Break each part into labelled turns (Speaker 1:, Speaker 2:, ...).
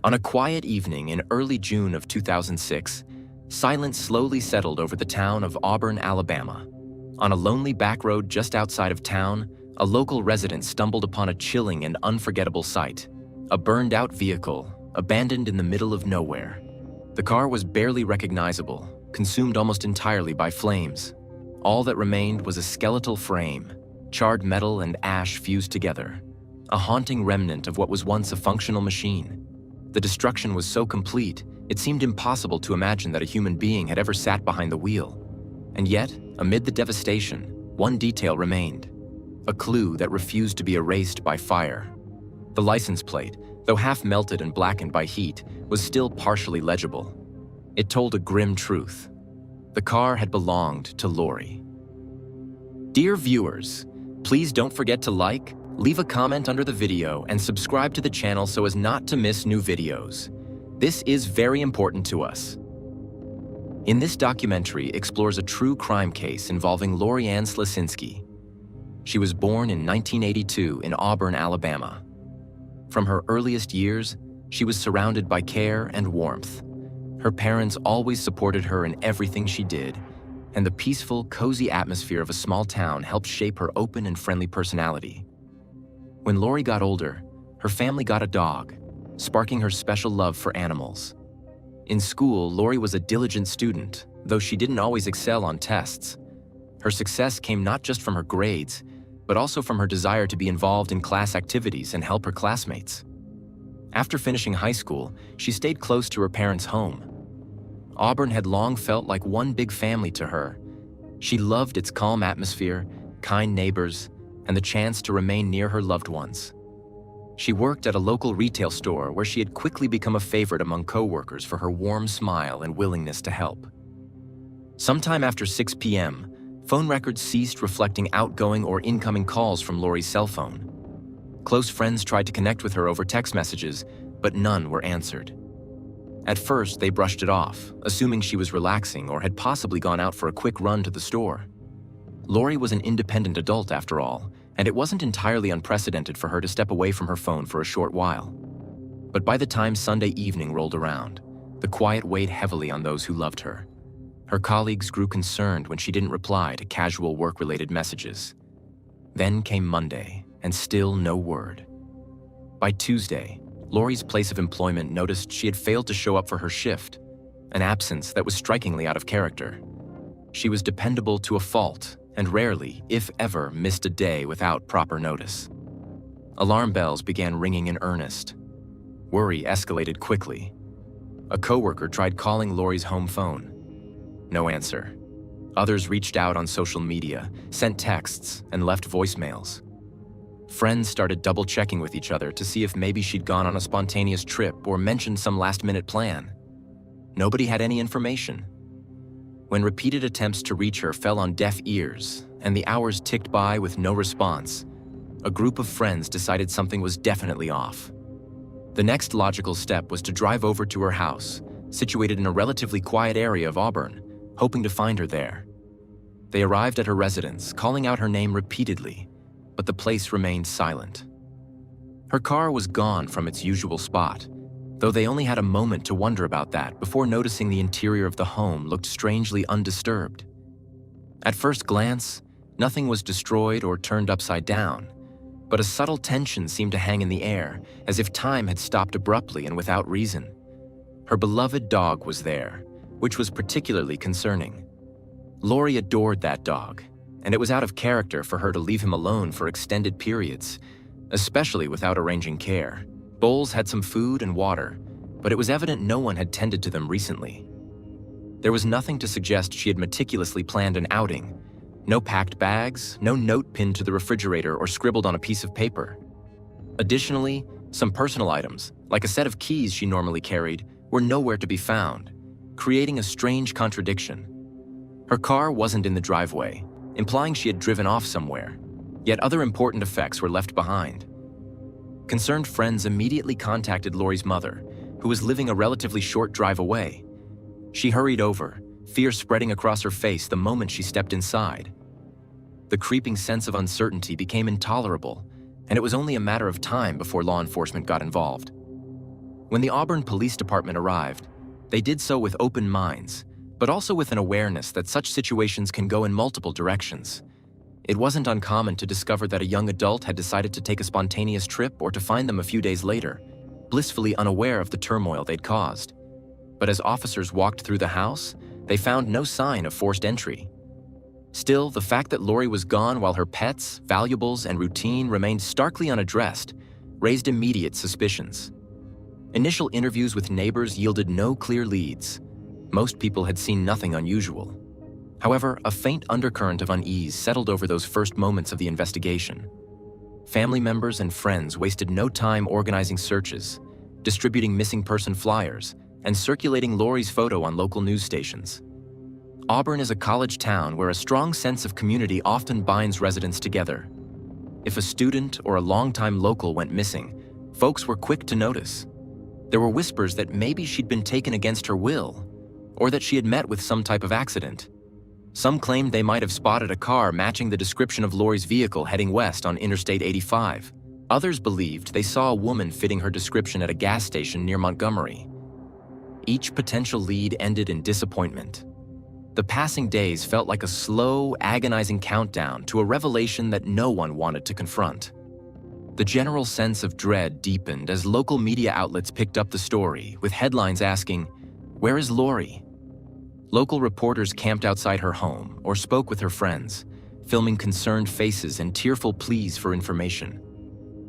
Speaker 1: On a quiet evening in early June of 2006, silence slowly settled over the town of Auburn, Alabama. On a lonely back road just outside of town, a local resident stumbled upon a chilling and unforgettable sight: a burned-out vehicle, abandoned in the middle of nowhere. The car was barely recognizable, consumed almost entirely by flames. All that remained was a skeletal frame, charred metal and ash fused together, a haunting remnant of what was once a functional machine. The destruction was so complete, it seemed impossible to imagine that a human being had ever sat behind the wheel. And yet, amid the devastation, one detail remained: a clue that refused to be erased by fire. The license plate, though half melted and blackened by heat, was still partially legible. It told a grim truth. The car had belonged to Lorie. Dear viewers, please don't forget to like, leave a comment under the video, and subscribe to the channel so as not to miss new videos. This is very important to us. In this documentary explores a true crime case involving Lorie Ann Slasinski. She was born in 1982 in Auburn, Alabama. From her earliest years, she was surrounded by care and warmth. Her parents always supported her in everything she did, and the peaceful, cozy atmosphere of a small town helped shape her open and friendly personality. When Lorie got older, her family got a dog, sparking her special love for animals. In school, Lorie was a diligent student, though she didn't always excel on tests. Her success came not just from her grades, but also from her desire to be involved in class activities and help her classmates. After finishing high school, she stayed close to her parents' home. Auburn had long felt like one big family to her. She loved its calm atmosphere, kind neighbors, and the chance to remain near her loved ones. She worked at a local retail store where she had quickly become a favorite among co-workers for her warm smile and willingness to help. Sometime after 6 p.m., phone records ceased reflecting outgoing or incoming calls from Lorie's cell phone. Close friends tried to connect with her over text messages, but none were answered. At first, they brushed it off, assuming she was relaxing or had possibly gone out for a quick run to the store. Lorie was an independent adult after all, and it wasn't entirely unprecedented for her to step away from her phone for a short while. But by the time Sunday evening rolled around, the quiet weighed heavily on those who loved her. Her colleagues grew concerned when she didn't reply to casual work-related messages. Then came Monday, and still no word. By Tuesday, Lorie's place of employment noticed she had failed to show up for her shift, an absence that was strikingly out of character. She was dependable to a fault, and rarely, if ever, missed a day without proper notice. Alarm bells began ringing in earnest. Worry escalated quickly. A coworker tried calling Lorie's home phone. No answer. Others reached out on social media, sent texts, and left voicemails. Friends started double-checking with each other to see if maybe she'd gone on a spontaneous trip or mentioned some last-minute plan. Nobody had any information. When repeated attempts to reach her fell on deaf ears and the hours ticked by with no response, a group of friends decided something was definitely off. The next logical step was to drive over to her house, situated in a relatively quiet area of Auburn, hoping to find her there. They arrived at her residence, calling out her name repeatedly, but the place remained silent. Her car was gone from its usual spot, though they only had a moment to wonder about that before noticing the interior of the home looked strangely undisturbed. At first glance, nothing was destroyed or turned upside down, but a subtle tension seemed to hang in the air, as if time had stopped abruptly and without reason. Her beloved dog was there, which was particularly concerning. Lorie adored that dog, and it was out of character for her to leave him alone for extended periods, especially without arranging care. Bowls had some food and water, but it was evident no one had tended to them recently. There was nothing to suggest she had meticulously planned an outing. No packed bags, no note pinned to the refrigerator or scribbled on a piece of paper. Additionally, some personal items, like a set of keys she normally carried, were nowhere to be found, creating a strange contradiction. Her car wasn't in the driveway, implying she had driven off somewhere, yet other important effects were left behind. Concerned friends immediately contacted Lorie's mother, who was living a relatively short drive away. She hurried over, fear spreading across her face the moment she stepped inside. The creeping sense of uncertainty became intolerable, and it was only a matter of time before law enforcement got involved. When the Auburn Police Department arrived, they did so with open minds, but also with an awareness that such situations can go in multiple directions. It wasn't uncommon to discover that a young adult had decided to take a spontaneous trip or to find them a few days later, blissfully unaware of the turmoil they'd caused. But as officers walked through the house, they found no sign of forced entry. Still, the fact that Lorie was gone while her pets, valuables, and routine remained starkly unaddressed raised immediate suspicions. Initial interviews with neighbors yielded no clear leads. Most people had seen nothing unusual. However, a faint undercurrent of unease settled over those first moments of the investigation. Family members and friends wasted no time organizing searches, distributing missing person flyers, and circulating Lorie's photo on local news stations. Auburn is a college town where a strong sense of community often binds residents together. If a student or a longtime local went missing, folks were quick to notice. There were whispers that maybe she'd been taken against her will, or that she had met with some type of accident. Some claimed they might have spotted a car matching the description of Lorie's vehicle heading west on Interstate 85. Others believed they saw a woman fitting her description at a gas station near Montgomery. Each potential lead ended in disappointment. The passing days felt like a slow, agonizing countdown to a revelation that no one wanted to confront. The general sense of dread deepened as local media outlets picked up the story, with headlines asking, "Where is Lorie?" Local reporters camped outside her home or spoke with her friends, filming concerned faces and tearful pleas for information.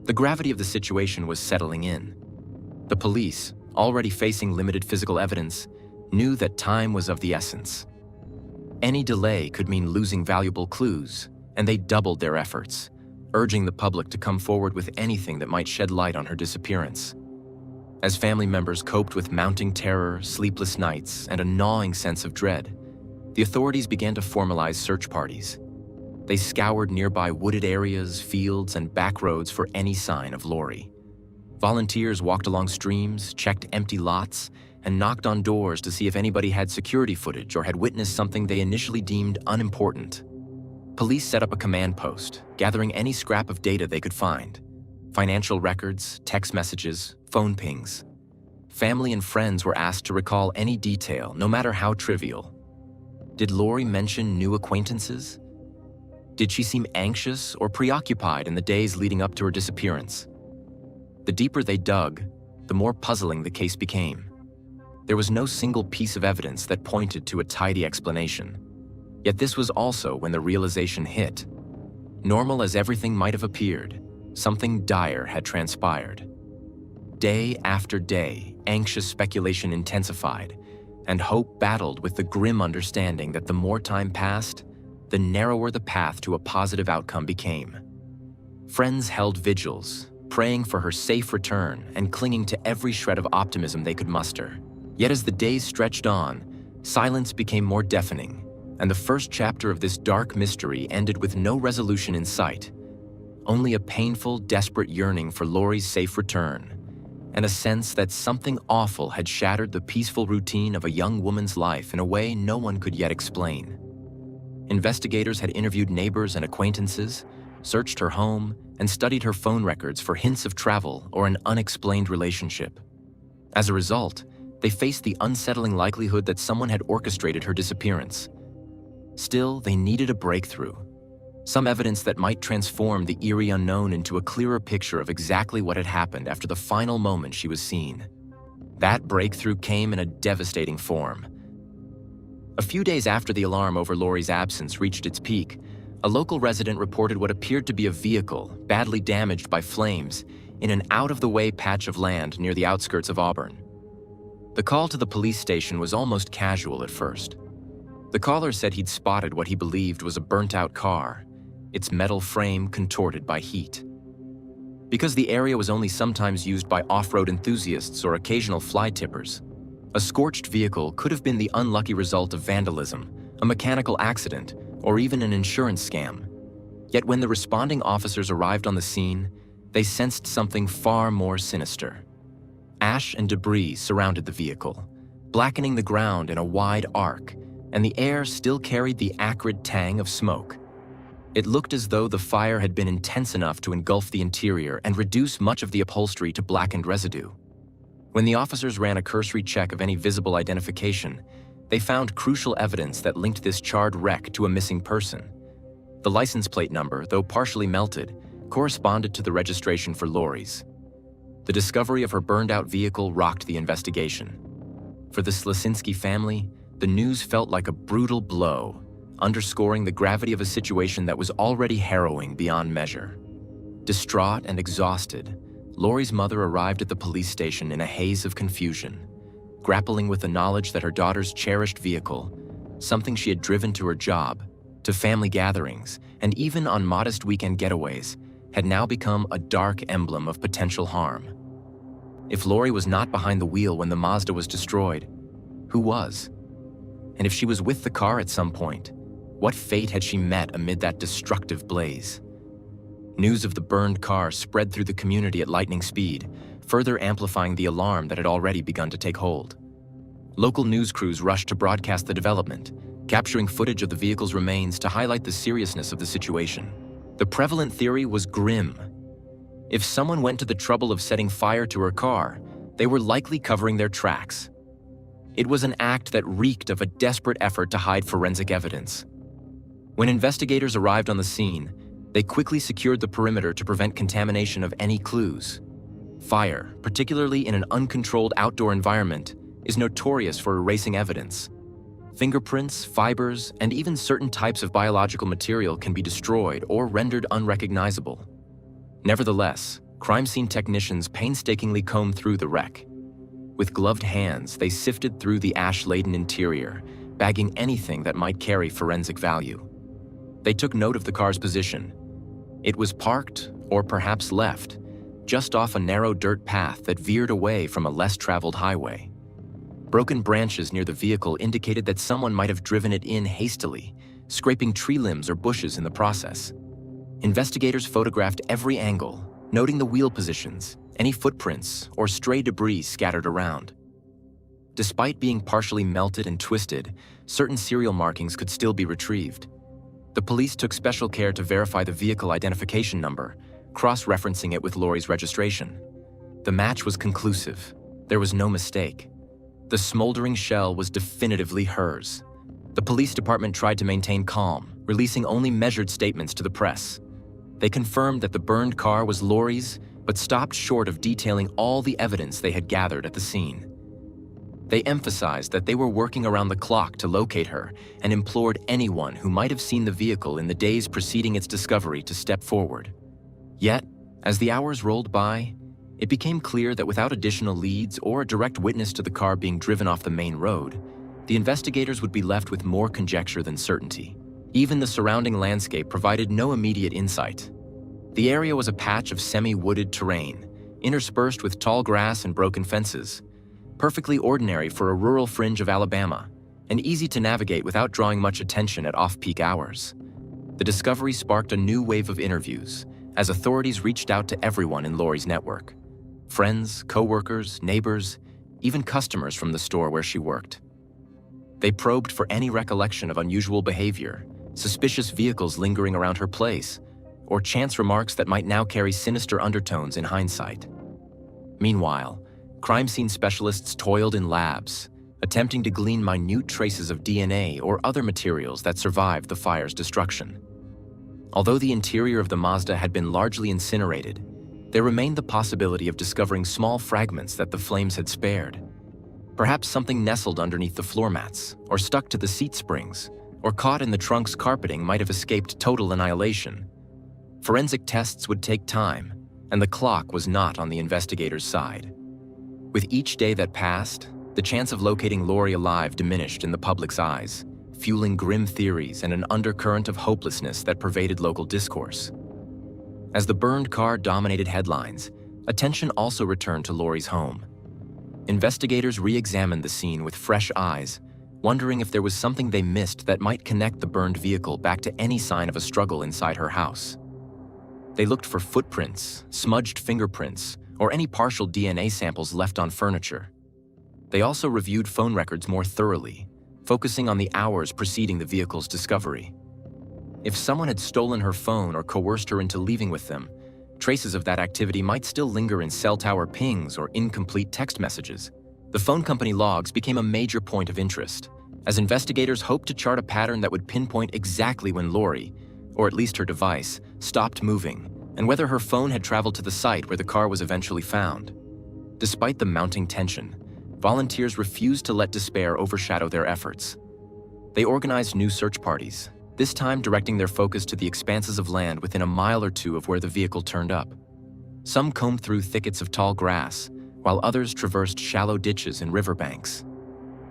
Speaker 1: The gravity of the situation was settling in. The police, already facing limited physical evidence, knew that time was of the essence. Any delay could mean losing valuable clues, and they doubled their efforts, urging the public to come forward with anything that might shed light on her disappearance. As family members coped with mounting terror, sleepless nights, and a gnawing sense of dread, the authorities began to formalize search parties. They scoured nearby wooded areas, fields, and back roads for any sign of Lorie. Volunteers walked along streams, checked empty lots, and knocked on doors to see if anybody had security footage or had witnessed something they initially deemed unimportant. Police set up a command post, gathering any scrap of data they could find. Financial records, text messages, phone pings. Family and friends were asked to recall any detail, no matter how trivial. Did Lorie mention new acquaintances? Did she seem anxious or preoccupied in the days leading up to her disappearance? The deeper they dug, the more puzzling the case became. There was no single piece of evidence that pointed to a tidy explanation. Yet this was also when the realization hit. Normal as everything might have appeared, something dire had transpired. Day after day, anxious speculation intensified, and hope battled with the grim understanding that the more time passed, the narrower the path to a positive outcome became. Friends held vigils, praying for her safe return and clinging to every shred of optimism they could muster. Yet as the days stretched on, silence became more deafening, and the first chapter of this dark mystery ended with no resolution in sight. Only a painful, desperate yearning for Lorie's safe return, and a sense that something awful had shattered the peaceful routine of a young woman's life in a way no one could yet explain. Investigators had interviewed neighbors and acquaintances, searched her home, and studied her phone records for hints of travel or an unexplained relationship. As a result, they faced the unsettling likelihood that someone had orchestrated her disappearance. Still, they needed a breakthrough. Some evidence that might transform the eerie unknown into a clearer picture of exactly what had happened after the final moment she was seen. That breakthrough came in a devastating form. A few days after the alarm over Lorie's absence reached its peak, a local resident reported what appeared to be a vehicle badly damaged by flames in an out-of-the-way patch of land near the outskirts of Auburn. The call to the police station was almost casual at first. The caller said he'd spotted what he believed was a burnt-out car, its metal frame contorted by heat. Because the area was only sometimes used by off-road enthusiasts or occasional fly tippers, a scorched vehicle could have been the unlucky result of vandalism, a mechanical accident, or even an insurance scam. Yet when the responding officers arrived on the scene, they sensed something far more sinister. Ash and debris surrounded the vehicle, blackening the ground in a wide arc, and the air still carried the acrid tang of smoke. It looked as though the fire had been intense enough to engulf the interior and reduce much of the upholstery to blackened residue. When the officers ran a cursory check of any visible identification, they found crucial evidence that linked this charred wreck to a missing person. The license plate number, though partially melted, corresponded to the registration for Lorie's. The discovery of her burned-out vehicle rocked the investigation. For the Slasinski family, the news felt like a brutal blow, underscoring the gravity of a situation that was already harrowing beyond measure. Distraught and exhausted, Lorie's mother arrived at the police station in a haze of confusion, grappling with the knowledge that her daughter's cherished vehicle, something she had driven to her job, to family gatherings, and even on modest weekend getaways, had now become a dark emblem of potential harm. If Lorie was not behind the wheel when the Mazda was destroyed, who was? And if she was with the car at some point, what fate had she met amid that destructive blaze? News of the burned car spread through the community at lightning speed, further amplifying the alarm that had already begun to take hold. Local news crews rushed to broadcast the development, capturing footage of the vehicle's remains to highlight the seriousness of the situation. The prevalent theory was grim. If someone went to the trouble of setting fire to her car, they were likely covering their tracks. It was an act that reeked of a desperate effort to hide forensic evidence. When investigators arrived on the scene, they quickly secured the perimeter to prevent contamination of any clues. Fire, particularly in an uncontrolled outdoor environment, is notorious for erasing evidence. Fingerprints, fibers, and even certain types of biological material can be destroyed or rendered unrecognizable. Nevertheless, crime scene technicians painstakingly combed through the wreck. With gloved hands, they sifted through the ash-laden interior, bagging anything that might carry forensic value. They took note of the car's position. It was parked, or perhaps left, just off a narrow dirt path that veered away from a less traveled highway. Broken branches near the vehicle indicated that someone might have driven it in hastily, scraping tree limbs or bushes in the process. Investigators photographed every angle, noting the wheel positions, any footprints, or stray debris scattered around. Despite being partially melted and twisted, certain serial markings could still be retrieved. The police took special care to verify the vehicle identification number, cross-referencing it with Lorie's registration. The match was conclusive. There was no mistake. The smoldering shell was definitively hers. The police department tried to maintain calm, releasing only measured statements to the press. They confirmed that the burned car was Lorie's, but stopped short of detailing all the evidence they had gathered at the scene. They emphasized that they were working around the clock to locate her and implored anyone who might have seen the vehicle in the days preceding its discovery to step forward. Yet, as the hours rolled by, it became clear that without additional leads or a direct witness to the car being driven off the main road, the investigators would be left with more conjecture than certainty. Even the surrounding landscape provided no immediate insight. The area was a patch of semi-wooded terrain, interspersed with tall grass and broken fences, perfectly ordinary for a rural fringe of Alabama, and easy to navigate without drawing much attention at off-peak hours. The discovery sparked a new wave of interviews, as authorities reached out to everyone in Lorie's network. Friends, co-workers, neighbors, even customers from the store where she worked. They probed for any recollection of unusual behavior, suspicious vehicles lingering around her place, or chance remarks that might now carry sinister undertones in hindsight. Meanwhile, crime scene specialists toiled in labs, attempting to glean minute traces of DNA or other materials that survived the fire's destruction. Although the interior of the Mazda had been largely incinerated, there remained the possibility of discovering small fragments that the flames had spared. Perhaps something nestled underneath the floor mats, or stuck to the seat springs, or caught in the trunk's carpeting might have escaped total annihilation. Forensic tests would take time, and the clock was not on the investigators' side. With each day that passed, the chance of locating Lorie alive diminished in the public's eyes, fueling grim theories and an undercurrent of hopelessness that pervaded local discourse. As the burned car dominated headlines, attention also returned to Lorie's home. Investigators re-examined the scene with fresh eyes, wondering if there was something they missed that might connect the burned vehicle back to any sign of a struggle inside her house. They looked for footprints, smudged fingerprints, or any partial DNA samples left on furniture. They also reviewed phone records more thoroughly, focusing on the hours preceding the vehicle's discovery. If someone had stolen her phone or coerced her into leaving with them, traces of that activity might still linger in cell tower pings or incomplete text messages. The phone company logs became a major point of interest, as investigators hoped to chart a pattern that would pinpoint exactly when Lorie, or at least her device, stopped moving, and whether her phone had traveled to the site where the car was eventually found. Despite the mounting tension, volunteers refused to let despair overshadow their efforts. They organized new search parties, this time directing their focus to the expanses of land within a mile or two of where the vehicle turned up. Some combed through thickets of tall grass, while others traversed shallow ditches and riverbanks.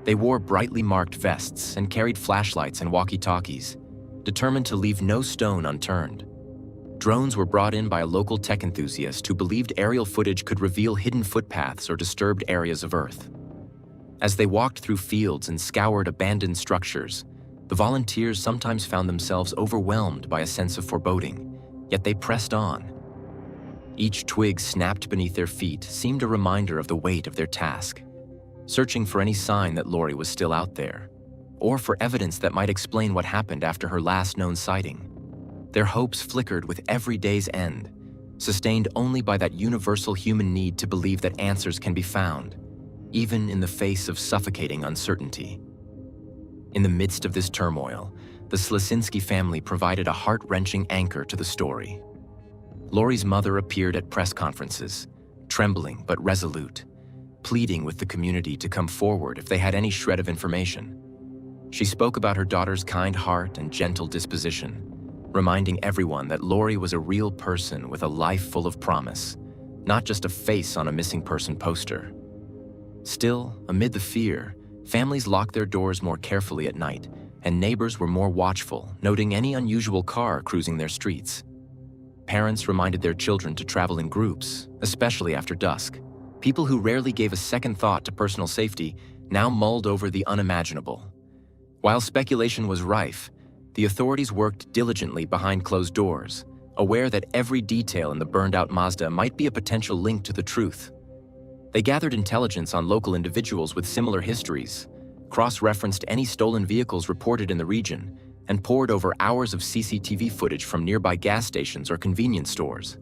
Speaker 1: They wore brightly marked vests and carried flashlights and walkie-talkies, determined to leave no stone unturned. Drones were brought in by a local tech enthusiast who believed aerial footage could reveal hidden footpaths or disturbed areas of Earth. As they walked through fields and scoured abandoned structures, the volunteers sometimes found themselves overwhelmed by a sense of foreboding, yet they pressed on. Each twig snapped beneath their feet seemed a reminder of the weight of their task, searching for any sign that Lorie was still out there, or for evidence that might explain what happened after her last known sighting. Their hopes flickered with every day's end, sustained only by that universal human need to believe that answers can be found, even in the face of suffocating uncertainty. In the midst of this turmoil, the Slasinski family provided a heart-wrenching anchor to the story. Lorie's mother appeared at press conferences, trembling but resolute, pleading with the community to come forward if they had any shred of information. She spoke about her daughter's kind heart and gentle disposition, reminding everyone that Lorie was a real person with a life full of promise, not just a face on a missing person poster. Still, amid the fear, families locked their doors more carefully at night, and neighbors were more watchful, noting any unusual car cruising their streets. Parents reminded their children to travel in groups, especially after dusk. People who rarely gave a second thought to personal safety now mulled over the unimaginable. While speculation was rife, the authorities worked diligently behind closed doors, aware that every detail in the burned-out Mazda might be a potential link to the truth. They gathered intelligence on local individuals with similar histories, cross-referenced any stolen vehicles reported in the region, and pored over hours of CCTV footage from nearby gas stations or convenience stores.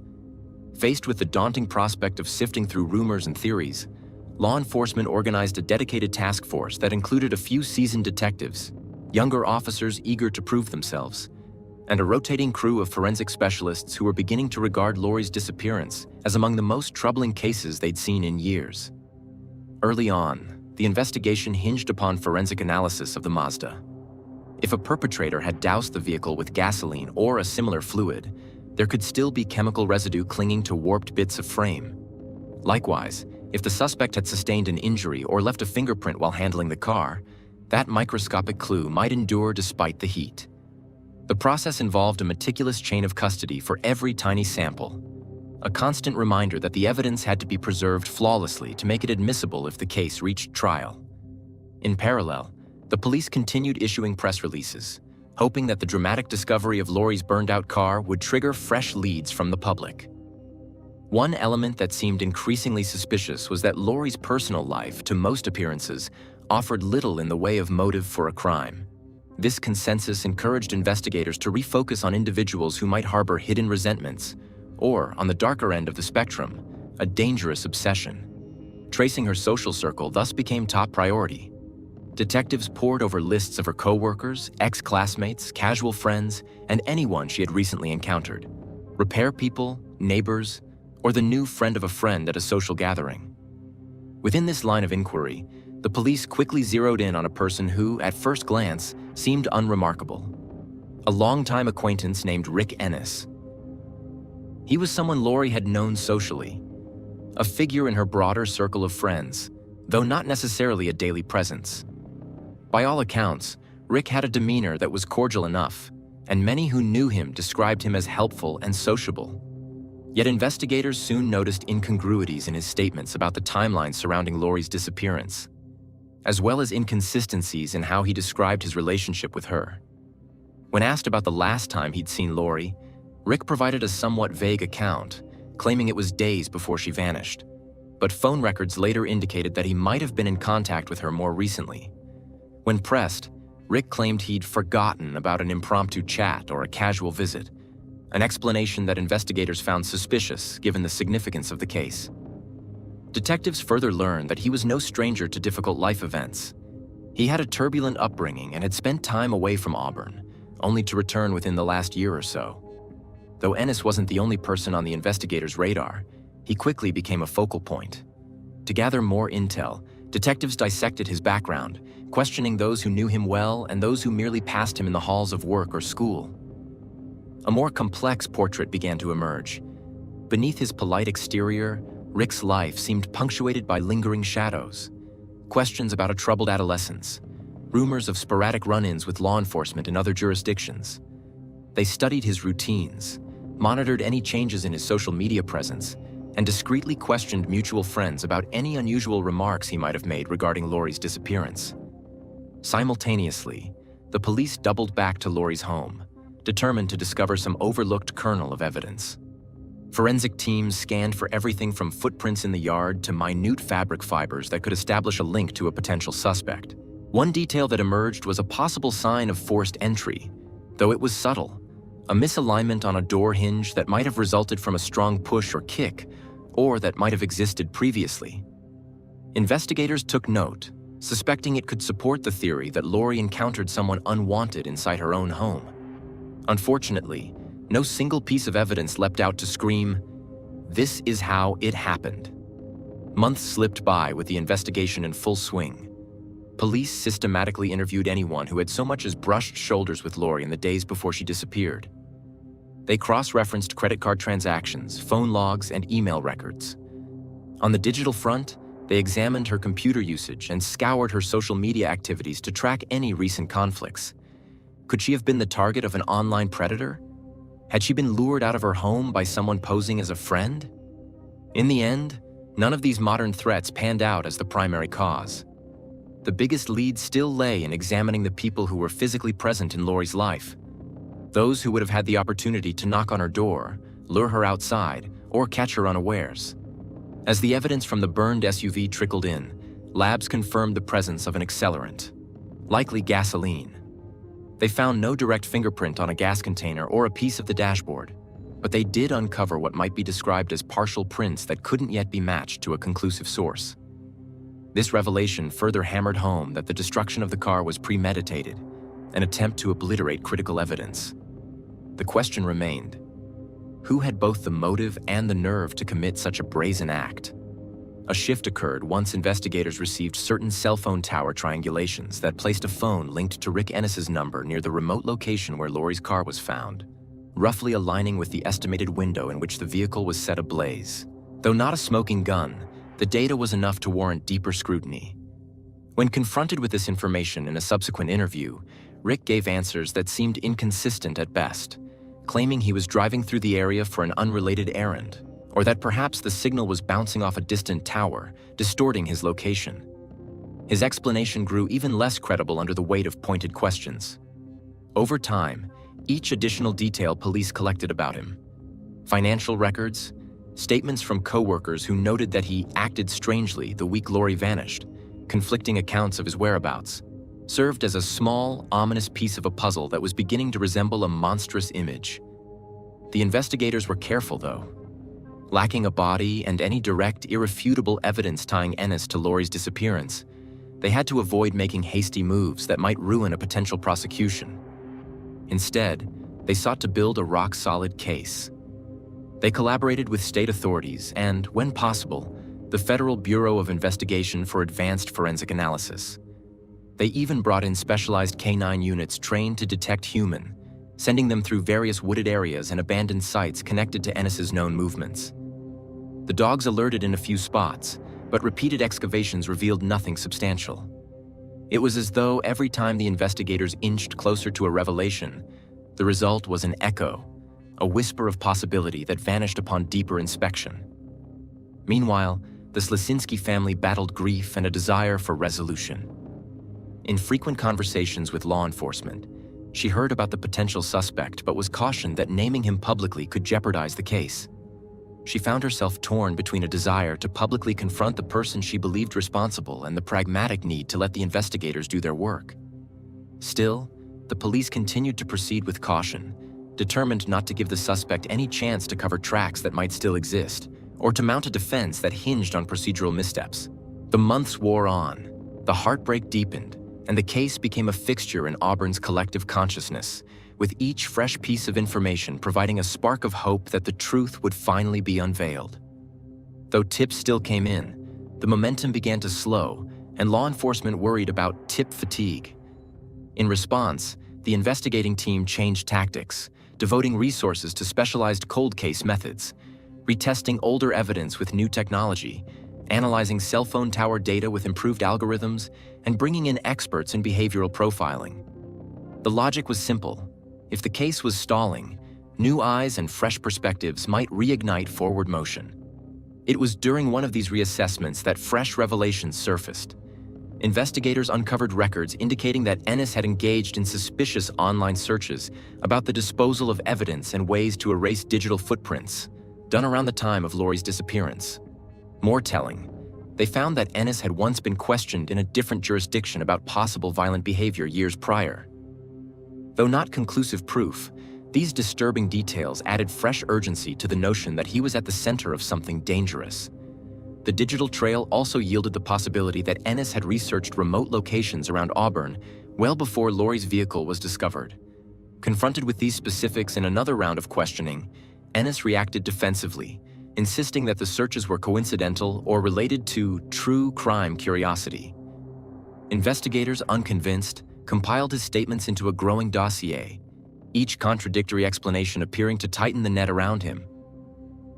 Speaker 1: Faced with the daunting prospect of sifting through rumors and theories, law enforcement organized a dedicated task force that included a few seasoned detectives, younger officers eager to prove themselves, and a rotating crew of forensic specialists who were beginning to regard Lorie's disappearance as among the most troubling cases they'd seen in years. Early on, the investigation hinged upon forensic analysis of the Mazda. If a perpetrator had doused the vehicle with gasoline or a similar fluid, there could still be chemical residue clinging to warped bits of frame. Likewise, if the suspect had sustained an injury or left a fingerprint while handling the car, that microscopic clue might endure despite the heat. The process involved a meticulous chain of custody for every tiny sample, a constant reminder that the evidence had to be preserved flawlessly to make it admissible if the case reached trial. In parallel, the police continued issuing press releases, hoping that the dramatic discovery of Lorie's burned-out car would trigger fresh leads from the public. One element that seemed increasingly suspicious was that Lorie's personal life, to most appearances, offered little in the way of motive for a crime. This consensus encouraged investigators to refocus on individuals who might harbor hidden resentments, or, on the darker end of the spectrum, a dangerous obsession. Tracing her social circle thus became top priority. Detectives pored over lists of her co-workers, ex-classmates, casual friends, and anyone she had recently encountered. Repair people, neighbors, or the new friend of a friend at a social gathering. Within this line of inquiry, the police quickly zeroed in on a person who, at first glance, seemed unremarkable. A longtime acquaintance named Rick Ennis. He was someone Lorie had known socially, a figure in her broader circle of friends, though not necessarily a daily presence. By all accounts, Rick had a demeanor that was cordial enough, and many who knew him described him as helpful and sociable. Yet investigators soon noticed incongruities in his statements about the timeline surrounding Lorie's disappearance, as well as inconsistencies in how he described his relationship with her. When asked about the last time he'd seen Lorie, Rick provided a somewhat vague account, claiming it was days before she vanished. But phone records later indicated that he might have been in contact with her more recently. When pressed, Rick claimed he'd forgotten about an impromptu chat or a casual visit, an explanation that investigators found suspicious given the significance of the case. Detectives further learned that he was no stranger to difficult life events. He had a turbulent upbringing and had spent time away from Auburn, only to return within the last year or so. Though Ennis wasn't the only person on the investigators' radar, he quickly became a focal point. To gather more intel, detectives dissected his background, questioning those who knew him well and those who merely passed him in the halls of work or school. A more complex portrait began to emerge. Beneath his polite exterior, Rick's life seemed punctuated by lingering shadows. Questions about a troubled adolescence, rumors of sporadic run-ins with law enforcement in other jurisdictions. They studied his routines, monitored any changes in his social media presence, and discreetly questioned mutual friends about any unusual remarks he might have made regarding Lorie's disappearance. Simultaneously, the police doubled back to Lorie's home, determined to discover some overlooked kernel of evidence. Forensic teams scanned for everything from footprints in the yard to minute fabric fibers that could establish a link to a potential suspect. One detail that emerged was a possible sign of forced entry, though it was subtle, a misalignment on a door hinge that might have resulted from a strong push or kick, or that might have existed previously. Investigators took note, suspecting it could support the theory that Lorie encountered someone unwanted inside her own home. Unfortunately, no single piece of evidence leapt out to scream, "This is how it happened." Months slipped by with the investigation in full swing. Police systematically interviewed anyone who had so much as brushed shoulders with Lorie in the days before she disappeared. They cross-referenced credit card transactions, phone logs, and email records. On the digital front, they examined her computer usage and scoured her social media activities to track any recent conflicts. Could she have been the target of an online predator? Had she been lured out of her home by someone posing as a friend? In the end, none of these modern threats panned out as the primary cause. The biggest lead still lay in examining the people who were physically present in Lorie's life. Those who would have had the opportunity to knock on her door, lure her outside, or catch her unawares. As the evidence from the burned SUV trickled in, labs confirmed the presence of an accelerant, likely gasoline. They found no direct fingerprint on a gas container or a piece of the dashboard, but they did uncover what might be described as partial prints that couldn't yet be matched to a conclusive source. This revelation further hammered home that the destruction of the car was premeditated, an attempt to obliterate critical evidence. The question remained: who had both the motive and the nerve to commit such a brazen act? A shift occurred once investigators received certain cell phone tower triangulations that placed a phone linked to Rick Ennis's number near the remote location where Lorie's car was found, roughly aligning with the estimated window in which the vehicle was set ablaze. Though not a smoking gun, the data was enough to warrant deeper scrutiny. When confronted with this information in a subsequent interview, Rick gave answers that seemed inconsistent at best, claiming he was driving through the area for an unrelated errand, or that perhaps the signal was bouncing off a distant tower, distorting his location. His explanation grew even less credible under the weight of pointed questions. Over time, each additional detail police collected about him, financial records, statements from coworkers who noted that he acted strangely the week Lorie vanished, conflicting accounts of his whereabouts, served as a small, ominous piece of a puzzle that was beginning to resemble a monstrous image. The investigators were careful, though. Lacking a body and any direct, irrefutable evidence tying Ennis to Lorie's disappearance, they had to avoid making hasty moves that might ruin a potential prosecution. Instead, they sought to build a rock-solid case. They collaborated with state authorities and, when possible, the Federal Bureau of Investigation for Advanced Forensic Analysis. They even brought in specialized canine units trained to detect human, sending them through various wooded areas and abandoned sites connected to Ennis's known movements. The dogs alerted in a few spots, but repeated excavations revealed nothing substantial. It was as though every time the investigators inched closer to a revelation, the result was an echo, a whisper of possibility that vanished upon deeper inspection. Meanwhile, the Slasinski family battled grief and a desire for resolution. In frequent conversations with law enforcement, she heard about the potential suspect but was cautioned that naming him publicly could jeopardize the case. She found herself torn between a desire to publicly confront the person she believed responsible and the pragmatic need to let the investigators do their work. Still, the police continued to proceed with caution, determined not to give the suspect any chance to cover tracks that might still exist, or to mount a defense that hinged on procedural missteps. The months wore on, the heartbreak deepened, and the case became a fixture in Auburn's collective consciousness, with each fresh piece of information providing a spark of hope that the truth would finally be unveiled. Though tips still came in, the momentum began to slow, and law enforcement worried about tip fatigue. In response, the investigating team changed tactics, devoting resources to specialized cold case methods, retesting older evidence with new technology, analyzing cell phone tower data with improved algorithms, and bringing in experts in behavioral profiling. The logic was simple. If the case was stalling, new eyes and fresh perspectives might reignite forward motion. It was during one of these reassessments that fresh revelations surfaced. Investigators uncovered records indicating that Ennis had engaged in suspicious online searches about the disposal of evidence and ways to erase digital footprints, done around the time of Lorie's disappearance. More telling, they found that Ennis had once been questioned in a different jurisdiction about possible violent behavior years prior. Though not conclusive proof, these disturbing details added fresh urgency to the notion that he was at the center of something dangerous. The digital trail also yielded the possibility that Ennis had researched remote locations around Auburn well before Lorie's vehicle was discovered. Confronted with these specifics in another round of questioning, Ennis reacted defensively, insisting that the searches were coincidental or related to true crime curiosity. Investigators, unconvinced, compiled his statements into a growing dossier, each contradictory explanation appearing to tighten the net around him.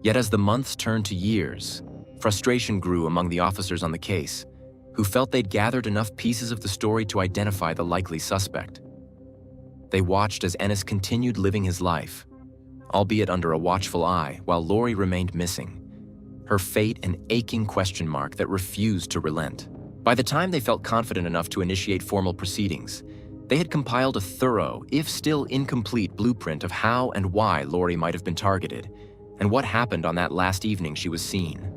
Speaker 1: Yet as the months turned to years, frustration grew among the officers on the case, who felt they'd gathered enough pieces of the story to identify the likely suspect. They watched as Ennis continued living his life, albeit under a watchful eye, while Lorie remained missing, her fate an aching question mark that refused to relent. By the time they felt confident enough to initiate formal proceedings, they had compiled a thorough, if still incomplete, blueprint of how and why Lorie might have been targeted, and what happened on that last evening she was seen.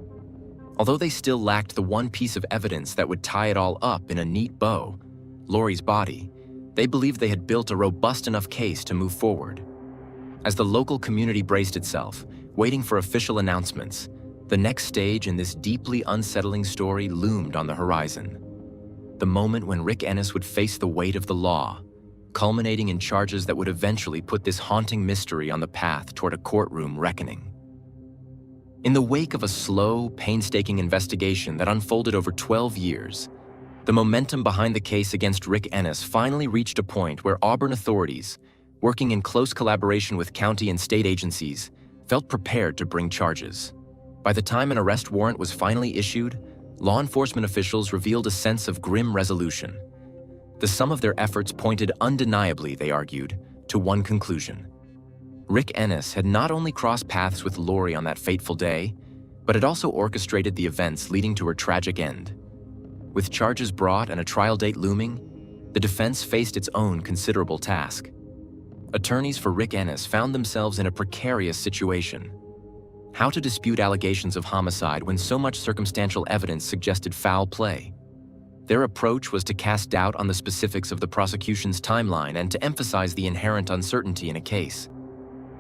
Speaker 1: Although they still lacked the one piece of evidence that would tie it all up in a neat bow, Lorie's body, they believed they had built a robust enough case to move forward. As the local community braced itself, waiting for official announcements, the next stage in this deeply unsettling story loomed on the horizon. The moment when Rick Ennis would face the weight of the law, culminating in charges that would eventually put this haunting mystery on the path toward a courtroom reckoning. In the wake of a slow, painstaking investigation that unfolded over 12 years, the momentum behind the case against Rick Ennis finally reached a point where Auburn authorities, working in close collaboration with county and state agencies, felt prepared to bring charges. By the time an arrest warrant was finally issued, law enforcement officials revealed a sense of grim resolution. The sum of their efforts pointed undeniably, they argued, to one conclusion. Rick Ennis had not only crossed paths with Lorie on that fateful day, but had also orchestrated the events leading to her tragic end. With charges brought and a trial date looming, the defense faced its own considerable task. Attorneys for Rick Ennis found themselves in a precarious situation. How to dispute allegations of homicide when so much circumstantial evidence suggested foul play? Their approach was to cast doubt on the specifics of the prosecution's timeline and to emphasize the inherent uncertainty in a case.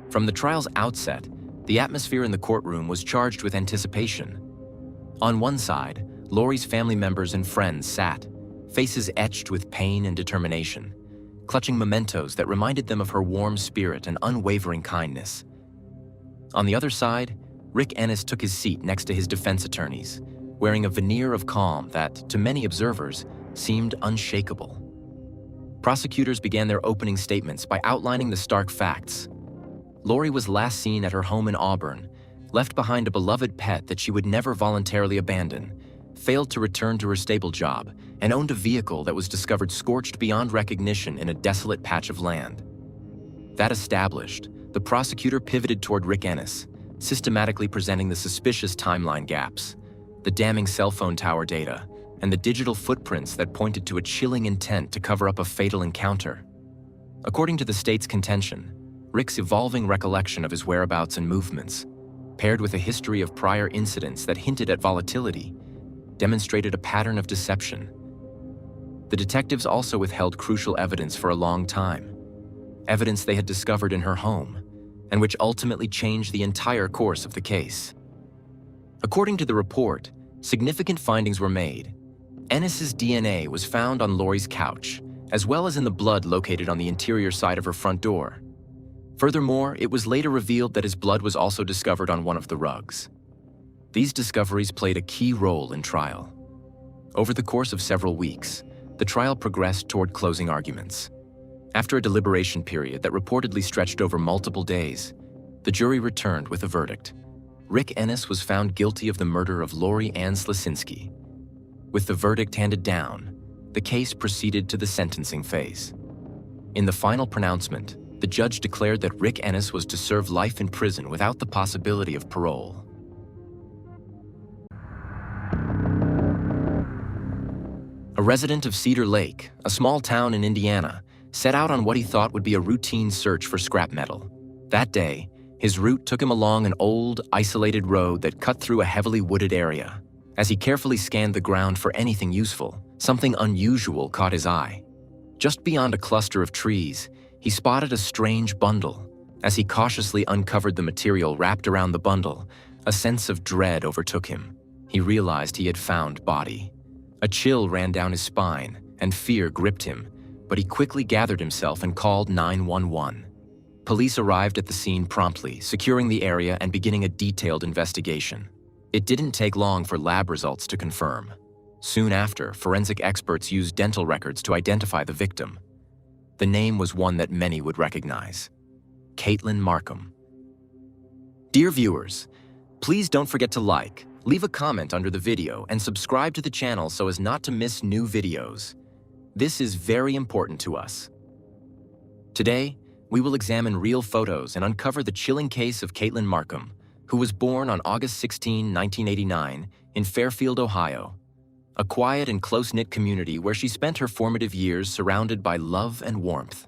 Speaker 1: From the trial's outset, the atmosphere in the courtroom was charged with anticipation. On one side, Lorie's family members and friends sat, faces etched with pain and determination, clutching mementos that reminded them of her warm spirit and unwavering kindness. On the other side, Rick Ennis took his seat next to his defense attorneys, wearing a veneer of calm that, to many observers, seemed unshakable. Prosecutors began their opening statements by outlining the stark facts. Lorie was last seen at her home in Auburn, left behind a beloved pet that she would never voluntarily abandon, failed to return to her stable job, and owned a vehicle that was discovered scorched beyond recognition in a desolate patch of land. That established, the prosecutor pivoted toward Rick Ennis, systematically presenting the suspicious timeline gaps, the damning cell phone tower data, and the digital footprints that pointed to a chilling intent to cover up a fatal encounter. According to the state's contention, Rick's evolving recollection of his whereabouts and movements, paired with a history of prior incidents that hinted at volatility, demonstrated a pattern of deception. The detectives also withheld crucial evidence for a long time, evidence they had discovered in her home, and which ultimately changed the entire course of the case. According to the report, significant findings were made. Ennis's DNA was found on Lorie's couch, as well as in the blood located on the interior side of her front door. Furthermore, it was later revealed that his blood was also discovered on one of the rugs. These discoveries played a key role in trial. Over the course of several weeks, the trial progressed toward closing arguments. After a deliberation period that reportedly stretched over multiple days, the jury returned with a verdict. Rick Ennis was found guilty of the murder of Lorie Ann Slasinski. With the verdict handed down, the case proceeded to the sentencing phase. In the final pronouncement, the judge declared that Rick Ennis was to serve life in prison without the possibility of parole. A resident of Cedar Lake, a small town in Indiana, set out on what he thought would be a routine search for scrap metal. That day, his route took him along an old, isolated road that cut through a heavily wooded area. As he carefully scanned the ground for anything useful, something unusual caught his eye. Just beyond a cluster of trees, he spotted a strange bundle. As he cautiously uncovered the material wrapped around the bundle, a sense of dread overtook him. He realized he had found body. A chill ran down his spine, and fear gripped him, but he quickly gathered himself and called 911. Police arrived at the scene promptly, securing the area and beginning a detailed investigation. It didn't take long for lab results to confirm. Soon after, forensic experts used dental records to identify the victim. The name was one that many would recognize: Caitlyn Markham. Dear viewers, please don't forget to like, leave a comment under the video, and subscribe to the channel so as not to miss new videos. This is very important to us. Today, we will examine real photos and uncover the chilling case of Caitlyn Markham, who was born on August 16, 1989, in Fairfield, Ohio, a quiet and close-knit community where she spent her formative years surrounded by love and warmth.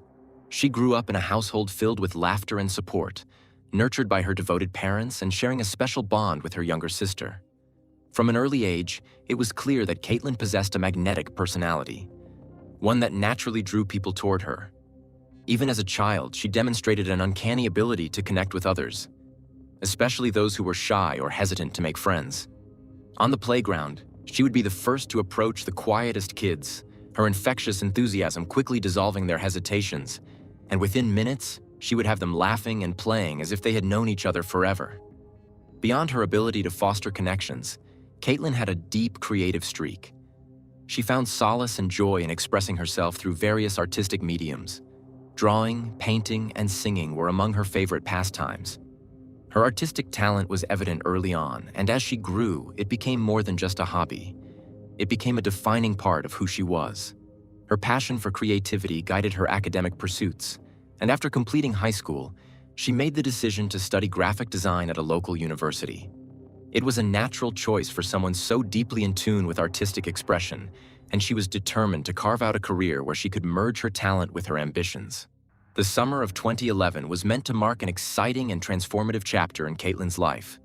Speaker 1: She grew up in a household filled with laughter and support, nurtured by her devoted parents and sharing a special bond with her younger sister. From an early age, it was clear that Caitlyn possessed a magnetic personality, one that naturally drew people toward her. Even as a child, she demonstrated an uncanny ability to connect with others, especially those who were shy or hesitant to make friends. On the playground, she would be the first to approach the quietest kids, her infectious enthusiasm quickly dissolving their hesitations, and within minutes, she would have them laughing and playing as if they had known each other forever. Beyond her ability to foster connections, Caitlyn had a deep creative streak. She found solace and joy in expressing herself through various artistic mediums. Drawing, painting, and singing were among her favorite pastimes. Her artistic talent was evident early on, and as she grew, it became more than just a hobby. It became a defining part of who she was. Her passion for creativity guided her academic pursuits, and after completing high school, she made the decision to study graphic design at a local university. It was a natural choice for someone so deeply in tune with artistic expression, and she was determined to carve out a career where she could merge her talent with her ambitions. The summer of 2011 was meant to mark an exciting and transformative chapter in Caitlyn's life.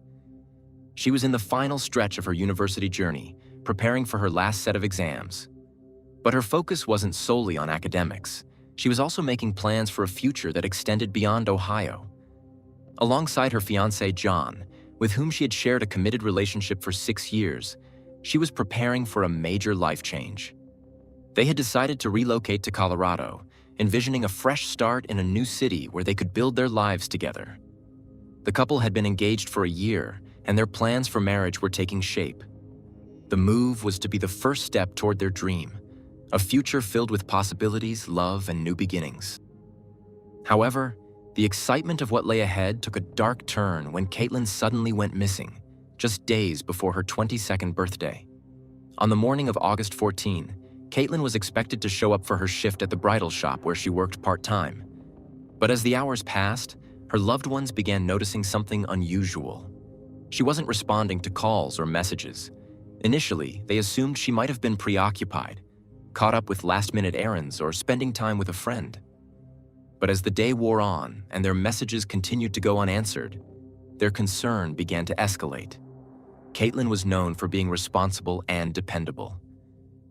Speaker 1: She was in the final stretch of her university journey, preparing for her last set of exams. But her focus wasn't solely on academics. She was also making plans for a future that extended beyond Ohio. Alongside her fiancé, John, with whom she had shared a committed relationship for 6 years, she was preparing for a major life change. They had decided to relocate to Colorado, envisioning a fresh start in a new city where they could build their lives together. The couple had been engaged for a year, and their plans for marriage were taking shape. The move was to be the first step toward their dream, a future filled with possibilities, love, and new beginnings. However, the excitement of what lay ahead took a dark turn when Caitlyn suddenly went missing, just days before her 22nd birthday. On the morning of August 14, Caitlyn was expected to show up for her shift at the bridal shop where she worked part-time. But as the hours passed, her loved ones began noticing something unusual. She wasn't responding to calls or messages. Initially, they assumed she might have been preoccupied, caught up with last-minute errands or spending time with a friend. But as the day wore on and their messages continued to go unanswered, their concern began to escalate. Caitlyn was known for being responsible and dependable.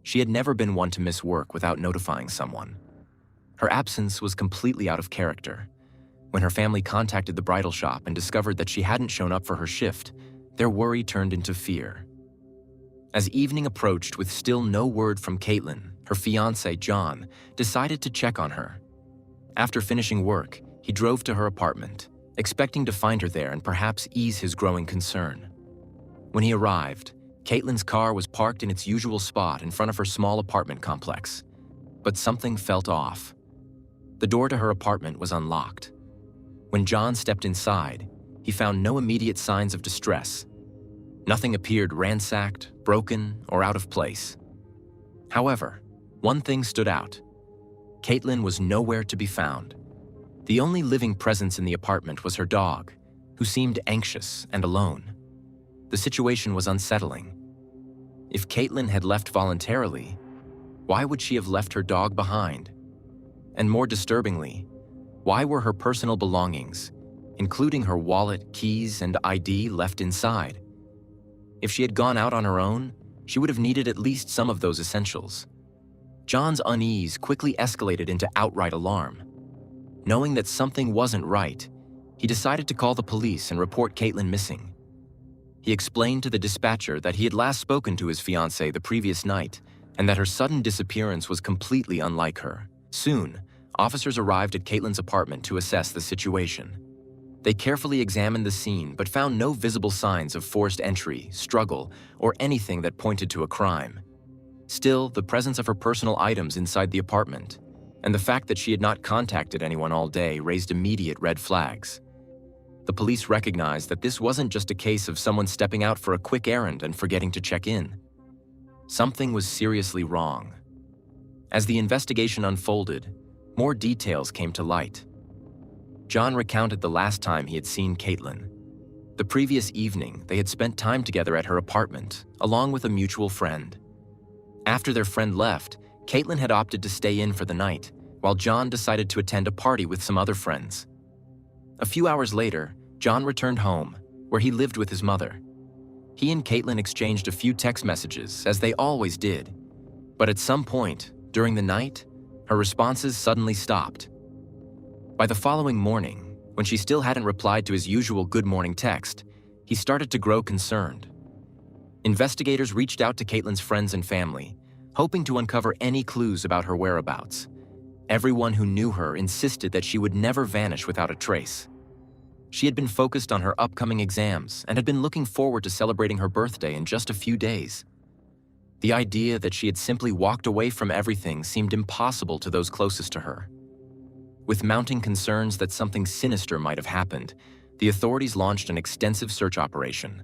Speaker 1: She had never been one to miss work without notifying someone. Her absence was completely out of character. When her family contacted the bridal shop and discovered that she hadn't shown up for her shift, their worry turned into fear. As evening approached with still no word from Caitlyn, her fiancé, John, decided to check on her. After finishing work, he drove to her apartment, expecting to find her there and perhaps ease his growing concern. When he arrived, Caitlyn's car was parked in its usual spot in front of her small apartment complex. But something felt off. The door to her apartment was unlocked. When John stepped inside, he found no immediate signs of distress. Nothing appeared ransacked, broken, or out of place. However, one thing stood out. Caitlyn was nowhere to be found. The only living presence in the apartment was her dog, who seemed anxious and alone. The situation was unsettling. If Caitlyn had left voluntarily, why would she have left her dog behind? And more disturbingly, why were her personal belongings, including her wallet, keys, and ID, left inside? If she had gone out on her own, she would have needed at least some of those essentials. John's unease quickly escalated into outright alarm. Knowing that something wasn't right, he decided to call the police and report Caitlyn missing. He explained to the dispatcher that he had last spoken to his fiancée the previous night and that her sudden disappearance was completely unlike her. Soon, officers arrived at Caitlyn's apartment to assess the situation. They carefully examined the scene but found no visible signs of forced entry, struggle, or anything that pointed to a crime. Still, the presence of her personal items inside the apartment and the fact that she had not contacted anyone all day raised immediate red flags. The police recognized that this wasn't just a case of someone stepping out for a quick errand and forgetting to check in. Something was seriously wrong. As the investigation unfolded, more details came to light. John recounted the last time he had seen Caitlyn. The previous evening, they had spent time together at her apartment, along with a mutual friend. After their friend left, Caitlyn had opted to stay in for the night, while John decided to attend a party with some other friends. A few hours later, John returned home, where he lived with his mother. He and Caitlyn exchanged a few text messages, as they always did. But at some point, during the night, her responses suddenly stopped. By the following morning, when she still hadn't replied to his usual good morning text, he started to grow concerned. Investigators reached out to Caitlyn's friends and family, hoping to uncover any clues about her whereabouts. Everyone who knew her insisted that she would never vanish without a trace. She had been focused on her upcoming exams and had been looking forward to celebrating her birthday in just a few days. The idea that she had simply walked away from everything seemed impossible to those closest to her. With mounting concerns that something sinister might have happened, the authorities launched an extensive search operation.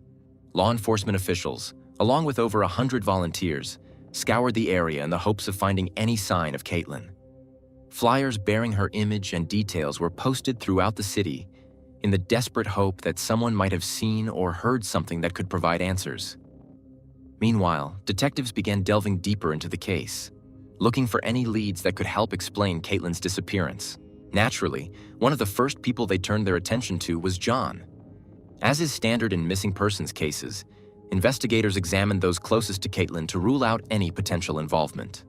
Speaker 1: Law enforcement officials, along with over 100 volunteers, scoured the area in the hopes of finding any sign of Caitlyn. Flyers bearing her image and details were posted throughout the city in the desperate hope that someone might have seen or heard something that could provide answers. Meanwhile, detectives began delving deeper into the case, looking for any leads that could help explain Caitlyn's disappearance. Naturally, one of the first people they turned their attention to was John. As is standard in missing persons cases, investigators examined those closest to Caitlyn to rule out any potential involvement.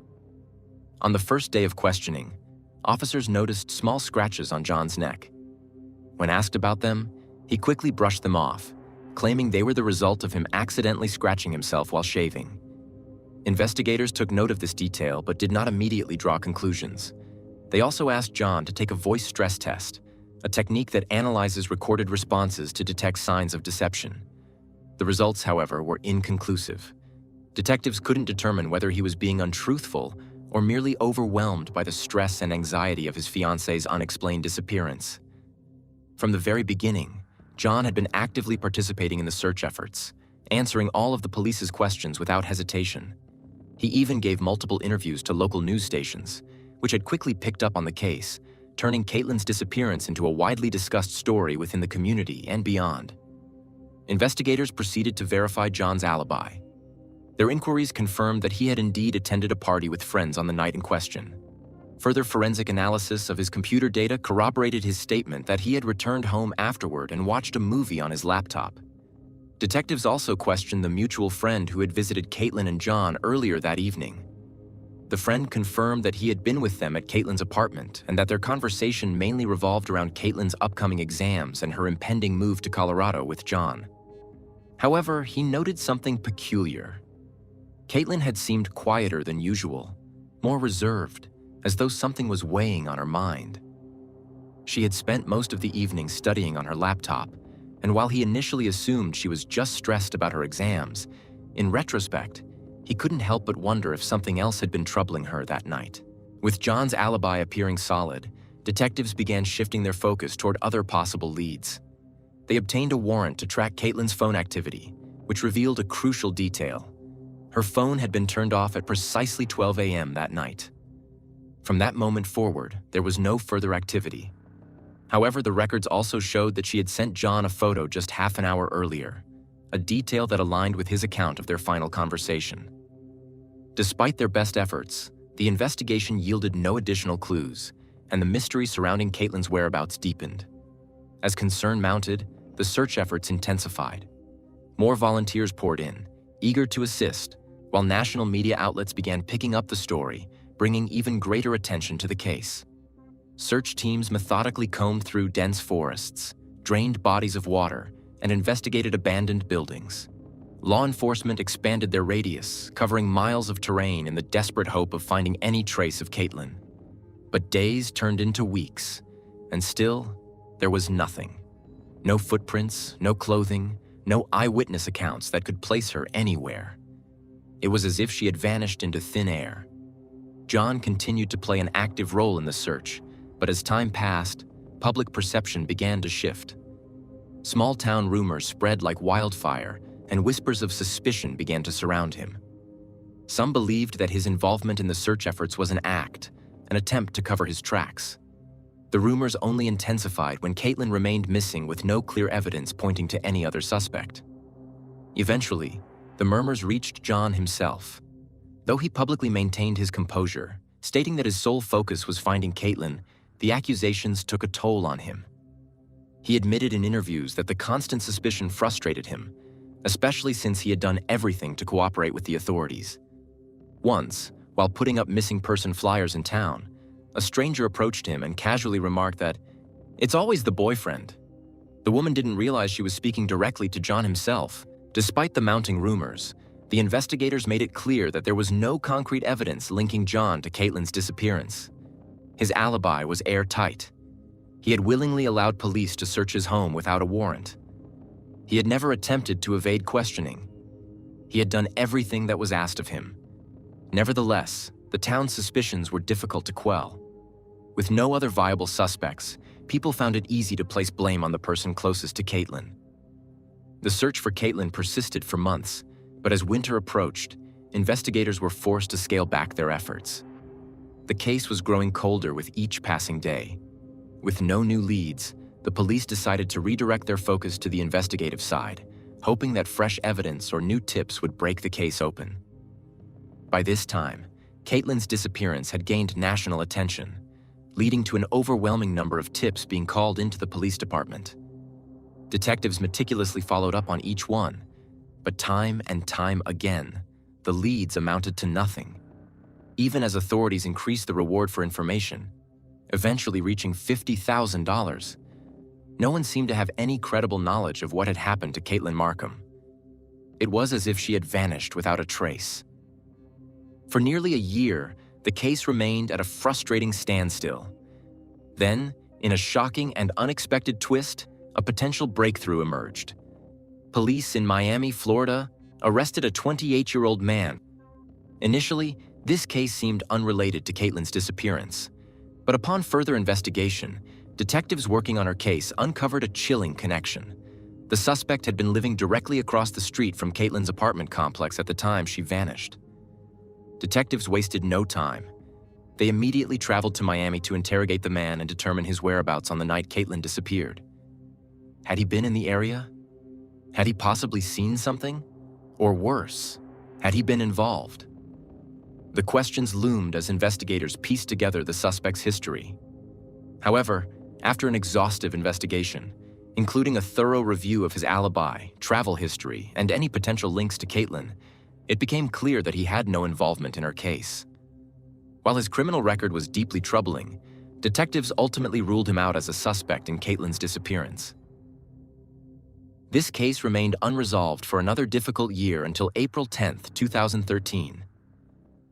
Speaker 1: On the first day of questioning, officers noticed small scratches on John's neck. When asked about them, he quickly brushed them off, claiming they were the result of him accidentally scratching himself while shaving. Investigators took note of this detail but did not immediately draw conclusions. They also asked John to take a voice stress test, a technique that analyzes recorded responses to detect signs of deception. The results, however, were inconclusive. Detectives couldn't determine whether he was being untruthful or merely overwhelmed by the stress and anxiety of his fiancée's unexplained disappearance. From the very beginning, John had been actively participating in the search efforts, answering all of the police's questions without hesitation. He even gave multiple interviews to local news stations, which had quickly picked up on the case, turning Caitlyn's disappearance into a widely discussed story within the community and beyond. Investigators proceeded to verify John's alibi. Their inquiries confirmed that he had indeed attended a party with friends on the night in question. Further forensic analysis of his computer data corroborated his statement that he had returned home afterward and watched a movie on his laptop. Detectives also questioned the mutual friend who had visited Caitlyn and John earlier that evening. The friend confirmed that he had been with them at Caitlyn's apartment and that their conversation mainly revolved around Caitlyn's upcoming exams and her impending move to Colorado with John. However, he noted something peculiar. Caitlyn had seemed quieter than usual, more reserved, as though something was weighing on her mind. She had spent most of the evening studying on her laptop, and while he initially assumed she was just stressed about her exams, in retrospect, he couldn't help but wonder if something else had been troubling her that night. With John's alibi appearing solid, detectives began shifting their focus toward other possible leads. They obtained a warrant to track Caitlyn's phone activity, which revealed a crucial detail. Her phone had been turned off at precisely 12 a.m. that night. From that moment forward, there was no further activity. However, the records also showed that she had sent John a photo just half an hour earlier, a detail that aligned with his account of their final conversation. Despite their best efforts, the investigation yielded no additional clues, and the mystery surrounding Caitlyn's whereabouts deepened. As concern mounted, the search efforts intensified. More volunteers poured in, eager to assist, while national media outlets began picking up the story, bringing even greater attention to the case. Search teams methodically combed through dense forests, drained bodies of water, and investigated abandoned buildings. Law enforcement expanded their radius, covering miles of terrain in the desperate hope of finding any trace of Caitlyn. But days turned into weeks, and still, there was nothing. No footprints, no clothing, no eyewitness accounts that could place her anywhere. It was as if she had vanished into thin air. John continued to play an active role in the search, but as time passed, public perception began to shift. Small-town rumors spread like wildfire, and whispers of suspicion began to surround him. Some believed that his involvement in the search efforts was an act, an attempt to cover his tracks. The rumors only intensified when Caitlyn remained missing with no clear evidence pointing to any other suspect. Eventually, the murmurs reached John himself. Though he publicly maintained his composure, stating that his sole focus was finding Caitlyn, the accusations took a toll on him. He admitted in interviews that the constant suspicion frustrated him, especially since he had done everything to cooperate with the authorities. Once, while putting up missing person flyers in town, a stranger approached him and casually remarked that, "It's always the boyfriend." The woman didn't realize she was speaking directly to John himself. Despite the mounting rumors, the investigators made it clear that there was no concrete evidence linking John to Caitlyn's disappearance. His alibi was airtight. He had willingly allowed police to search his home without a warrant. He had never attempted to evade questioning. He had done everything that was asked of him. Nevertheless, the town's suspicions were difficult to quell. With no other viable suspects, people found it easy to place blame on the person closest to Caitlyn. The search for Caitlyn persisted for months, but as winter approached, investigators were forced to scale back their efforts. The case was growing colder with each passing day. With no new leads, the police decided to redirect their focus to the investigative side, hoping that fresh evidence or new tips would break the case open. By this time, Caitlyn's disappearance had gained national attention, leading to an overwhelming number of tips being called into the police department. Detectives meticulously followed up on each one, but time and time again, the leads amounted to nothing. Even as authorities increased the reward for information, eventually reaching $50,000, no one seemed to have any credible knowledge of what had happened to Caitlyn Markham. It was as if she had vanished without a trace. For nearly a year, the case remained at a frustrating standstill. Then, in a shocking and unexpected twist, a potential breakthrough emerged. Police in Miami, Florida, arrested a 28-year-old man. Initially, this case seemed unrelated to Caitlyn's disappearance, but upon further investigation, detectives working on her case uncovered a chilling connection. The suspect had been living directly across the street from Caitlyn's apartment complex at the time she vanished. Detectives wasted no time. They immediately traveled to Miami to interrogate the man and determine his whereabouts on the night Caitlyn disappeared. Had he been in the area? Had he possibly seen something? Or worse, had he been involved? The questions loomed as investigators pieced together the suspect's history. However, after an exhaustive investigation, including a thorough review of his alibi, travel history, and any potential links to Caitlyn, it became clear that he had no involvement in her case. While his criminal record was deeply troubling, detectives ultimately ruled him out as a suspect in Caitlyn's disappearance. This case remained unresolved for another difficult year until April 10, 2013.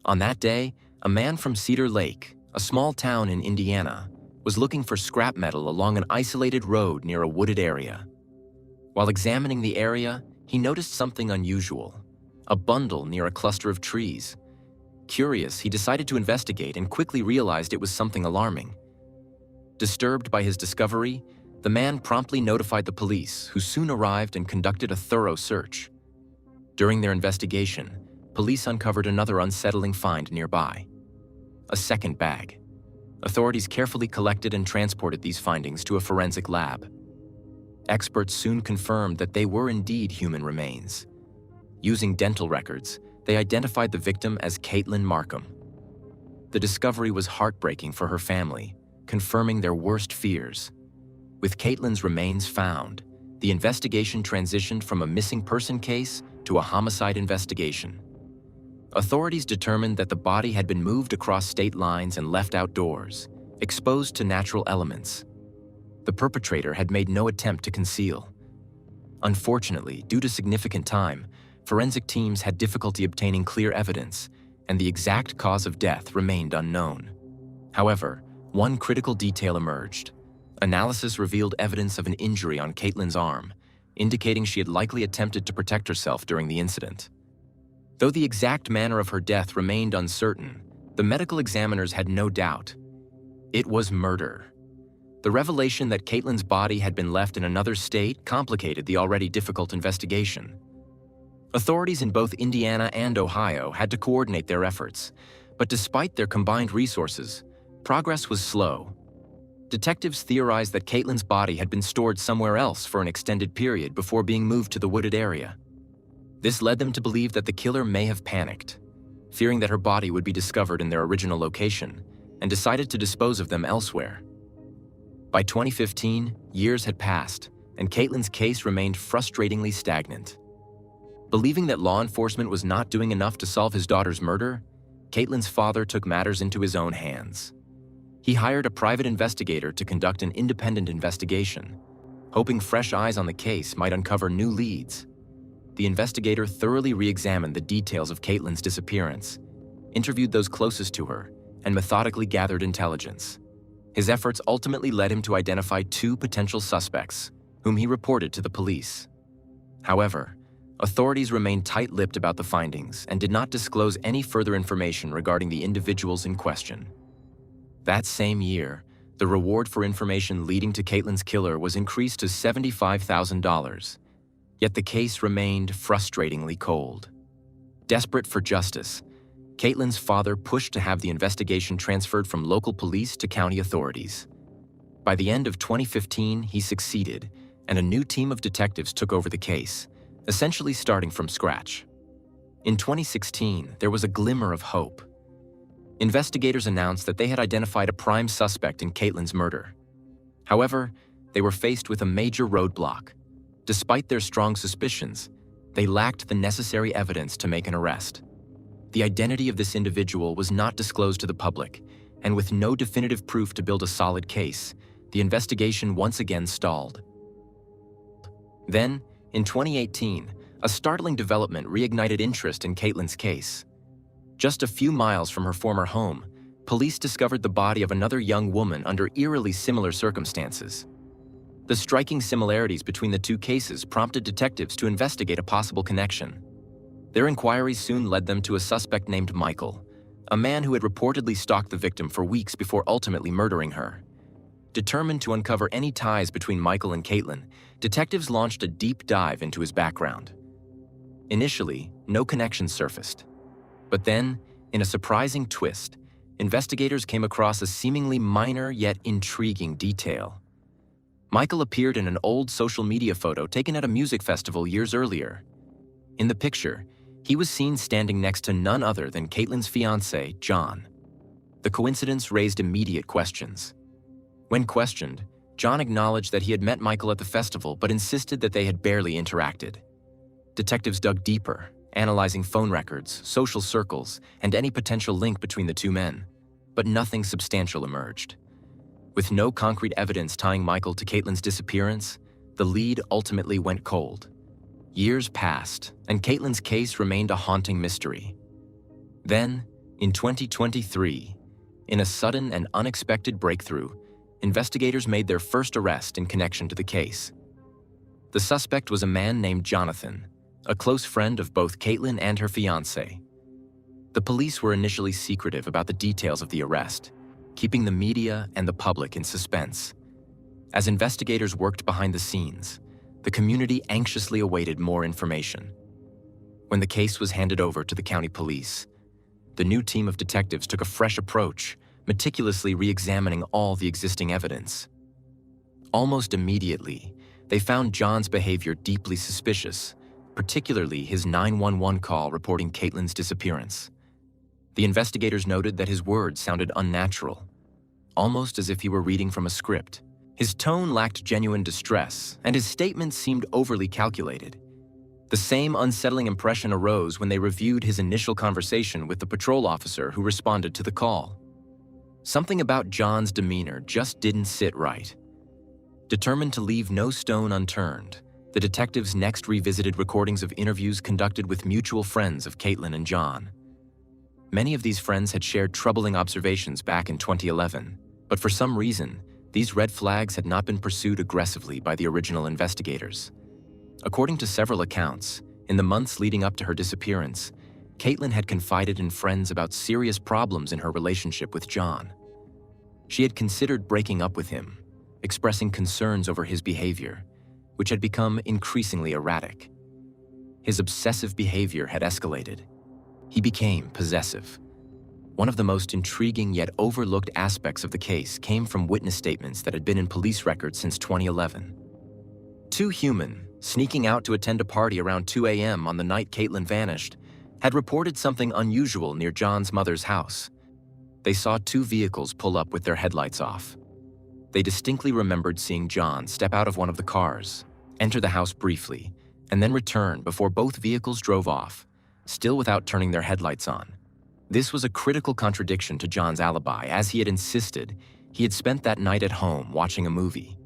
Speaker 1: On that day, a man from Cedar Lake, a small town in Indiana, was looking for scrap metal along an isolated road near a wooded area. While examining the area, he noticed something unusual: a bundle near a cluster of trees. Curious, he decided to investigate and quickly realized it was something alarming. Disturbed by his discovery, the man promptly notified the police, who soon arrived and conducted a thorough search. During their investigation, police uncovered another unsettling find nearby: a second bag. Authorities carefully collected and transported these findings to a forensic lab. Experts soon confirmed that they were indeed human remains. Using dental records, they identified the victim as Caitlyn Markham. The discovery was heartbreaking for her family, confirming their worst fears. With Caitlyn's remains found, the investigation transitioned from a missing person case to a homicide investigation. Authorities determined that the body had been moved across state lines and left outdoors, exposed to natural elements. The perpetrator had made no attempt to conceal. Unfortunately, due to significant time, forensic teams had difficulty obtaining clear evidence, and the exact cause of death remained unknown. However, one critical detail emerged. Analysis revealed evidence of an injury on Caitlyn's arm, indicating she had likely attempted to protect herself during the incident. Though the exact manner of her death remained uncertain, the medical examiners had no doubt. It was murder. The revelation that Caitlyn's body had been left in another state complicated the already difficult investigation. Authorities in both Indiana and Ohio had to coordinate their efforts, but despite their combined resources, progress was slow. Detectives theorized that Caitlyn's body had been stored somewhere else for an extended period before being moved to the wooded area. This led them to believe that the killer may have panicked, fearing that her body would be discovered in their original location, and decided to dispose of them elsewhere. By 2015, years had passed, and Caitlyn's case remained frustratingly stagnant. Believing that law enforcement was not doing enough to solve his daughter's murder, Caitlyn's father took matters into his own hands. He hired a private investigator to conduct an independent investigation, hoping fresh eyes on the case might uncover new leads. The investigator thoroughly re-examined the details of Caitlyn's disappearance, interviewed those closest to her, and methodically gathered intelligence. His efforts ultimately led him to identify two potential suspects, whom he reported to the police. However, authorities remained tight-lipped about the findings and did not disclose any further information regarding the individuals in question. That same year, the reward for information leading to Caitlyn's killer was increased to $75,000. Yet the case remained frustratingly cold. Desperate for justice, Caitlyn's father pushed to have the investigation transferred from local police to county authorities. By the end of 2015, he succeeded, and a new team of detectives took over the case, essentially starting from scratch. In 2016, there was a glimmer of hope. Investigators announced that they had identified a prime suspect in Caitlyn's murder. However, they were faced with a major roadblock. Despite their strong suspicions, they lacked the necessary evidence to make an arrest. The identity of this individual was not disclosed to the public, and with no definitive proof to build a solid case, the investigation once again stalled. Then, in 2018, a startling development reignited interest in Caitlyn's case. Just a few miles from her former home, police discovered the body of another young woman under eerily similar circumstances. The striking similarities between the two cases prompted detectives to investigate a possible connection. Their inquiries soon led them to a suspect named Michael, a man who had reportedly stalked the victim for weeks before ultimately murdering her. Determined to uncover any ties between Michael and Caitlyn, detectives launched a deep dive into his background. Initially, no connections surfaced. But then, in a surprising twist, investigators came across a seemingly minor yet intriguing detail. Michael appeared in an old social media photo taken at a music festival years earlier. In the picture, he was seen standing next to none other than Caitlyn's fiancé, John. The coincidence raised immediate questions. When questioned, John acknowledged that he had met Michael at the festival but insisted that they had barely interacted. Detectives dug deeper, analyzing phone records, social circles, and any potential link between the two men. but nothing substantial emerged. With no concrete evidence tying Michael to Caitlyn's disappearance, the lead ultimately went cold. Years passed, and Caitlyn's case remained a haunting mystery. Then, in 2023, in a sudden and unexpected breakthrough, investigators made their first arrest in connection to the case. The suspect was a man named Jonathan, a close friend of both Caitlyn and her fiancé. The police were initially secretive about the details of the arrest, keeping the media and the public in suspense. As investigators worked behind the scenes, the community anxiously awaited more information. When the case was handed over to the county police, the new team of detectives took a fresh approach, meticulously re-examining all the existing evidence. Almost immediately, they found John's behavior deeply suspicious, particularly his 911 call reporting Caitlyn's disappearance. The investigators noted that his words sounded unnatural, almost as if he were reading from a script. His tone lacked genuine distress, and his statements seemed overly calculated. The same unsettling impression arose when they reviewed his initial conversation with the patrol officer who responded to the call. Something about John's demeanor just didn't sit right. Determined to leave no stone unturned, the detectives next revisited recordings of interviews conducted with mutual friends of Caitlyn and John. Many of these friends had shared troubling observations back in 2011, but for some reason, these red flags had not been pursued aggressively by the original investigators. According to several accounts, in the months leading up to her disappearance, Caitlyn had confided in friends about serious problems in her relationship with John. She had considered breaking up with him, expressing concerns over his behavior, which had become increasingly erratic. His obsessive behavior had escalated. He became possessive. One of the most intriguing yet overlooked aspects of the case came from witness statements that had been in police records since 2011. Two human, sneaking out to attend a party around 2 a.m. on the night Caitlyn vanished, had reported something unusual near John's mother's house. They saw two vehicles pull up with their headlights off. They distinctly remembered seeing John step out of one of the cars, enter the house briefly, and then return before both vehicles drove off, still without turning their headlights on. This was a critical contradiction to John's alibi, as he had insisted he had spent that night at home watching a movie.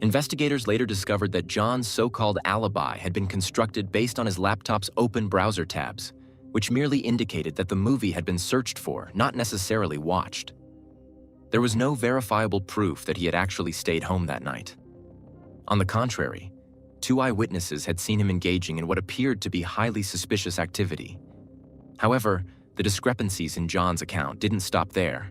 Speaker 1: Investigators later discovered that John's so-called alibi had been constructed based on his laptop's open browser tabs, which merely indicated that the movie had been searched for, not necessarily watched. There was no verifiable proof that he had actually stayed home that night. On the contrary, two eyewitnesses had seen him engaging in what appeared to be highly suspicious activity. However, the discrepancies in John's account didn't stop there.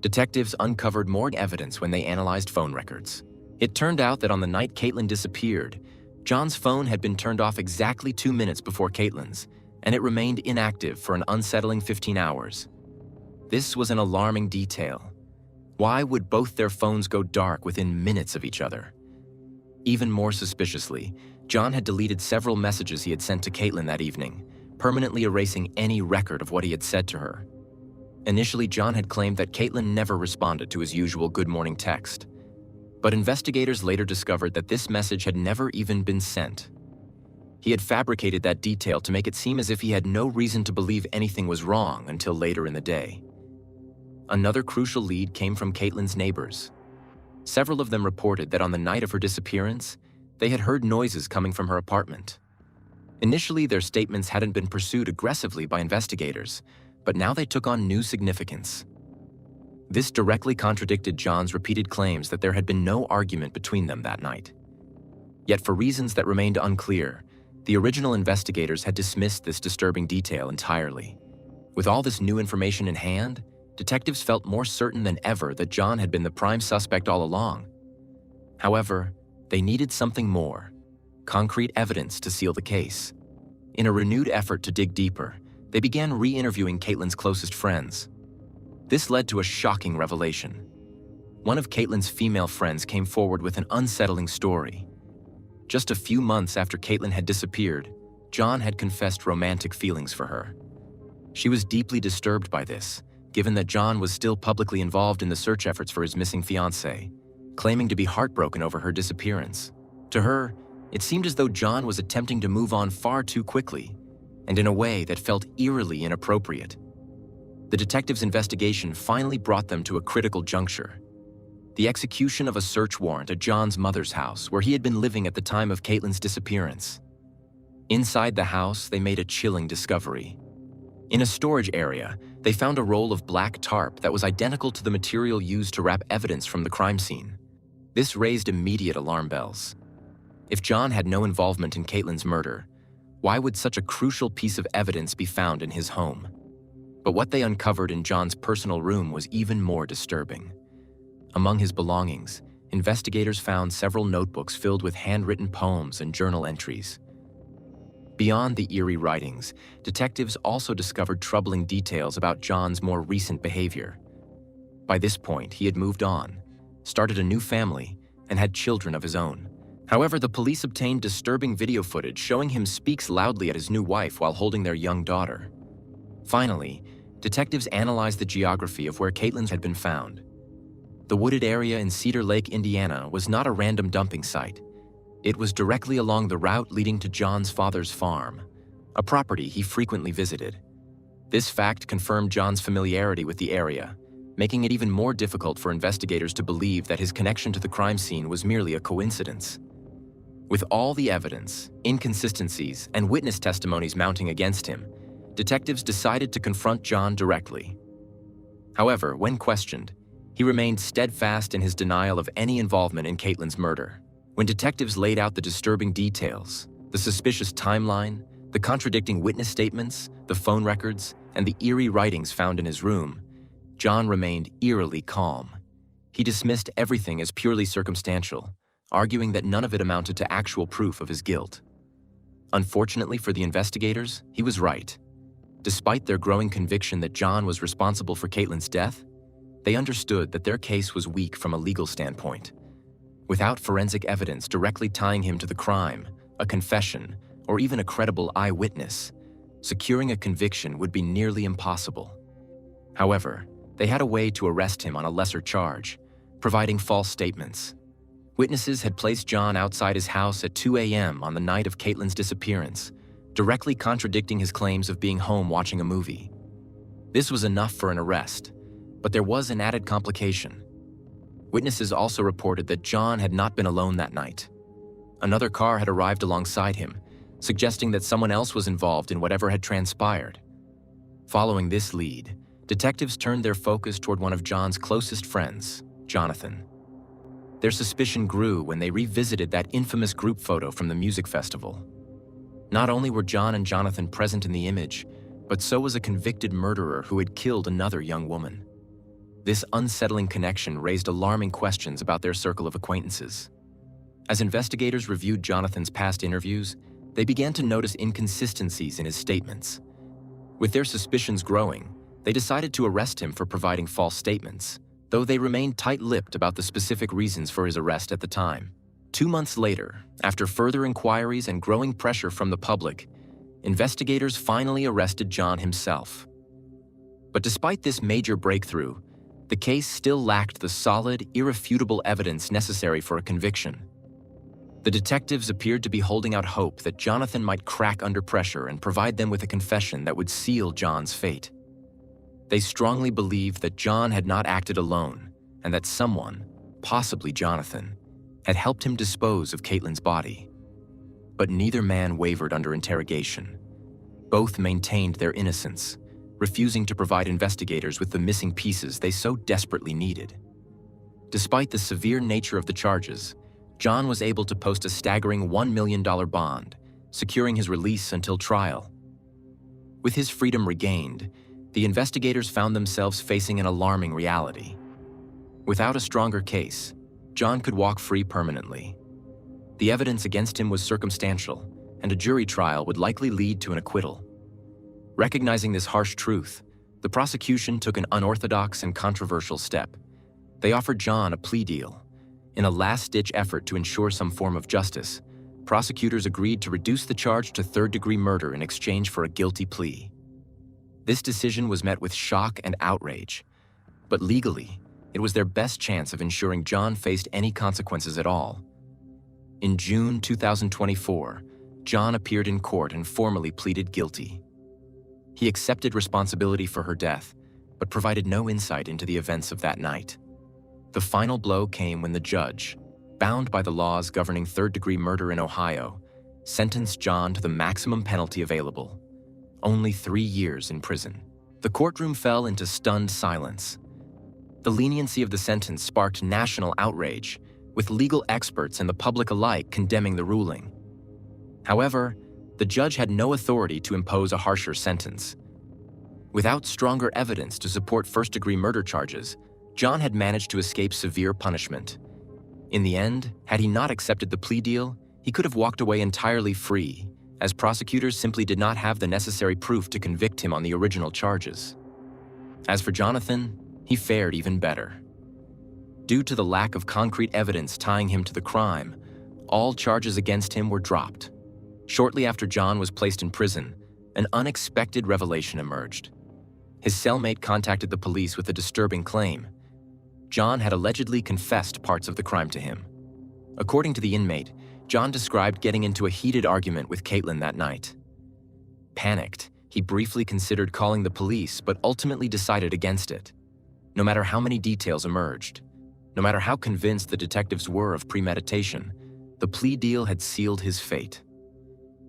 Speaker 1: Detectives uncovered more evidence when they analyzed phone records. It turned out that on the night Caitlyn disappeared, John's phone had been turned off exactly 2 minutes before Caitlyn's, and it remained inactive for an unsettling 15 hours. This was an alarming detail. Why would both their phones go dark within minutes of each other? Even more suspiciously, John had deleted several messages he had sent to Caitlyn that evening, permanently erasing any record of what he had said to her. Initially, John had claimed that Caitlyn never responded to his usual good morning text. But investigators later discovered that this message had never even been sent. He had fabricated that detail to make it seem as if he had no reason to believe anything was wrong until later in the day. Another crucial lead came from Caitlyn's neighbors. Several of them reported that on the night of her disappearance, they had heard noises coming from her apartment. Initially, their statements hadn't been pursued aggressively by investigators, but now they took on new significance. This directly contradicted John's repeated claims that there had been no argument between them that night. Yet for reasons that remained unclear, the original investigators had dismissed this disturbing detail entirely. With all this new information in hand, detectives felt more certain than ever that John had been the prime suspect all along. However, they needed something more, concrete evidence to seal the case. In a renewed effort to dig deeper, they began re-interviewing Caitlyn's closest friends. This led to a shocking revelation. One of Caitlyn's female friends came forward with an unsettling story. Just a few months after Caitlyn had disappeared, John had confessed romantic feelings for her. She was deeply disturbed by this, given that John was still publicly involved in the search efforts for his missing fiancée, claiming to be heartbroken over her disappearance. To her, it seemed as though John was attempting to move on far too quickly, and in a way that felt eerily inappropriate. The detectives' investigation finally brought them to a critical juncture: the execution of a search warrant at John's mother's house, where he had been living at the time of Caitlyn's disappearance. Inside the house, they made a chilling discovery. In a storage area, they found a roll of black tarp that was identical to the material used to wrap evidence from the crime scene. This raised immediate alarm bells. If John had no involvement in Caitlyn's murder, why would such a crucial piece of evidence be found in his home? But what they uncovered in John's personal room was even more disturbing. Among his belongings, investigators found several notebooks filled with handwritten poems and journal entries. Beyond the eerie writings, detectives also discovered troubling details about John's more recent behavior. By this point, he had moved on, started a new family, and had children of his own. However, the police obtained disturbing video footage showing him speaks loudly at his new wife while holding their young daughter. Finally, detectives analyzed the geography of where Caitlyn had been found. The wooded area in Cedar Lake, Indiana, was not a random dumping site. It was directly along the route leading to John's father's farm, a property he frequently visited. This fact confirmed John's familiarity with the area, making it even more difficult for investigators to believe that his connection to the crime scene was merely a coincidence. With all the evidence, inconsistencies, and witness testimonies mounting against him, detectives decided to confront John directly. However, when questioned, he remained steadfast in his denial of any involvement in Caitlyn's murder. When detectives laid out the disturbing details, the suspicious timeline, the contradicting witness statements, the phone records, and the eerie writings found in his room, John remained eerily calm. He dismissed everything as purely circumstantial, arguing that none of it amounted to actual proof of his guilt. Unfortunately for the investigators, he was right. Despite their growing conviction that John was responsible for Caitlyn's death, they understood that their case was weak from a legal standpoint. Without forensic evidence directly tying him to the crime, a confession, or even a credible eyewitness, securing a conviction would be nearly impossible. However, they had a way to arrest him on a lesser charge, providing false statements. Witnesses had placed John outside his house at 2 a.m. on the night of Caitlyn's disappearance, directly contradicting his claims of being home watching a movie. This was enough for an arrest, but there was an added complication. Witnesses also reported that John had not been alone that night. Another car had arrived alongside him, suggesting that someone else was involved in whatever had transpired. Following this lead, detectives turned their focus toward one of John's closest friends, Jonathan. Their suspicion grew when they revisited that infamous group photo from the music festival. Not only were John and Jonathan present in the image, but so was a convicted murderer who had killed another young woman. This unsettling connection raised alarming questions about their circle of acquaintances. As investigators reviewed Jonathan's past interviews, they began to notice inconsistencies in his statements. With their suspicions growing, they decided to arrest him for providing false statements, though they remained tight-lipped about the specific reasons for his arrest at the time. 2 months later, after further inquiries and growing pressure from the public, investigators finally arrested John himself. But despite this major breakthrough, the case still lacked the solid, irrefutable evidence necessary for a conviction. The detectives appeared to be holding out hope that Jonathan might crack under pressure and provide them with a confession that would seal John's fate. They strongly believed that John had not acted alone and that someone, possibly Jonathan, had helped him dispose of Caitlyn's body. But neither man wavered under interrogation. Both maintained their innocence, refusing to provide investigators with the missing pieces they so desperately needed. Despite the severe nature of the charges, John was able to post a staggering $1 million bond, securing his release until trial. With his freedom regained, the investigators found themselves facing an alarming reality. Without a stronger case, John could walk free permanently. The evidence against him was circumstantial, and a jury trial would likely lead to an acquittal. Recognizing this harsh truth, the prosecution took an unorthodox and controversial step. They offered John a plea deal. In a last-ditch effort to ensure some form of justice, prosecutors agreed to reduce the charge to third-degree murder in exchange for a guilty plea. This decision was met with shock and outrage, but legally, it was their best chance of ensuring John faced any consequences at all. In June 2024, John appeared in court and formally pleaded guilty. He accepted responsibility for her death, but provided no insight into the events of that night. The final blow came when the judge, bound by the laws governing third-degree murder in Ohio, sentenced John to the maximum penalty available, only 3 years in prison. The courtroom fell into stunned silence. The leniency of the sentence sparked national outrage, with legal experts and the public alike condemning the ruling. However, the judge had no authority to impose a harsher sentence. Without stronger evidence to support first-degree murder charges, John had managed to escape severe punishment. In the end, had he not accepted the plea deal, he could have walked away entirely free, as prosecutors simply did not have the necessary proof to convict him on the original charges. As for Jonathan, he fared even better. Due to the lack of concrete evidence tying him to the crime, all charges against him were dropped. Shortly after John was placed in prison, an unexpected revelation emerged. His cellmate contacted the police with a disturbing claim. John had allegedly confessed parts of the crime to him. According to the inmate, John described getting into a heated argument with Caitlyn that night. Panicked, he briefly considered calling the police but ultimately decided against it. No matter how many details emerged, no matter how convinced the detectives were of premeditation, the plea deal had sealed his fate.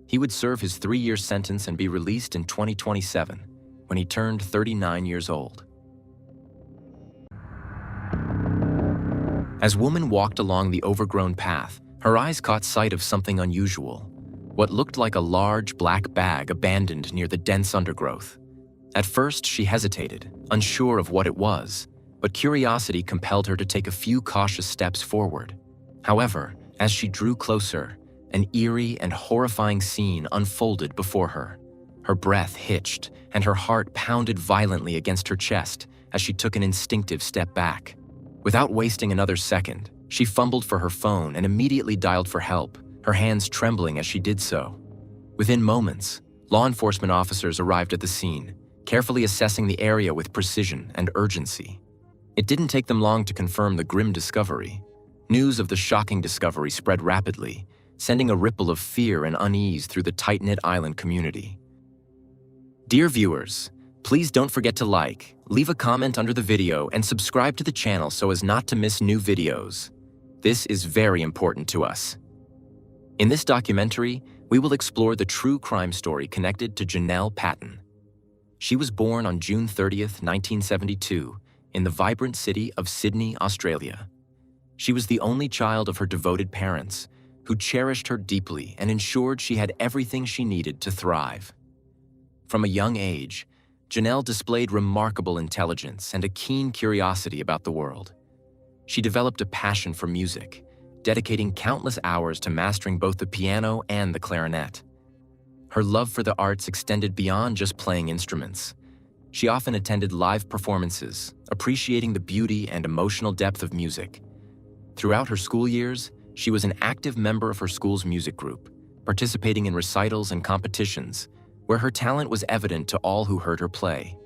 Speaker 1: He would serve his 3-year sentence and be released in 2027, when he turned 39 years old. As woman walked along the overgrown path, her eyes caught sight of something unusual, what looked like a large black bag abandoned near the dense undergrowth. At first, she hesitated, unsure of what it was, but curiosity compelled her to take a few cautious steps forward. However, as she drew closer, an eerie and horrifying scene unfolded before her. Her breath hitched, and her heart pounded violently against her chest as she took an instinctive step back. Without wasting another second, she fumbled for her phone and immediately dialed for help, her hands trembling as she did so. Within moments, law enforcement officers arrived at the scene, carefully assessing the area with precision and urgency. It didn't take them long to confirm the grim discovery. News of the shocking discovery spread rapidly, sending a ripple of fear and unease through the tight-knit island community. Dear viewers, please don't forget to like, leave a comment under the video, and subscribe to the channel so as not to miss new videos. This is very important to us. In this documentary, we will explore the true crime story connected to Janelle Patton. She was born on June 30th, 1972, in the vibrant city of Sydney, Australia. She was the only child of her devoted parents, who cherished her deeply and ensured she had everything she needed to thrive. From a young age, Janelle displayed remarkable intelligence and a keen curiosity about the world. She developed a passion for music, dedicating countless hours to mastering both the piano and the clarinet. Her love for the arts extended beyond just playing instruments. She often attended live performances, appreciating the beauty and emotional depth of music. Throughout her school years, she was an active member of her school's music group, participating in recitals and competitions, where her talent was evident to all who heard her play.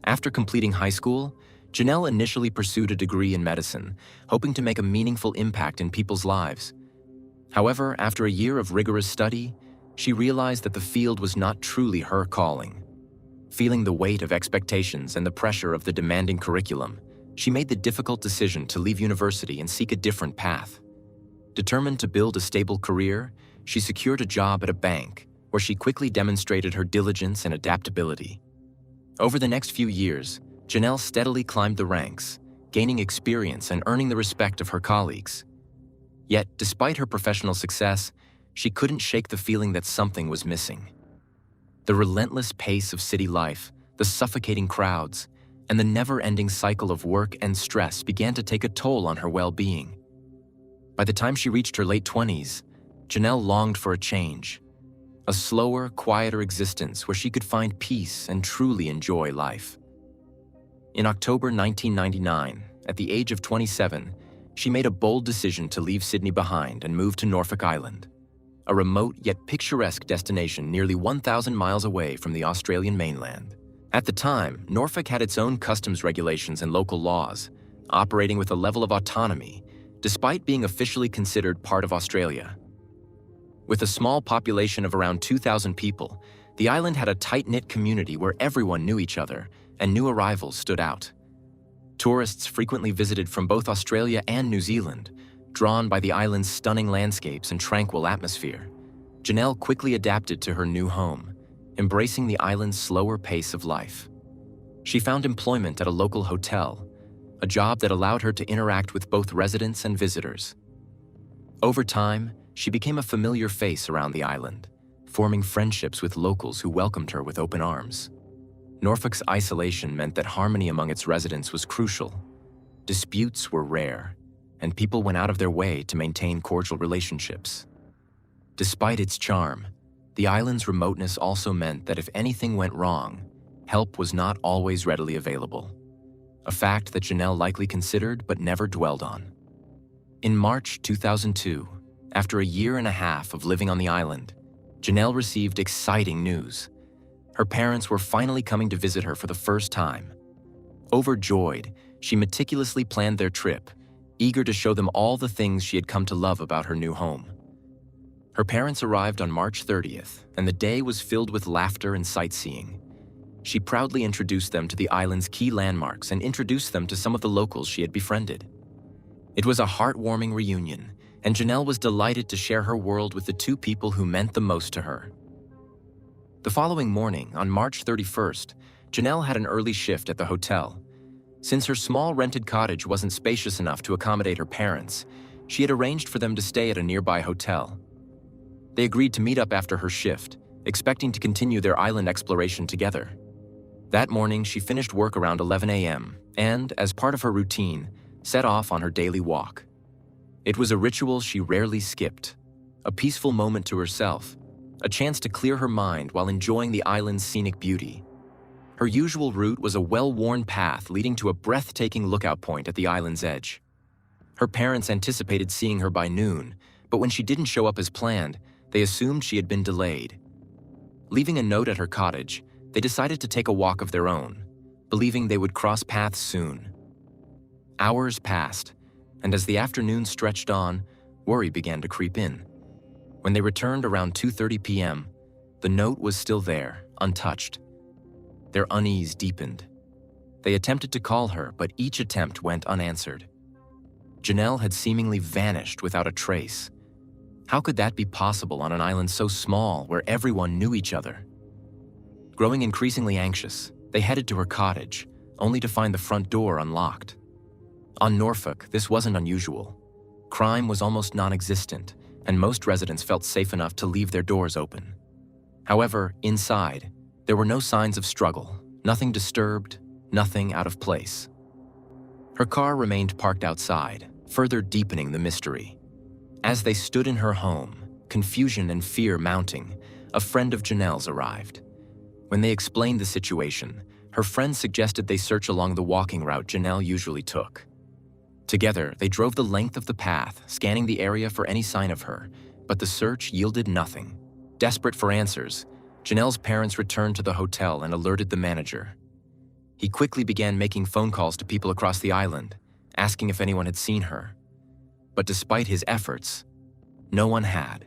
Speaker 1: After completing high school, Janelle initially pursued a degree in medicine, hoping to make a meaningful impact in people's lives. However, after a year of rigorous study, she realized that the field was not truly her calling. Feeling the weight of expectations and the pressure of the demanding curriculum, she made the difficult decision to leave university and seek a different path. Determined to build a stable career, she secured a job at a bank, where she quickly demonstrated her diligence and adaptability. Over the next few years, Janelle steadily climbed the ranks, gaining experience and earning the respect of her colleagues. Yet, despite her professional success, she couldn't shake the feeling that something was missing. The relentless pace of city life, the suffocating crowds, and the never-ending cycle of work and stress began to take a toll on her well-being. By the time she reached her late 20s, Janelle longed for a change, a slower, quieter existence where she could find peace and truly enjoy life. In October 1999, at the age of 27, she made a bold decision to leave Sydney behind and move to Norfolk Island, a remote yet picturesque destination nearly 1,000 miles away from the Australian mainland. At the time, Norfolk had its own customs regulations and local laws, operating with a level of autonomy, despite being officially considered part of Australia. With a small population of around 2,000 people, the island had a tight-knit community where everyone knew each other, and new arrivals stood out. Tourists frequently visited from both Australia and New Zealand, drawn by the island's stunning landscapes and tranquil atmosphere. Janelle quickly adapted to her new home, embracing the island's slower pace of life. She found employment at a local hotel, a job that allowed her to interact with both residents and visitors. Over time, she became a familiar face around the island, forming friendships with locals who welcomed her with open arms. Norfolk's isolation meant that harmony among its residents was crucial. Disputes were rare, and people went out of their way to maintain cordial relationships. Despite its charm, the island's remoteness also meant that if anything went wrong, help was not always readily available, a fact that Janelle likely considered but never dwelled on. In March 2002, after a year and a half of living on the island, Janelle received exciting news. Her parents were finally coming to visit her for the first time. Overjoyed, she meticulously planned their trip, eager to show them all the things she had come to love about her new home. Her parents arrived on March 30th, and the day was filled with laughter and sightseeing. She proudly introduced them to the island's key landmarks and introduced them to some of the locals she had befriended. It was a heartwarming reunion, and Janelle was delighted to share her world with the two people who meant the most to her. The following morning, on March 31st, Janelle had an early shift at the hotel. Since her small rented cottage wasn't spacious enough to accommodate her parents, she had arranged for them to stay at a nearby hotel. They agreed to meet up after her shift, expecting to continue their island exploration together. That morning, she finished work around 11 a.m. and, as part of her routine, set off on her daily walk. It was a ritual she rarely skipped, a peaceful moment to herself, a chance to clear her mind while enjoying the island's scenic beauty. Her usual route was a well-worn path leading to a breathtaking lookout point at the island's edge. Her parents anticipated seeing her by noon, but when she didn't show up as planned, they assumed she had been delayed. Leaving a note at her cottage, they decided to take a walk of their own, believing they would cross paths soon. Hours passed, and as the afternoon stretched on, worry began to creep in. When they returned around 2:30 p.m., the note was still there, untouched. Their unease deepened. They attempted to call her, but each attempt went unanswered. Janelle had seemingly vanished without a trace. How could that be possible on an island so small where everyone knew each other? Growing increasingly anxious, they headed to her cottage, only to find the front door unlocked. On Norfolk, this wasn't unusual. Crime was almost non-existent, and most residents felt safe enough to leave their doors open. However, inside, there were no signs of struggle, nothing disturbed, nothing out of place. Her car remained parked outside, further deepening the mystery. As they stood in her home, confusion and fear mounting, a friend of Janelle's arrived. When they explained the situation, her friend suggested they search along the walking route Janelle usually took. Together, they drove the length of the path, scanning the area for any sign of her, but the search yielded nothing. Desperate for answers, Janelle's parents returned to the hotel and alerted the manager. He quickly began making phone calls to people across the island, asking if anyone had seen her. But despite his efforts, no one had.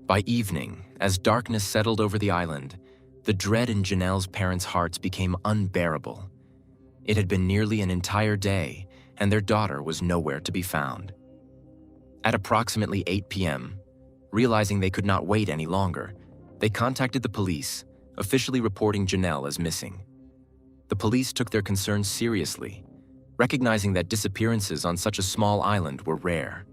Speaker 1: By evening, as darkness settled over the island, the dread in Janelle's parents' hearts became unbearable. It had been nearly an entire day, and their daughter was nowhere to be found. At approximately 8 p.m., realizing they could not wait any longer, they contacted the police, officially reporting Janelle as missing. The police took their concerns seriously, recognizing that disappearances on such a small island were rare.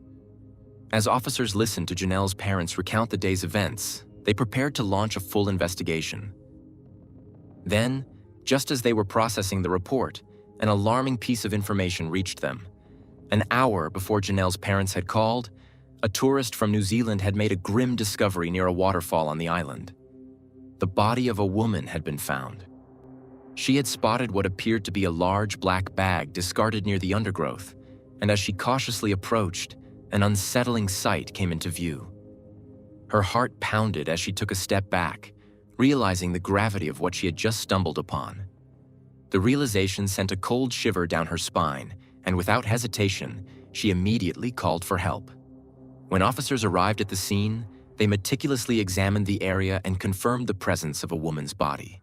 Speaker 1: As officers listened to Janelle's parents recount the day's events, they prepared to launch a full investigation. Then, just as they were processing the report, an alarming piece of information reached them. An hour before Janelle's parents had called, a tourist from New Zealand had made a grim discovery near a waterfall on the island. The body of a woman had been found. She had spotted what appeared to be a large black bag discarded near the undergrowth, and as she cautiously approached, an unsettling sight came into view. Her heart pounded as she took a step back, realizing the gravity of what she had just stumbled upon. The realization sent a cold shiver down her spine, and without hesitation, she immediately called for help. When officers arrived at the scene, they meticulously examined the area and confirmed the presence of a woman's body.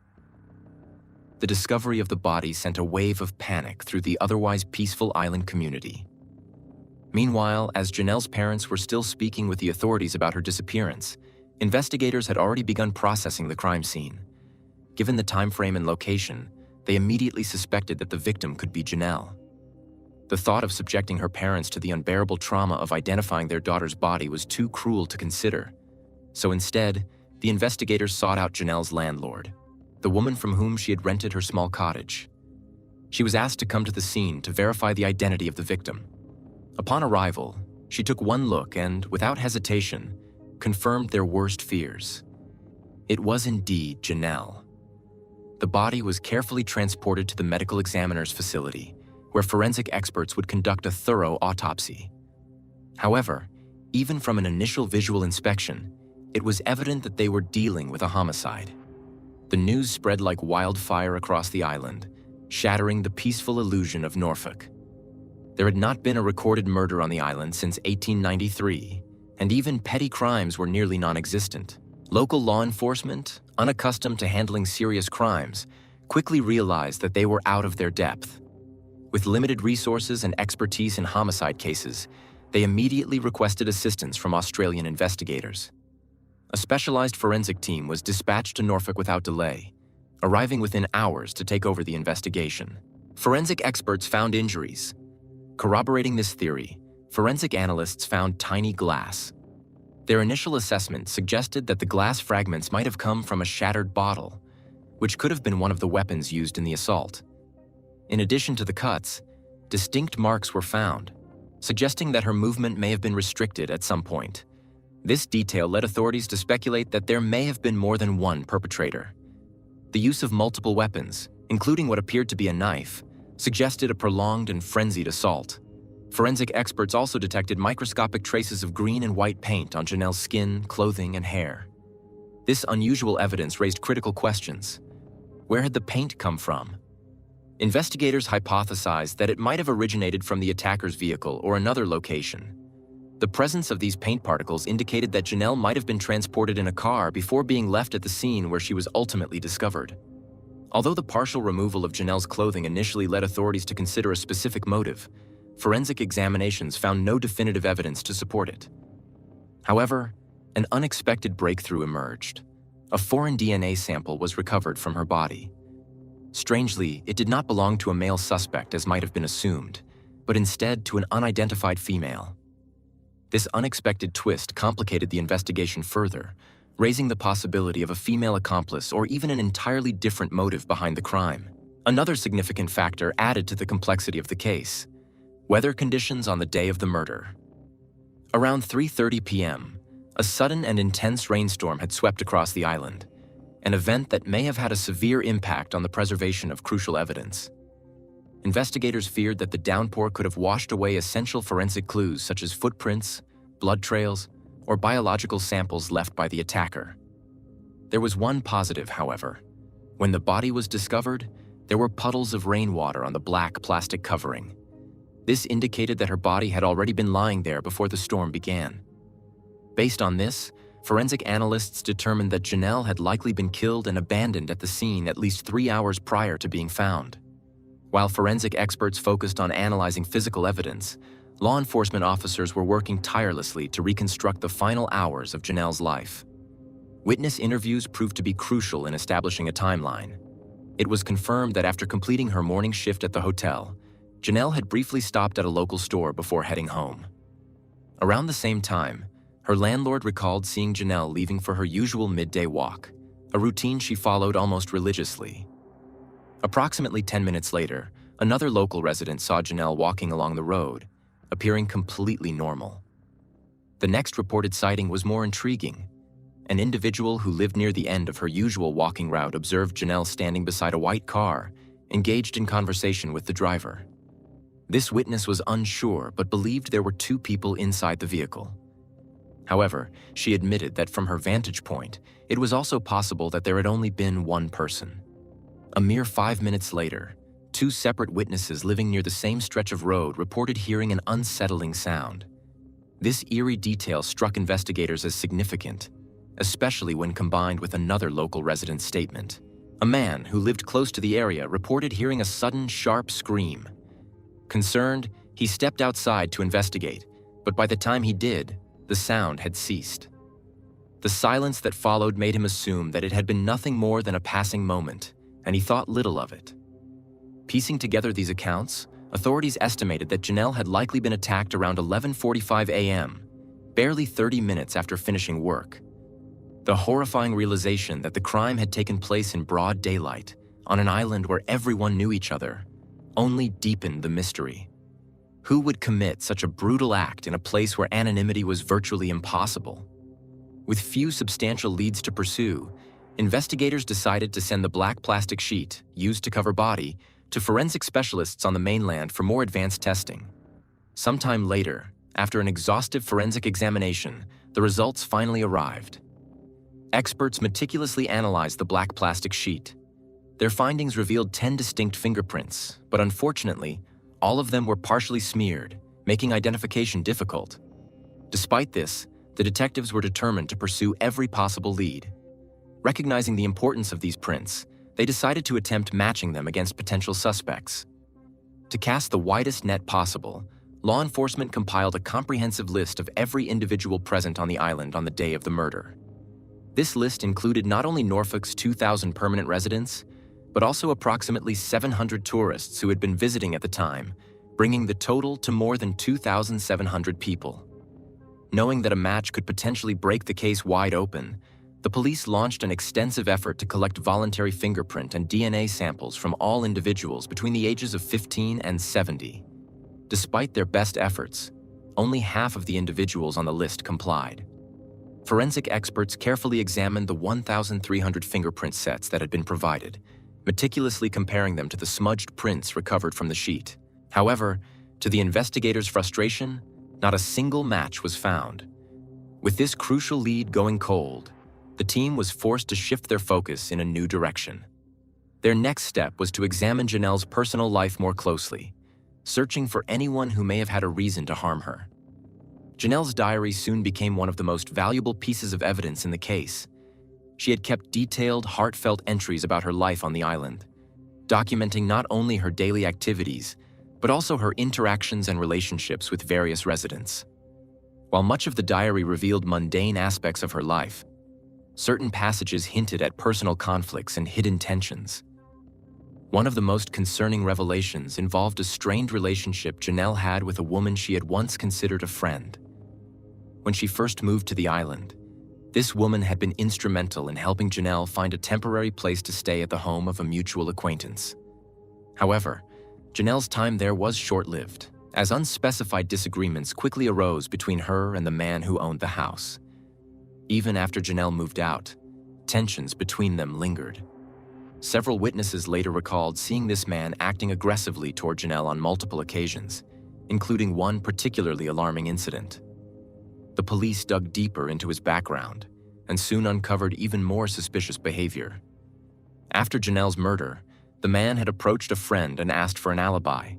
Speaker 1: the discovery of the body sent a wave of panic through the otherwise peaceful island community. Meanwhile, as Janelle's parents were still speaking with the authorities about her disappearance, investigators had already begun processing the crime scene. Given the time frame and location, they immediately suspected that the victim could be Janelle. The thought of subjecting her parents to the unbearable trauma of identifying their daughter's body was too cruel to consider. So instead, the investigators sought out Janelle's landlord, the woman from whom she had rented her small cottage. She was asked to come to the scene to verify the identity of the victim. Upon arrival, she took one look and, without hesitation, confirmed their worst fears. It was indeed Janelle. The body was carefully transported to the medical examiner's facility, where forensic experts would conduct a thorough autopsy. However, even from an initial visual inspection, it was evident that they were dealing with a homicide. The news spread like wildfire across the island, shattering the peaceful illusion of Norfolk. There had not been a recorded murder on the island since 1893, and even petty crimes were nearly non-existent. Local law enforcement, unaccustomed to handling serious crimes, quickly realized that they were out of their depth. With limited resources and expertise in homicide cases, they immediately requested assistance from Australian investigators. A specialized forensic team was dispatched to Norfolk without delay, arriving within hours to take over the investigation. Forensic experts found injuries. Corroborating this theory, forensic analysts found tiny glass. Their initial assessment suggested that the glass fragments might have come from a shattered bottle, which could have been one of the weapons used in the assault. In addition to the cuts, distinct marks were found, suggesting that her movement may have been restricted at some point. This detail led authorities to speculate that there may have been more than one perpetrator. The use of multiple weapons, including what appeared to be a knife, suggested a prolonged and frenzied assault. Forensic experts also detected microscopic traces of green and white paint on Janelle's skin, clothing, and hair. This unusual evidence raised critical questions. Where had the paint come from? Investigators hypothesized that it might have originated from the attacker's vehicle or another location. The presence of these paint particles indicated that Janelle might have been transported in a car before being left at the scene where she was ultimately discovered. Although the partial removal of Janelle's clothing initially led authorities to consider a specific motive, forensic examinations found no definitive evidence to support it. However, an unexpected breakthrough emerged. A foreign DNA sample was recovered from her body. Strangely, it did not belong to a male suspect as might have been assumed, but instead to an unidentified female. This unexpected twist complicated the investigation further, raising the possibility of a female accomplice or even an entirely different motive behind the crime. Another significant factor added to the complexity of the case: weather conditions on the day of the murder. Around 3:30 p.m., a sudden and intense rainstorm had swept across the island, an event that may have had a severe impact on the preservation of crucial evidence. Investigators feared that the downpour could have washed away essential forensic clues such as footprints, blood trails, or biological samples left by the attacker. There was one positive, however. When the body was discovered, there were puddles of rainwater on the black plastic covering. This indicated that her body had already been lying there before the storm began. Based on this, forensic analysts determined that Janelle had likely been killed and abandoned at the scene at least 3 hours prior to being found. While forensic experts focused on analyzing physical evidence, law enforcement officers were working tirelessly to reconstruct the final hours of Janelle's life. Witness interviews proved to be crucial in establishing a timeline. It was confirmed that after completing her morning shift at the hotel, Janelle had briefly stopped at a local store before heading home. Around the same time, her landlord recalled seeing Janelle leaving for her usual midday walk, a routine she followed almost religiously. Approximately 10 minutes later, another local resident saw Janelle walking along the road, appearing completely normal. The next reported sighting was more intriguing. An individual who lived near the end of her usual walking route observed Janelle standing beside a white car, engaged in conversation with the driver. This witness was unsure but believed there were 2 people inside the vehicle. However, she admitted that from her vantage point, it was also possible that there had only been one person. A mere 5 minutes later, 2 separate witnesses living near the same stretch of road reported hearing an unsettling sound. This eerie detail struck investigators as significant, especially when combined with another local resident's statement. A man who lived close to the area reported hearing a sudden, sharp scream. Concerned, he stepped outside to investigate, but by the time he did, the sound had ceased. The silence that followed made him assume that it had been nothing more than a passing moment, and he thought little of it. Piecing together these accounts, authorities estimated that Janelle had likely been attacked around 11:45 a.m., barely 30 minutes after finishing work. The horrifying realization that the crime had taken place in broad daylight, on an island where everyone knew each other, only deepened the mystery. Who would commit such a brutal act in a place where anonymity was virtually impossible? With few substantial leads to pursue, investigators decided to send the black plastic sheet, used to cover body, to forensic specialists on the mainland for more advanced testing. Sometime later, after an exhaustive forensic examination, the results finally arrived. Experts meticulously analyzed the black plastic sheet. Their findings revealed 10 distinct fingerprints, but unfortunately, all of them were partially smeared, making identification difficult. Despite this, the detectives were determined to pursue every possible lead. Recognizing the importance of these prints, they decided to attempt matching them against potential suspects. To cast the widest net possible, law enforcement compiled a comprehensive list of every individual present on the island on the day of the murder. This list included not only Norfolk's 2,000 permanent residents, but also approximately 700 tourists who had been visiting at the time, bringing the total to more than 2,700 people. Knowing that a match could potentially break the case wide open, the police launched an extensive effort to collect voluntary fingerprint and DNA samples from all individuals between the ages of 15 and 70. Despite their best efforts, only half of the individuals on the list complied. Forensic experts carefully examined the 1,300 fingerprint sets that had been provided, meticulously comparing them to the smudged prints recovered from the sheet. However, to the investigators' frustration, not a single match was found. With this crucial lead going cold, the team was forced to shift their focus in a new direction. Their next step was to examine Janelle's personal life more closely, searching for anyone who may have had a reason to harm her. Janelle's diary soon became one of the most valuable pieces of evidence in the case. She had kept detailed, heartfelt entries about her life on the island, documenting not only her daily activities, but also her interactions and relationships with various residents. While much of the diary revealed mundane aspects of her life, certain passages hinted at personal conflicts and hidden tensions. One of the most concerning revelations involved a strained relationship Janelle had with a woman she had once considered a friend. When she first moved to the island, this woman had been instrumental in helping Janelle find a temporary place to stay at the home of a mutual acquaintance. However, Janelle's time there was short-lived, as unspecified disagreements quickly arose between her and the man who owned the house. Even after Janelle moved out, tensions between them lingered. Several witnesses later recalled seeing this man acting aggressively toward Janelle on multiple occasions, including one particularly alarming incident. The police dug deeper into his background and soon uncovered even more suspicious behavior. After Janelle's murder, the man had approached a friend and asked for an alibi,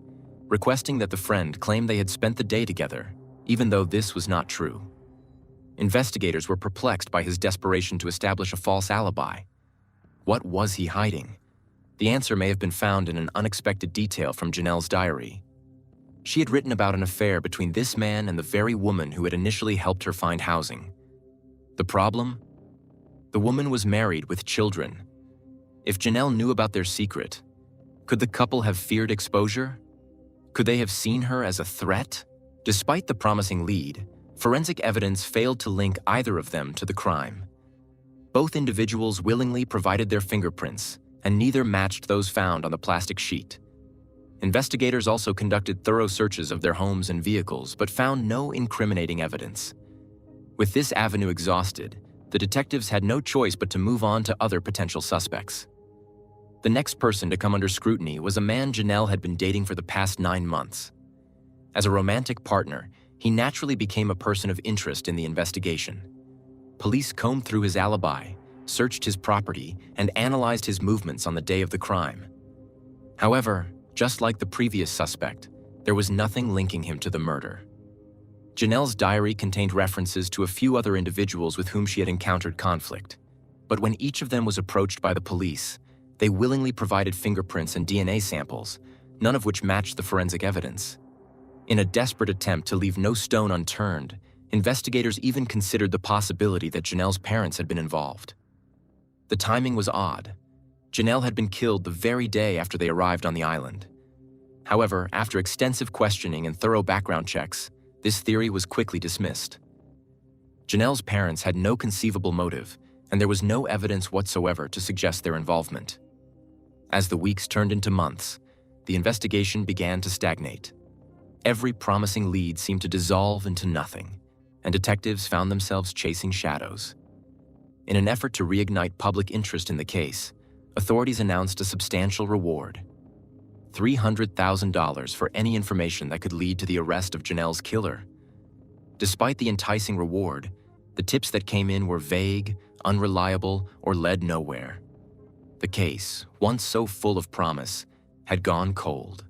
Speaker 1: requesting that the friend claim they had spent the day together, even though this was not true. Investigators were perplexed by his desperation to establish a false alibi. What was he hiding? The answer may have been found in an unexpected detail from Janelle's diary. She had written about an affair between this man and the very woman who had initially helped her find housing. The problem? The woman was married with children. If Janelle knew about their secret, could the couple have feared exposure? Could they have seen her as a threat? Despite the promising lead, forensic evidence failed to link either of them to the crime. Both individuals willingly provided their fingerprints, and neither matched those found on the plastic sheet. Investigators also conducted thorough searches of their homes and vehicles, but found no incriminating evidence. With this avenue exhausted, the detectives had no choice but to move on to other potential suspects. The next person to come under scrutiny was a man Janelle had been dating for the past 9 months. As a romantic partner, he naturally became a person of interest in the investigation. Police combed through his alibi, searched his property, and analyzed his movements on the day of the crime. However, just like the previous suspect, there was nothing linking him to the murder. Janelle's diary contained references to a few other individuals with whom she had encountered conflict, but when each of them was approached by the police, They willingly provided fingerprints and DNA samples, none of which matched the forensic evidence. In a desperate attempt to leave no stone unturned, investigators even considered the possibility that Janelle's parents had been involved. The timing was odd. Janelle had been killed the very day after they arrived on the island. However, after extensive questioning and thorough background checks, this theory was quickly dismissed. Janelle's parents had no conceivable motive, and there was no evidence whatsoever to suggest their involvement. As the weeks turned into months, the investigation began to stagnate. Every promising lead seemed to dissolve into nothing, and detectives found themselves chasing shadows. In an effort to reignite public interest in the case, authorities announced a substantial reward: $300,000 for any information that could lead to the arrest of Janelle's killer. Despite the enticing reward, the tips that came in were vague, unreliable, or led nowhere. The case, once so full of promise, had gone cold.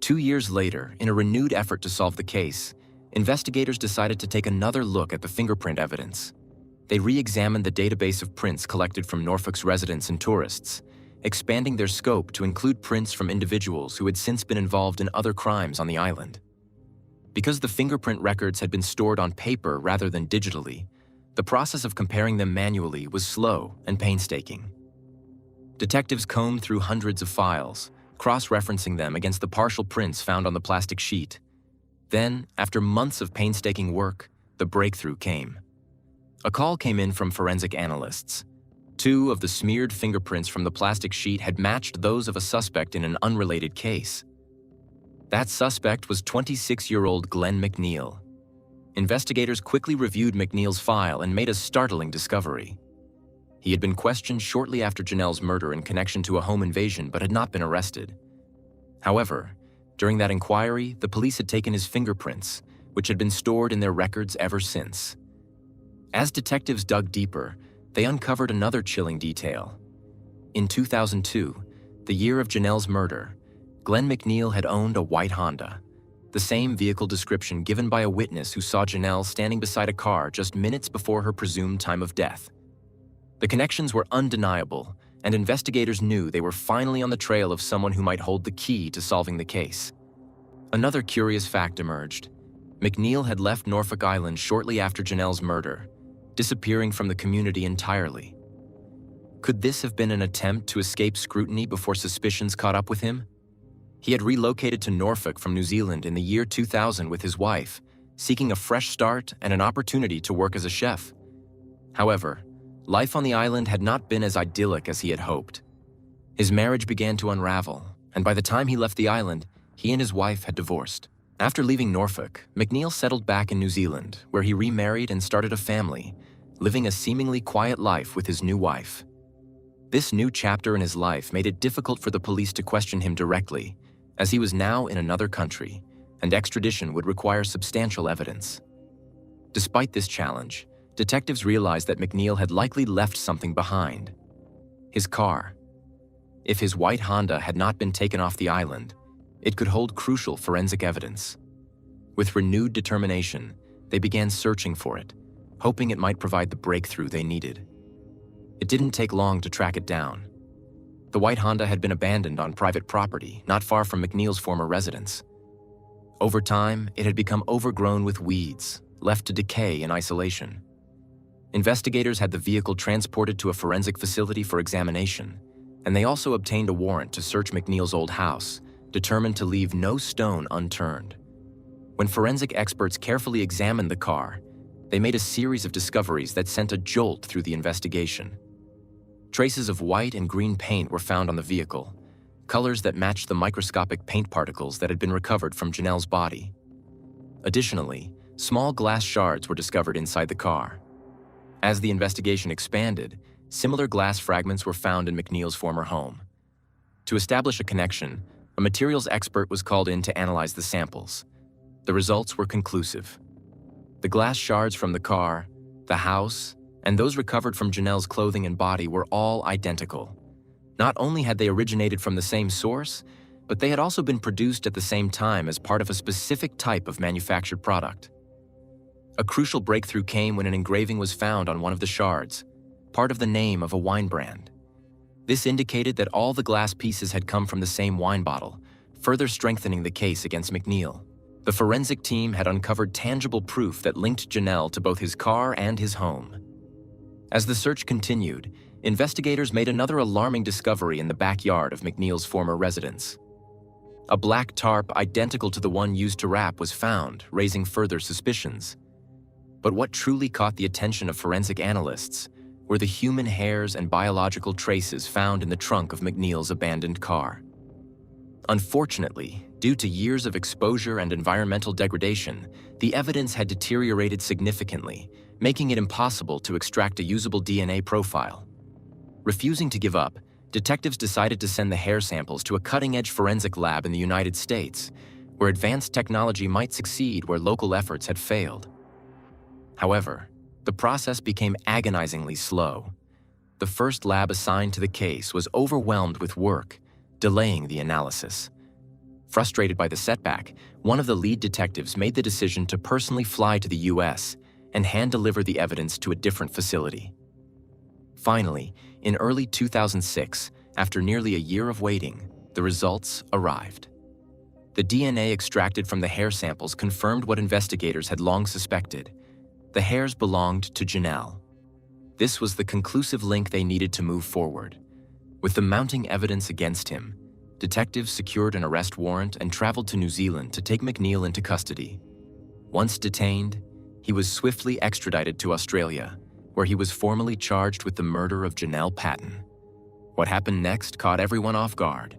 Speaker 1: 2 years later, in a renewed effort to solve the case, investigators decided to take another look at the fingerprint evidence. They re-examined the database of prints collected from Norfolk's residents and tourists, expanding their scope to include prints from individuals who had since been involved in other crimes on the island. Because the fingerprint records had been stored on paper rather than digitally, the process of comparing them manually was slow and painstaking. Detectives combed through hundreds of files, cross-referencing them against the partial prints found on the plastic sheet. Then, after months of painstaking work, the breakthrough came. A call came in from forensic analysts. 2 of the smeared fingerprints from the plastic sheet had matched those of a suspect in an unrelated case. That suspect was 26-year-old Glenn McNeil. Investigators quickly reviewed McNeil's file and made a startling discovery. He had been questioned shortly after Janelle's murder in connection to a home invasion but had not been arrested. However, during that inquiry, the police had taken his fingerprints, which had been stored in their records ever since. As detectives dug deeper, they uncovered another chilling detail. In 2002, the year of Janelle's murder, Glenn McNeil had owned a white Honda, the same vehicle description given by a witness who saw Janelle standing beside a car just minutes before her presumed time of death. The connections were undeniable, and investigators knew they were finally on the trail of someone who might hold the key to solving the case. Another curious fact emerged. McNeil had left Norfolk Island shortly after Janelle's murder, disappearing from the community entirely. Could this have been an attempt to escape scrutiny before suspicions caught up with him? He had relocated to Norfolk from New Zealand in the year 2000 with his wife, seeking a fresh start and an opportunity to work as a chef. However, life on the island had not been as idyllic as he had hoped. His marriage began to unravel, and by the time he left the island, he and his wife had divorced. After leaving Norfolk, McNeil settled back in New Zealand, where he remarried and started a family, living a seemingly quiet life with his new wife. This new chapter in his life made it difficult for the police to question him directly, as he was now in another country, and extradition would require substantial evidence. Despite this challenge, detectives realized that McNeil had likely left something behind: his car. If his white Honda had not been taken off the island, it could hold crucial forensic evidence. With renewed determination, they began searching for it, hoping it might provide the breakthrough they needed. It didn't take long to track it down. The white Honda had been abandoned on private property, not far from McNeil's former residence. Over time, it had become overgrown with weeds, left to decay in isolation. Investigators had the vehicle transported to a forensic facility for examination, and they also obtained a warrant to search McNeil's old house, determined to leave no stone unturned. When forensic experts carefully examined the car, they made a series of discoveries that sent a jolt through the investigation. Traces of white and green paint were found on the vehicle, colors that matched the microscopic paint particles that had been recovered from Janelle's body. Additionally, small glass shards were discovered inside the car. As the investigation expanded, similar glass fragments were found in McNeil's former home. To establish a connection, a materials expert was called in to analyze the samples. The results were conclusive. The glass shards from the car, the house, and those recovered from Janelle's clothing and body were all identical. Not only had they originated from the same source, but they had also been produced at the same time as part of a specific type of manufactured product. A crucial breakthrough came when an engraving was found on one of the shards, part of the name of a wine brand. This indicated that all the glass pieces had come from the same wine bottle, further strengthening the case against McNeil. The forensic team had uncovered tangible proof that linked Janelle to both his car and his home. As the search continued, investigators made another alarming discovery in the backyard of McNeil's former residence. A black tarp identical to the one used to wrap was found, raising further suspicions. But what truly caught the attention of forensic analysts were the human hairs and biological traces found in the trunk of McNeil's abandoned car. Unfortunately, due to years of exposure and environmental degradation, the evidence had deteriorated significantly, making it impossible to extract a usable DNA profile. Refusing to give up, detectives decided to send the hair samples to a cutting-edge forensic lab in the United States, where advanced technology might succeed where local efforts had failed. However, the process became agonizingly slow. The first lab assigned to the case was overwhelmed with work, delaying the analysis. Frustrated by the setback, one of the lead detectives made the decision to personally fly to the US and hand-deliver the evidence to a different facility. Finally, in early 2006, after nearly a year of waiting, the results arrived. The DNA extracted from the hair samples confirmed what investigators had long suspected. The hairs belonged to Janelle. This was the conclusive link they needed to move forward. With the mounting evidence against him, detectives secured an arrest warrant and traveled to New Zealand to take McNeil into custody. Once detained, he was swiftly extradited to Australia, where he was formally charged with the murder of Janelle Patton. What happened next caught everyone off guard.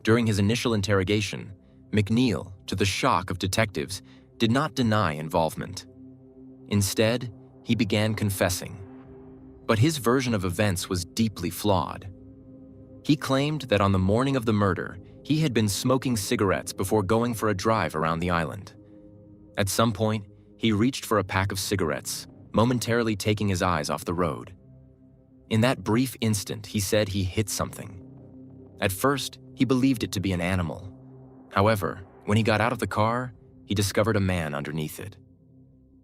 Speaker 1: During his initial interrogation, McNeil, to the shock of detectives, did not deny involvement. Instead, he began confessing. But his version of events was deeply flawed. He claimed that on the morning of the murder, he had been smoking cigarettes before going for a drive around the island. At some point, he reached for a pack of cigarettes, momentarily taking his eyes off the road. In that brief instant, he said he hit something. At first, he believed it to be an animal. However, when he got out of the car, he discovered a man underneath it.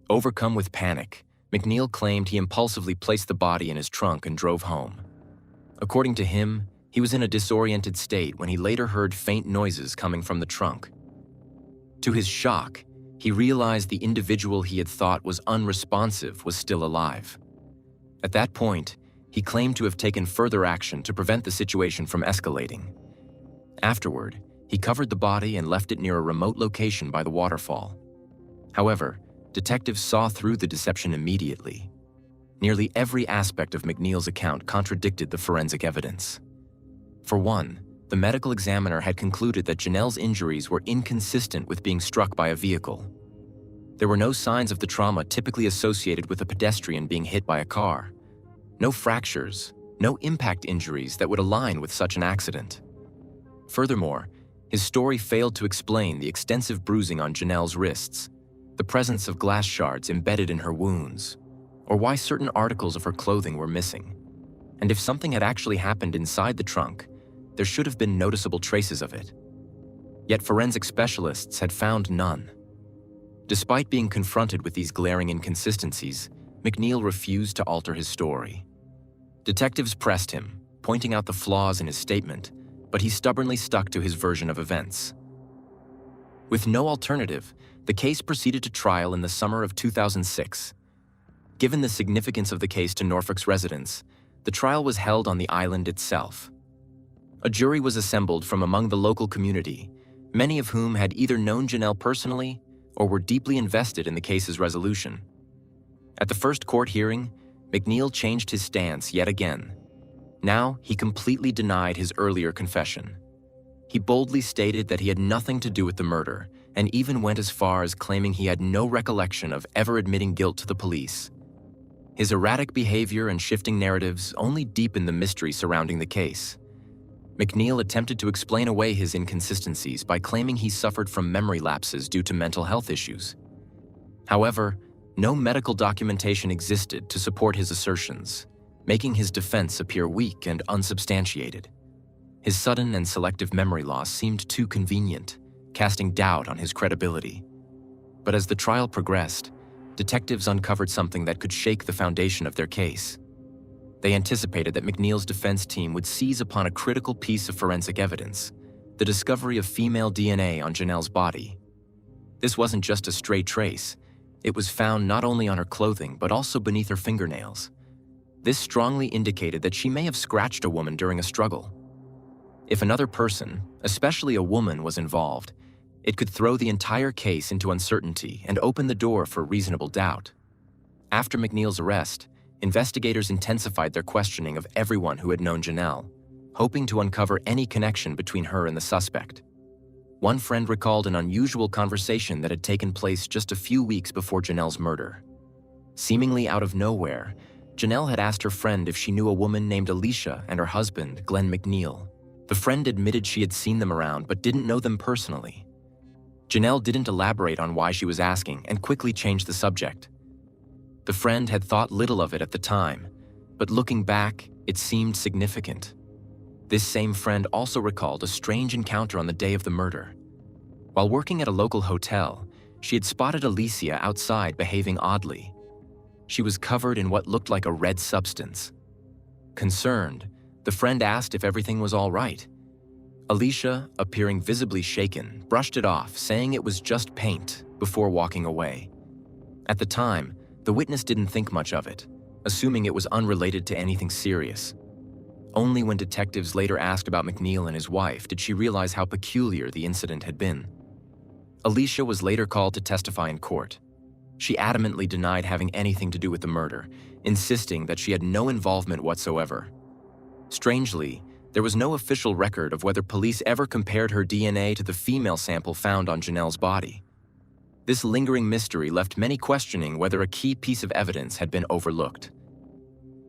Speaker 1: Overcome with panic, McNeil claimed he impulsively placed the body in his trunk and drove home. According to him, he was in a disoriented state when he later heard faint noises coming from the trunk. To his shock, he realized the individual he had thought was unresponsive was still alive. At that point, he claimed to have taken further action to prevent the situation from escalating. Afterward, he covered the body and left it near a remote location by the waterfall. However, detectives saw through the deception immediately. Nearly every aspect of McNeil's account contradicted the forensic evidence. For one, the medical examiner had concluded that Janelle's injuries were inconsistent with being struck by a vehicle. There were no signs of the trauma typically associated with a pedestrian being hit by a car. No fractures, no impact injuries that would align with such an accident. Furthermore, his story failed to explain the extensive bruising on Janelle's wrists, the presence of glass shards embedded in her wounds, or why certain articles of her clothing were missing. And if something had actually happened inside the trunk, there should have been noticeable traces of it. Yet forensic specialists had found none. Despite being confronted with these glaring inconsistencies, McNeil refused to alter his story. Detectives pressed him, pointing out the flaws in his statement, but he stubbornly stuck to his version of events. With no alternative, the case proceeded to trial in the summer of 2006. Given the significance of the case to Norfolk's residents, the trial was held on the island itself. A jury was assembled from among the local community, many of whom had either known Janelle personally or were deeply invested in the case's resolution. At the first court hearing, McNeil changed his stance yet again. Now, he completely denied his earlier confession. He boldly stated that he had nothing to do with the murder, and even went as far as claiming he had no recollection of ever admitting guilt to the police. His erratic behavior and shifting narratives only deepened the mystery surrounding the case. McNeil attempted to explain away his inconsistencies by claiming he suffered from memory lapses due to mental health issues. However, no medical documentation existed to support his assertions, making his defense appear weak and unsubstantiated. His sudden and selective memory loss seemed too convenient, casting doubt on his credibility. But as the trial progressed, detectives uncovered something that could shake the foundation of their case. They anticipated that McNeil's defense team would seize upon a critical piece of forensic evidence, the discovery of female DNA on Janelle's body. This wasn't just a stray trace. It was found not only on her clothing, but also beneath her fingernails. This strongly indicated that she may have scratched a woman during a struggle. If another person, especially a woman, was involved, it could throw the entire case into uncertainty and open the door for reasonable doubt. After McNeil's arrest, investigators intensified their questioning of everyone who had known Janelle, hoping to uncover any connection between her and the suspect. One friend recalled an unusual conversation that had taken place just a few weeks before Janelle's murder. Seemingly out of nowhere, Janelle had asked her friend if she knew a woman named Alicia and her husband, Glenn McNeil. The friend admitted she had seen them around but didn't know them personally. Janelle didn't elaborate on why she was asking and quickly changed the subject. The friend had thought little of it at the time, but looking back, it seemed significant. This same friend also recalled a strange encounter on the day of the murder. While working at a local hotel, she had spotted Alicia outside behaving oddly. She was covered in what looked like a red substance. Concerned, the friend asked if everything was all right. Alicia, appearing visibly shaken, brushed it off, saying it was just paint, before walking away. At the time, the witness didn't think much of it, assuming it was unrelated to anything serious. Only when detectives later asked about McNeil and his wife did she realize how peculiar the incident had been. Alicia was later called to testify in court. She adamantly denied having anything to do with the murder, insisting that she had no involvement whatsoever. Strangely, there was no official record of whether police ever compared her DNA to the female sample found on Janelle's body. This lingering mystery left many questioning whether a key piece of evidence had been overlooked.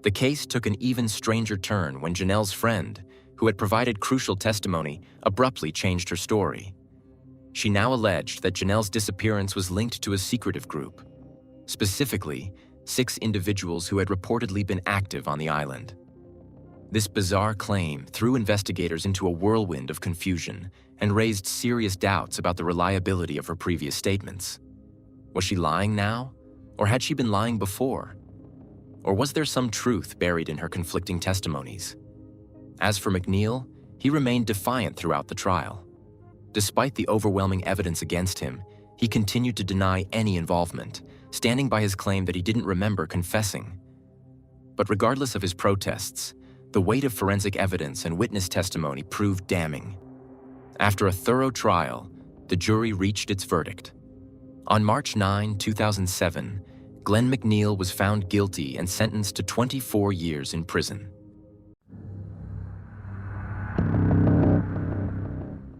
Speaker 1: The case took an even stranger turn when Janelle's friend, who had provided crucial testimony, abruptly changed her story. She now alleged that Janelle's disappearance was linked to a secretive group, specifically 6 individuals who had reportedly been active on the island. This bizarre claim threw investigators into a whirlwind of confusion and raised serious doubts about the reliability of her previous statements. Was she lying now, or had she been lying before? Or was there some truth buried in her conflicting testimonies? As for McNeil, he remained defiant throughout the trial. Despite the overwhelming evidence against him, he continued to deny any involvement, standing by his claim that he didn't remember confessing. But regardless of his protests, the weight of forensic evidence and witness testimony proved damning. After a thorough trial, the jury reached its verdict. On March 9, 2007, Glenn McNeil was found guilty and sentenced to 24 years in prison.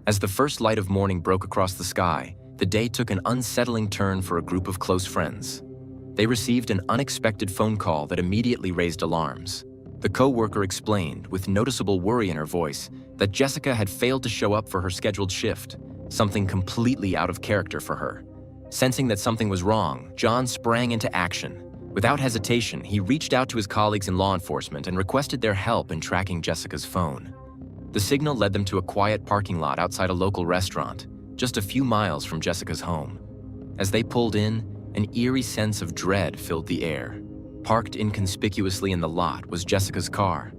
Speaker 1: As the first light of morning broke across the sky, the day took an unsettling turn for a group of close friends. They received an unexpected phone call that immediately raised alarms. The co-worker explained, with noticeable worry in her voice, that Jessica had failed to show up for her scheduled shift, something completely out of character for her. Sensing that something was wrong, John sprang into action. Without hesitation, he reached out to his colleagues in law enforcement and requested their help in tracking Jessica's phone. The signal led them to a quiet parking lot outside a local restaurant, just a few miles from Jessica's home. As they pulled in, an eerie sense of dread filled the air. Parked inconspicuously in the lot was Jessica's car.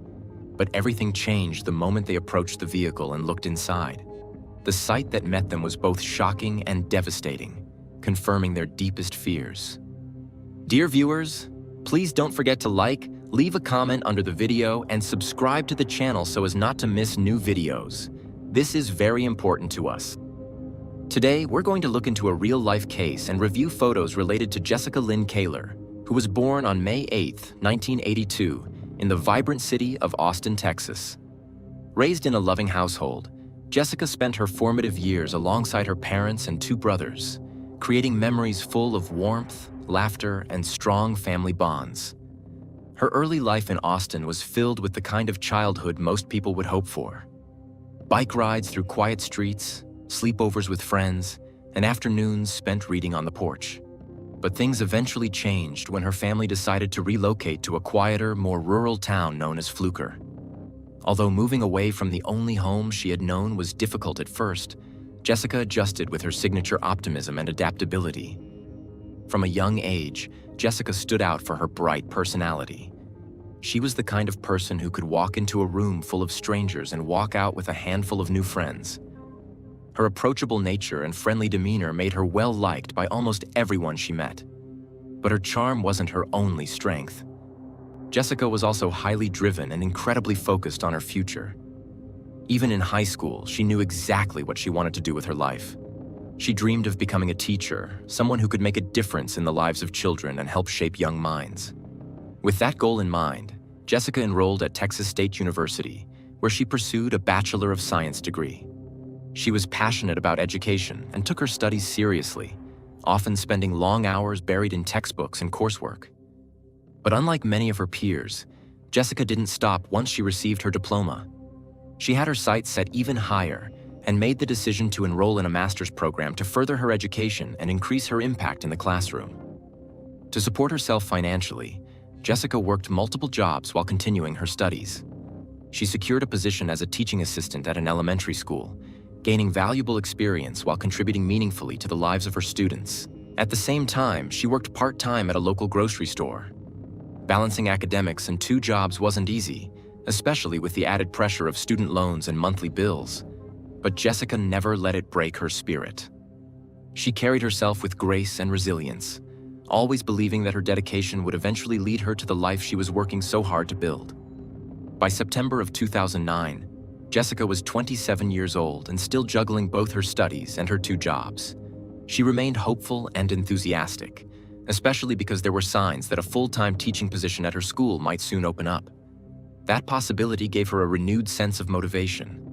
Speaker 1: But everything changed the moment they approached the vehicle and looked inside. The sight that met them was both shocking and devastating, confirming their deepest fears. Dear viewers, please don't forget to like, leave a comment under the video, and subscribe to the channel so as not to miss new videos. This is very important to us. Today, we're going to look into a real-life case and review photos related to Jessica Lynn Kaylor, who was born on May 8, 1982, in the vibrant city of Austin, Texas. Raised in a loving household, Jessica spent her formative years alongside her parents and 2 brothers, creating memories full of warmth, laughter, and strong family bonds. Her early life in Austin was filled with the kind of childhood most people would hope for. Bike rides through quiet streets, sleepovers with friends, and afternoons spent reading on the porch. But things eventually changed when her family decided to relocate to a quieter, more rural town known as Fluker. Although moving away from the only home she had known was difficult at first, Jessica adjusted with her signature optimism and adaptability. From a young age, Jessica stood out for her bright personality. She was the kind of person who could walk into a room full of strangers and walk out with a handful of new friends. Her approachable nature and friendly demeanor made her well-liked by almost everyone she met. But her charm wasn't her only strength. Jessica was also highly driven and incredibly focused on her future. Even in high school, she knew exactly what she wanted to do with her life. She dreamed of becoming a teacher, someone who could make a difference in the lives of children and help shape young minds. With that goal in mind, Jessica enrolled at Texas State University, where she pursued a Bachelor of Science degree. She was passionate about education and took her studies seriously, often spending long hours buried in textbooks and coursework. But unlike many of her peers, Jessica didn't stop once she received her diploma. She had her sights set even higher and made the decision to enroll in a master's program to further her education and increase her impact in the classroom. To support herself financially, Jessica worked multiple jobs while continuing her studies. She secured a position as a teaching assistant at an elementary school, gaining valuable experience while contributing meaningfully to the lives of her students. At the same time, she worked part-time at a local grocery store. Balancing academics and 2 jobs wasn't easy, especially with the added pressure of student loans and monthly bills. But Jessica never let it break her spirit. She carried herself with grace and resilience, always believing that her dedication would eventually lead her to the life she was working so hard to build. By September of 2009, Jessica was 27 years old and still juggling both her studies and her 2 jobs. She remained hopeful and enthusiastic, especially because there were signs that a full-time teaching position at her school might soon open up. That possibility gave her a renewed sense of motivation.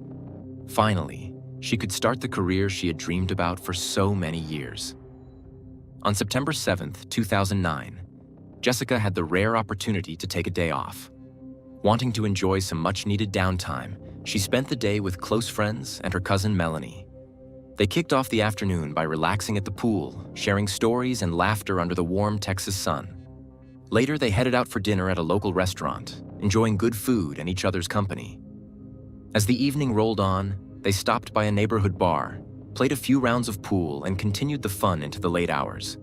Speaker 1: Finally, she could start the career she had dreamed about for so many years. On September 7th, 2009, Jessica had the rare opportunity to take a day off. Wanting to enjoy some much-needed downtime, she spent the day with close friends and her cousin Melanie. They kicked off the afternoon by relaxing at the pool, sharing stories and laughter under the warm Texas sun. Later, they headed out for dinner at a local restaurant, enjoying good food and each other's company. As the evening rolled on, they stopped by a neighborhood bar, played a few rounds of pool, and continued the fun into the late hours.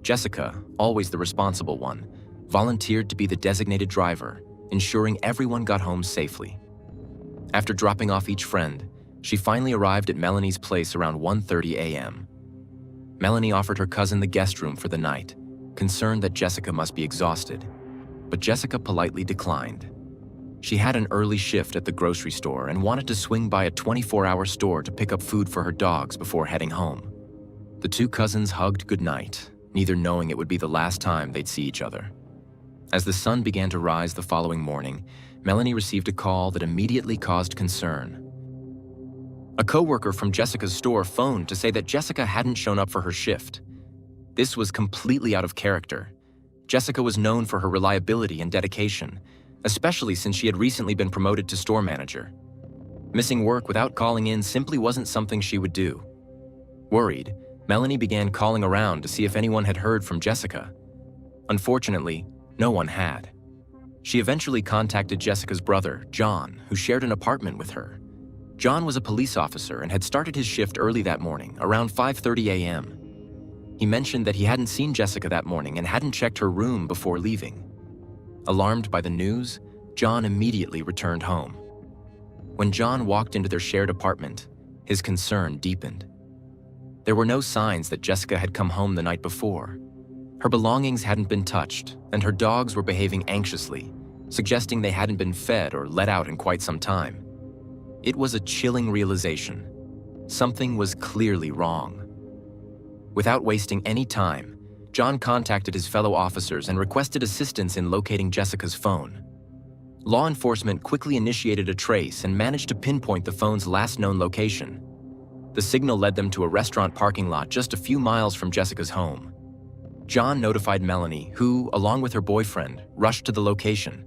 Speaker 1: Jessica, always the responsible one, volunteered to be the designated driver, ensuring everyone got home safely. After dropping off each friend, she finally arrived at Melanie's place around 1:30 a.m. Melanie offered her cousin the guest room for the night, concerned that Jessica must be exhausted, but Jessica politely declined. She had an early shift at the grocery store and wanted to swing by a 24-hour store to pick up food for her dogs before heading home. The 2 cousins hugged goodnight, neither knowing it would be the last time they'd see each other. As the sun began to rise the following morning, Melanie received a call that immediately caused concern. A coworker from Jessica's store phoned to say that Jessica hadn't shown up for her shift. This was completely out of character. Jessica was known for her reliability and dedication, especially since she had recently been promoted to store manager. Missing work without calling in simply wasn't something she would do. Worried, Melanie began calling around to see if anyone had heard from Jessica. Unfortunately, no one had. She eventually contacted Jessica's brother, John, who shared an apartment with her. John was a police officer and had started his shift early that morning, around 5:30 a.m. He mentioned that he hadn't seen Jessica that morning and hadn't checked her room before leaving. Alarmed by the news, John immediately returned home. When John walked into their shared apartment, his concern deepened. There were no signs that Jessica had come home the night before. Her belongings hadn't been touched, and her dogs were behaving anxiously, suggesting they hadn't been fed or let out in quite some time. It was a chilling realization. Something was clearly wrong. Without wasting any time, John contacted his fellow officers and requested assistance in locating Jessica's phone. Law enforcement quickly initiated a trace and managed to pinpoint the phone's last known location. The signal led them to a restaurant parking lot just a few miles from Jessica's home. John notified Melanie, who, along with her boyfriend, rushed to the location.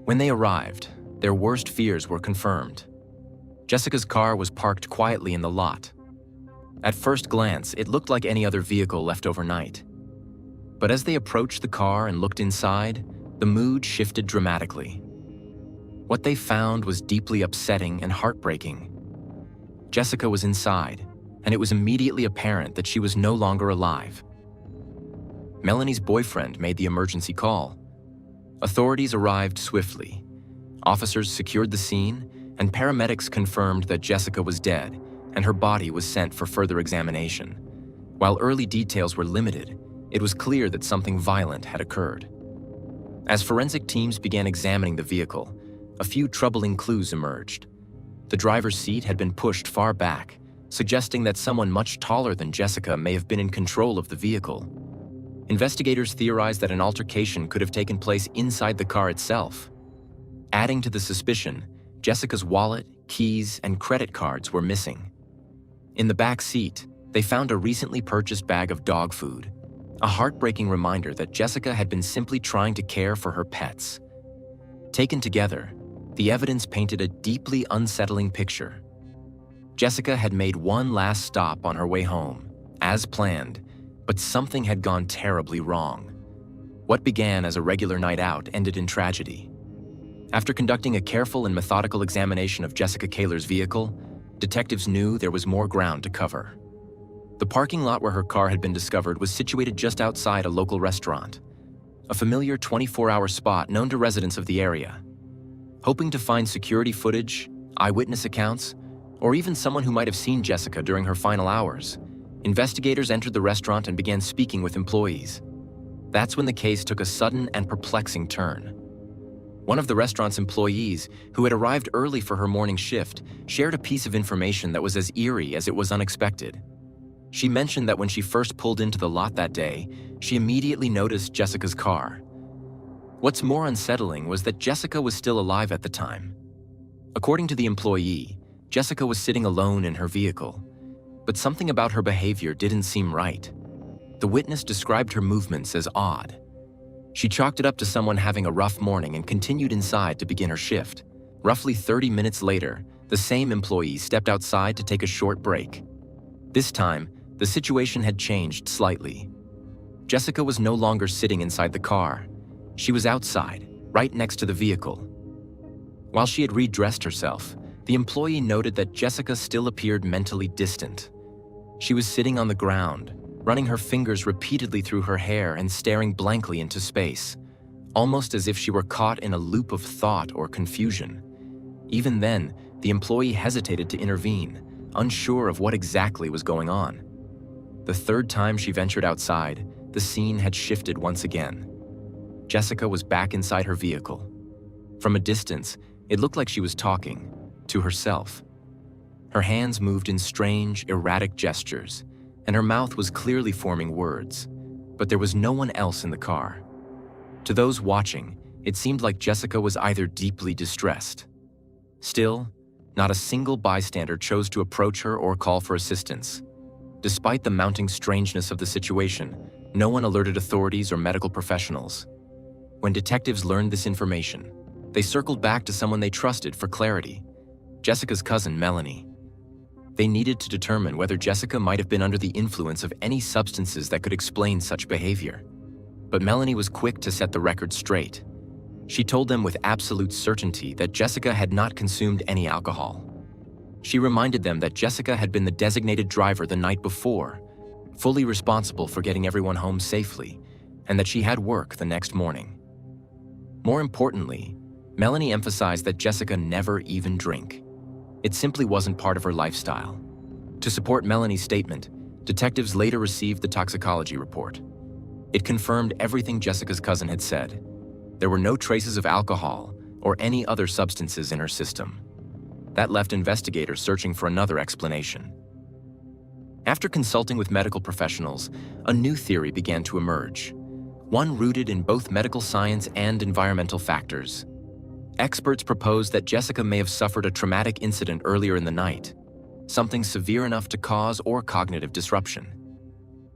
Speaker 1: When they arrived, their worst fears were confirmed. Jessica's car was parked quietly in the lot. At first glance, it looked like any other vehicle left overnight. But as they approached the car and looked inside, the mood shifted dramatically. What they found was deeply upsetting and heartbreaking. Jessica was inside, and it was immediately apparent that she was no longer alive. Melanie's boyfriend made the emergency call. Authorities arrived swiftly. Officers secured the scene, and paramedics confirmed that Jessica was dead and her body was sent for further examination. While early details were limited, it was clear that something violent had occurred. As forensic teams began examining the vehicle, a few troubling clues emerged. The driver's seat had been pushed far back, suggesting that someone much taller than Jessica may have been in control of the vehicle. Investigators theorized that an altercation could have taken place inside the car itself. Adding to the suspicion, Jessica's wallet, keys, and credit cards were missing. In the back seat, they found a recently purchased bag of dog food, a heartbreaking reminder that Jessica had been simply trying to care for her pets. Taken together, the evidence painted a deeply unsettling picture. Jessica had made one last stop on her way home, as planned, but something had gone terribly wrong. What began as a regular night out ended in tragedy. After conducting a careful and methodical examination of Jessica Kaylor's vehicle, detectives knew there was more ground to cover. The parking lot where her car had been discovered was situated just outside a local restaurant, a familiar 24-hour spot known to residents of the area. Hoping to find security footage, eyewitness accounts, or even someone who might have seen Jessica during her final hours, investigators entered the restaurant and began speaking with employees. That's when the case took a sudden and perplexing turn. One of the restaurant's employees, who had arrived early for her morning shift, shared a piece of information that was as eerie as it was unexpected. She mentioned that when she first pulled into the lot that day, she immediately noticed Jessica's car. What's more unsettling was that Jessica was still alive at the time. According to the employee, Jessica was sitting alone in her vehicle, but something about her behavior didn't seem right. The witness described her movements as odd. She chalked it up to someone having a rough morning and continued inside to begin her shift. Roughly 30 minutes later, the same employee stepped outside to take a short break. This time, the situation had changed slightly. Jessica was no longer sitting inside the car. She was outside, right next to the vehicle. While she had redressed herself, the employee noted that Jessica still appeared mentally distant. She was sitting on the ground, running her fingers repeatedly through her hair and staring blankly into space, almost as if she were caught in a loop of thought or confusion. Even then, the employee hesitated to intervene, unsure of what exactly was going on. The third time she ventured outside, the scene had shifted once again. Jessica was back inside her vehicle. From a distance, it looked like she was talking to herself. Her hands moved in strange, erratic gestures, and her mouth was clearly forming words, but there was no one else in the car. To those watching, it seemed like Jessica was either deeply distressed. Still, not a single bystander chose to approach her or call for assistance. Despite the mounting strangeness of the situation, no one alerted authorities or medical professionals. When detectives learned this information, they circled back to someone they trusted for clarity: Jessica's cousin, Melanie. They needed to determine whether Jessica might have been under the influence of any substances that could explain such behavior. But Melanie was quick to set the record straight. She told them with absolute certainty that Jessica had not consumed any alcohol. She reminded them that Jessica had been the designated driver the night before, fully responsible for getting everyone home safely, and that she had work the next morning. More importantly, Melanie emphasized that Jessica never even drank. It simply wasn't part of her lifestyle. To support Melanie's statement, detectives later received the toxicology report. It confirmed everything Jessica's cousin had said. There were no traces of alcohol or any other substances in her system. That left investigators searching for another explanation. After consulting with medical professionals, a new theory began to emerge, one rooted in both medical science and environmental factors. Experts proposed that Jessica may have suffered a traumatic incident earlier in the night, something severe enough to cause or cognitive disruption.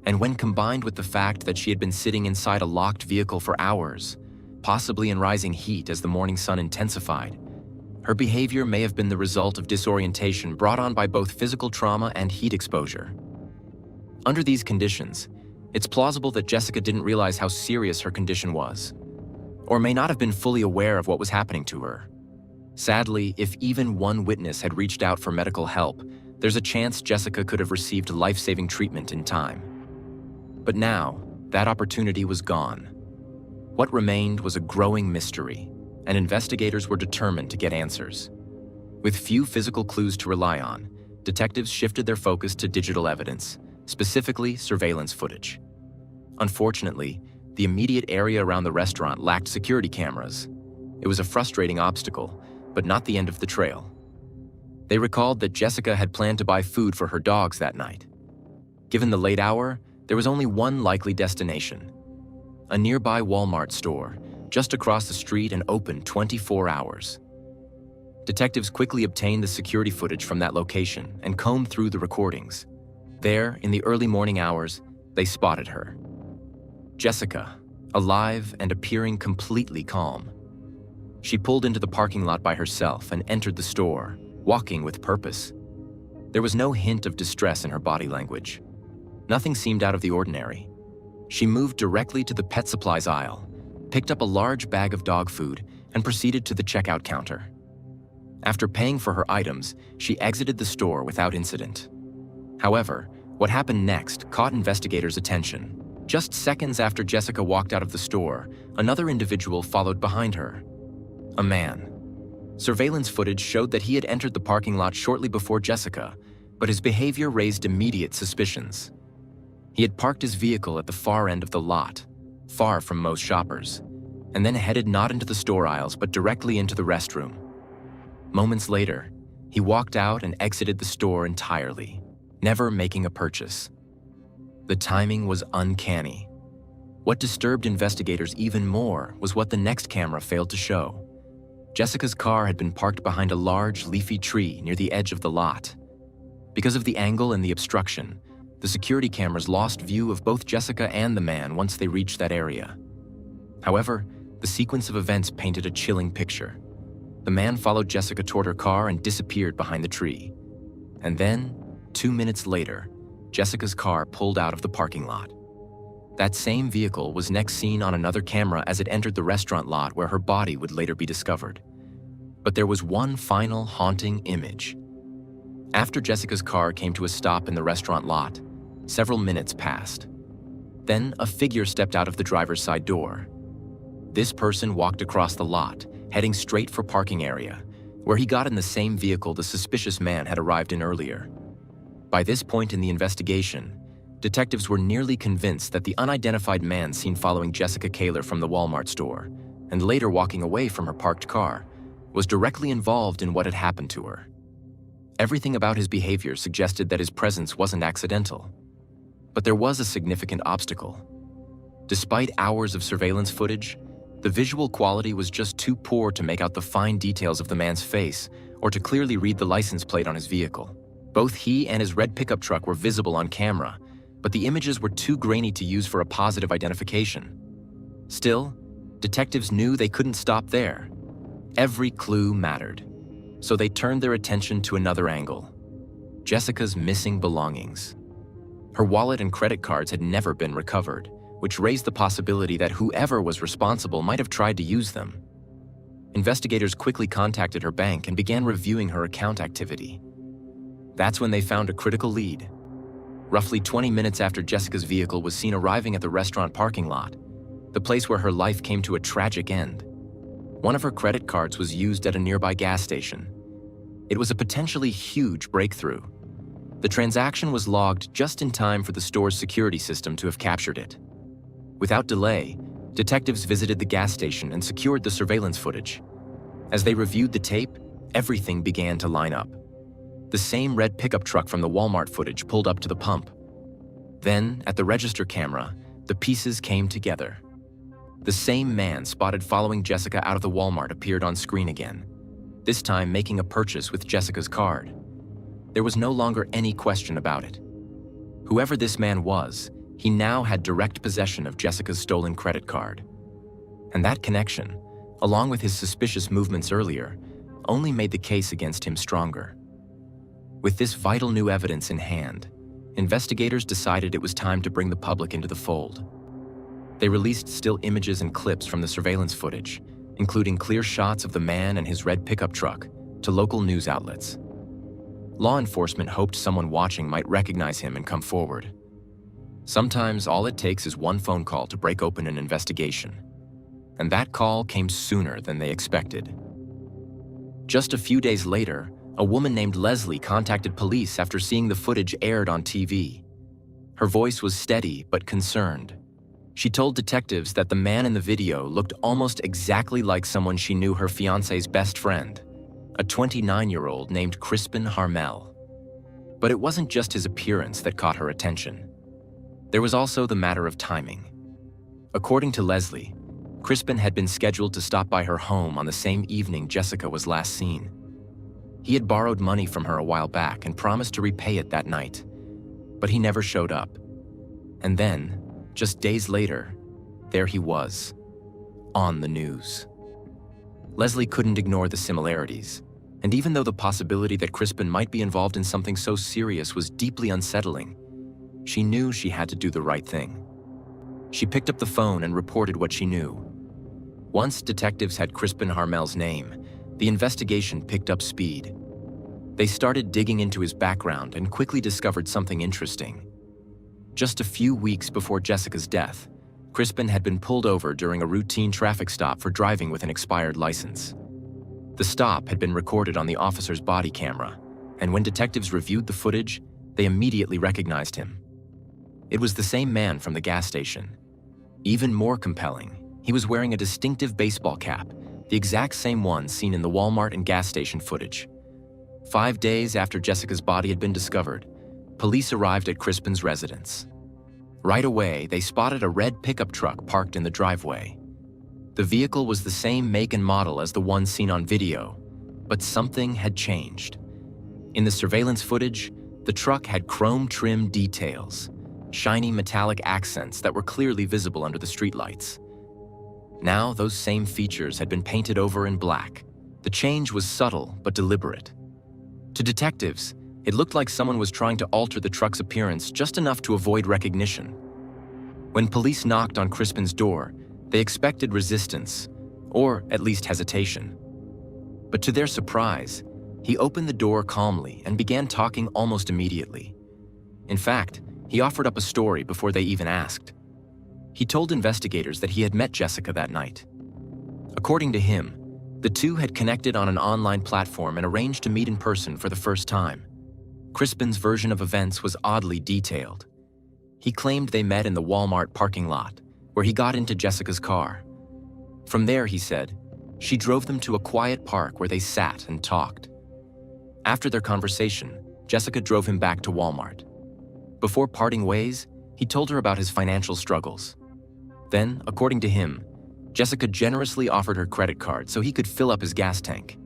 Speaker 1: And when combined with the fact that she had been sitting inside a locked vehicle for hours, possibly in rising heat as the morning sun intensified, her behavior may have been the result of disorientation brought on by both physical trauma and heat exposure. Under these conditions, it's plausible that Jessica didn't realize how serious her condition was, or may not have been fully aware of what was happening to her. Sadly, if even one witness had reached out for medical help, there's a chance Jessica could have received life-saving treatment in time. But now, that opportunity was gone. What remained was a growing mystery, and investigators were determined to get answers. With few physical clues to rely on, detectives shifted their focus to digital evidence, specifically surveillance footage. Unfortunately, the immediate area around the restaurant lacked security cameras. It was a frustrating obstacle, but not the end of the trail. They recalled that Jessica had planned to buy food for her dogs that night. Given the late hour, there was only one likely destination: a nearby Walmart store, just across the street and open 24 hours. Detectives quickly obtained the security footage from that location and combed through the recordings. There, in the early morning hours, they spotted her. Jessica, alive and appearing completely calm. She pulled into the parking lot by herself and entered the store, walking with purpose. There was no hint of distress in her body language. Nothing seemed out of the ordinary. She moved directly to the pet supplies aisle, picked up a large bag of dog food, and proceeded to the checkout counter. After paying for her items, she exited the store without incident. However, what happened next caught investigators' attention. Just seconds after Jessica walked out of the store, another individual followed behind her. A man. Surveillance footage showed that he had entered the parking lot shortly before Jessica, but his behavior raised immediate suspicions. He had parked his vehicle at the far end of the lot, far from most shoppers, and then headed not into the store aisles but directly into the restroom. Moments later, he walked out and exited the store entirely, never making a purchase. The timing was uncanny. What disturbed investigators even more was what the next camera failed to show. Jessica's car had been parked behind a large, leafy tree near the edge of the lot. Because of the angle and the obstruction, the security cameras lost view of both Jessica and the man once they reached that area. However, the sequence of events painted a chilling picture. The man followed Jessica toward her car and disappeared behind the tree. And then, 2 minutes later, Jessica's car pulled out of the parking lot. That same vehicle was next seen on another camera as it entered the restaurant lot where her body would later be discovered. But there was one final haunting image. After Jessica's car came to a stop in the restaurant lot, several minutes passed. Then a figure stepped out of the driver's side door. This person walked across the lot, heading straight for parking area, where he got in the same vehicle the suspicious man had arrived in earlier. By this point in the investigation, detectives were nearly convinced that the unidentified man seen following Jessica Kaylor from the Walmart store, and later walking away from her parked car, was directly involved in what had happened to her. Everything about his behavior suggested that his presence wasn't accidental. But there was a significant obstacle. Despite hours of surveillance footage, the visual quality was just too poor to make out the fine details of the man's face or to clearly read the license plate on his vehicle. Both he and his red pickup truck were visible on camera, but the images were too grainy to use for a positive identification. Still, detectives knew they couldn't stop there. Every clue mattered, so they turned their attention to another angle: Jessica's missing belongings. Her wallet and credit cards had never been recovered, which raised the possibility that whoever was responsible might have tried to use them. Investigators quickly contacted her bank and began reviewing her account activity. That's when they found a critical lead. Roughly 20 minutes after Jessica's vehicle was seen arriving at the restaurant parking lot, the place where her life came to a tragic end, one of her credit cards was used at a nearby gas station. It was a potentially huge breakthrough. The transaction was logged just in time for the store's security system to have captured it. Without delay, detectives visited the gas station and secured the surveillance footage. As they reviewed the tape, everything began to line up. The same red pickup truck from the Walmart footage pulled up to the pump. Then, at the register camera, the pieces came together. The same man spotted following Jessica out of the Walmart appeared on screen again, this time making a purchase with Jessica's card. There was no longer any question about it. Whoever this man was, he now had direct possession of Jessica's stolen credit card. And that connection, along with his suspicious movements earlier, only made the case against him stronger. With this vital new evidence in hand, investigators decided it was time to bring the public into the fold. They released still images and clips from the surveillance footage, including clear shots of the man and his red pickup truck, to local news outlets. Law enforcement hoped someone watching might recognize him and come forward. Sometimes all it takes is one phone call to break open an investigation. and that call came sooner than they expected. Just a few days later, a woman named Leslie contacted police after seeing the footage aired on TV. Her voice was steady but concerned. She told detectives that the man in the video looked almost exactly like someone she knew her fiancé's best friend, a 29-year-old named Crispin Harmel. But it wasn't just his appearance that caught her attention. There was also the matter of timing. According to Leslie, Crispin had been scheduled to stop by her home on the same evening Jessica was last seen. He had borrowed money from her a while back and promised to repay it that night, but he never showed up. And then, just days later, there he was, on the news. Leslie couldn't ignore the similarities, and even though the possibility that Crispin might be involved in something so serious was deeply unsettling, she knew she had to do the right thing. She picked up the phone and reported what she knew. Once detectives had Crispin Harmel's name, the investigation picked up speed. They started digging into his background and quickly discovered something interesting. Just a few weeks before Jessica's death, Crispin had been pulled over during a routine traffic stop for driving with an expired license. The stop had been recorded on the officer's body camera, and when detectives reviewed the footage, they immediately recognized him. It was the same man from the gas station. Even more compelling, he was wearing a distinctive baseball cap, the exact same one seen in the Walmart and gas station footage. 5 days after Jessica's body had been discovered, police arrived at Crispin's residence. Right away, they spotted a red pickup truck parked in the driveway. The vehicle was the same make and model as the one seen on video, but something had changed. In the surveillance footage, the truck had chrome-trimmed details, shiny metallic accents that were clearly visible under the streetlights. Now, those same features had been painted over in black. The change was subtle but deliberate. To detectives, it looked like someone was trying to alter the truck's appearance just enough to avoid recognition. When police knocked on Crispin's door, they expected resistance, or at least hesitation. But to their surprise, he opened the door calmly and began talking almost immediately. In fact, he offered up a story before they even asked. He told investigators that he had met Jessica that night. According to him, the two had connected on an online platform and arranged to meet in person for the first time. Crispin's version of events was oddly detailed. He claimed they met in the Walmart parking lot, where he got into Jessica's car. From there, he said, she drove them to a quiet park where they sat and talked. After their conversation, Jessica drove him back to Walmart. Before parting ways, he told her about his financial struggles. Then, according to him, Jessica generously offered her credit card so he could fill up his gas tank.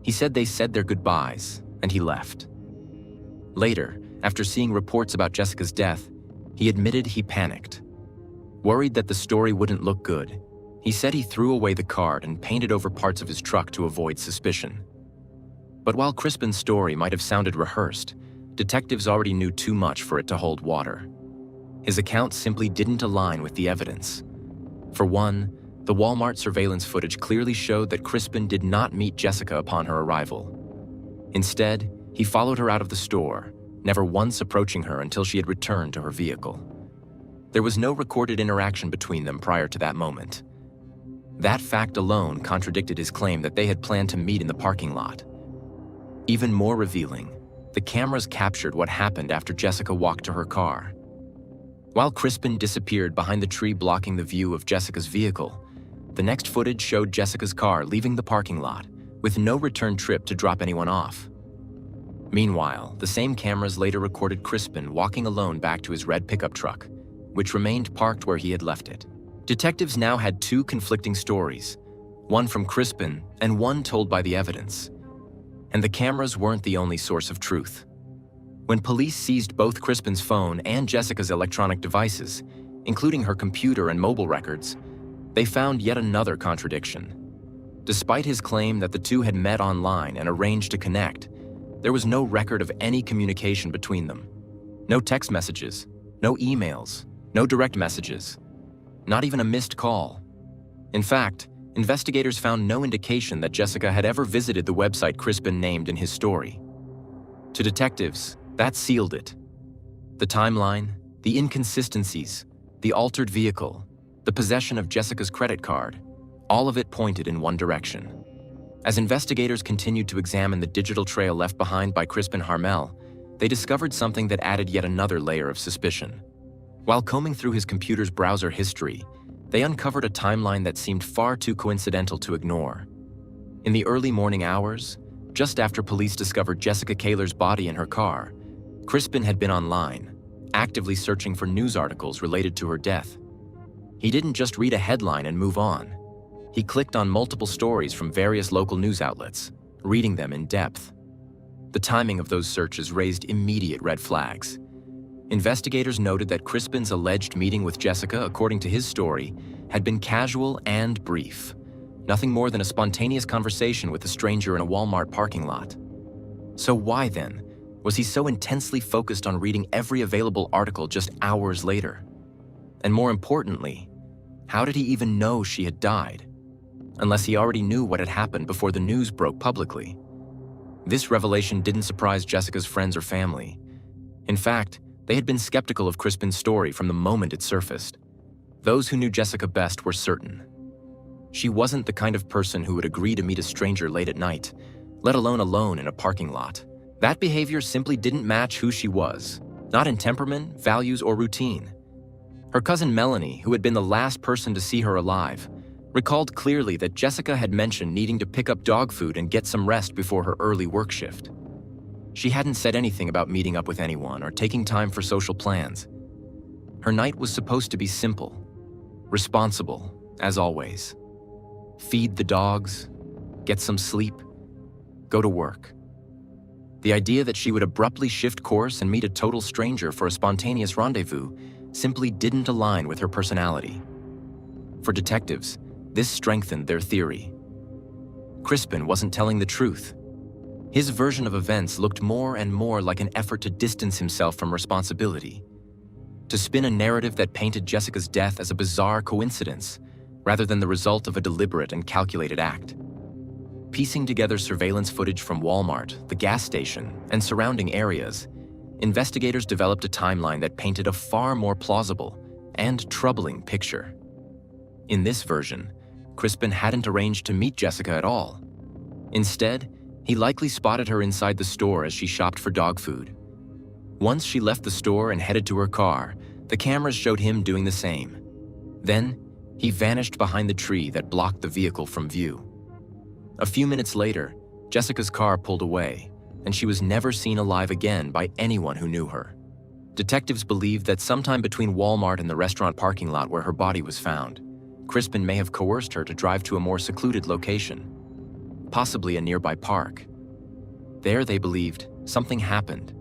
Speaker 1: He said they said their goodbyes, and he left. Later, after seeing reports about Jessica's death, he admitted he panicked. Worried that the story wouldn't look good, he said he threw away the card and painted over parts of his truck to avoid suspicion. But while Crispin's story might have sounded rehearsed, detectives already knew too much for it to hold water. His account simply didn't align with the evidence. For one, the Walmart surveillance footage clearly showed that Crispin did not meet Jessica upon her arrival. Instead, he followed her out of the store, never once approaching her until she had returned to her vehicle. There was no recorded interaction between them prior to that moment. That fact alone contradicted his claim that they had planned to meet in the parking lot. Even more revealing, the cameras captured what happened after Jessica walked to her car. While Crispin disappeared behind the tree blocking the view of Jessica's vehicle, the next footage showed Jessica's car leaving the parking lot with no return trip to drop anyone off. Meanwhile, the same cameras later recorded Crispin walking alone back to his red pickup truck, which remained parked where he had left it. Detectives now had two conflicting stories, one from Crispin and one told by the evidence. And the cameras weren't the only source of truth. When police seized both Crispin's phone and Jessica's electronic devices, including her computer and mobile records, they found yet another contradiction. Despite his claim that the two had met online and arranged to connect, there was no record of any communication between them. No text messages, no emails, no direct messages, not even a missed call. In fact, investigators found no indication that Jessica had ever visited the website Crispin named in his story. To detectives, that sealed it. The timeline, the inconsistencies, the altered vehicle, the possession of Jessica's credit card, All of it pointed in one direction. As investigators continued to examine the digital trail left behind by Crispin Harmel, they discovered something that added yet another layer of suspicion. While combing through his computer's browser history, they uncovered a timeline that seemed far too coincidental to ignore. In the early morning hours, just after police discovered Jessica Kaylor's body in her car, Crispin had been online, actively searching for news articles related to her death. He didn't just read a headline and move on. He clicked on multiple stories from various local news outlets, reading them in depth. The timing of those searches raised immediate red flags. Investigators noted that Crispin's alleged meeting with Jessica, according to his story, had been casual and brief. Nothing more than a spontaneous conversation with a stranger in a Walmart parking lot. So why then was he so intensely focused on reading every available article just hours later? And more importantly, how did he even know she had died? Unless he already knew what had happened before the news broke publicly. This revelation didn't surprise Jessica's friends or family. In fact, they had been skeptical of Crispin's story from the moment it surfaced. Those who knew Jessica best were certain. She wasn't the kind of person who would agree to meet a stranger late at night, let alone alone in a parking lot. That behavior simply didn't match who she was, not in temperament, values, or routine. Her cousin Melanie, who had been the last person to see her alive, recalled clearly that Jessica had mentioned needing to pick up dog food and get some rest before her early work shift. She hadn't said anything about meeting up with anyone or taking time for social plans. Her night was supposed to be simple, responsible, as always. Feed the dogs, get some sleep, go to work. The idea that she would abruptly shift course and meet a total stranger for a spontaneous rendezvous simply didn't align with her personality. For detectives, this strengthened their theory. Crispin wasn't telling the truth. His version of events looked more and more like an effort to distance himself from responsibility, to spin a narrative that painted Jessica's death as a bizarre coincidence, rather than the result of a deliberate and calculated act. Piecing together surveillance footage from Walmart, the gas station, and surrounding areas, investigators developed a timeline that painted a far more plausible and troubling picture. In this version, Crispin hadn't arranged to meet Jessica at all. Instead, he likely spotted her inside the store as she shopped for dog food. Once she left the store and headed to her car, the cameras showed him doing the same. Then, he vanished behind the tree that blocked the vehicle from view. A few minutes later, Jessica's car pulled away, and she was never seen alive again by anyone who knew her. Detectives believed that sometime between Walmart and the restaurant parking lot where her body was found, Crispin may have coerced her to drive to a more secluded location, possibly a nearby park. There, they believed, something happened,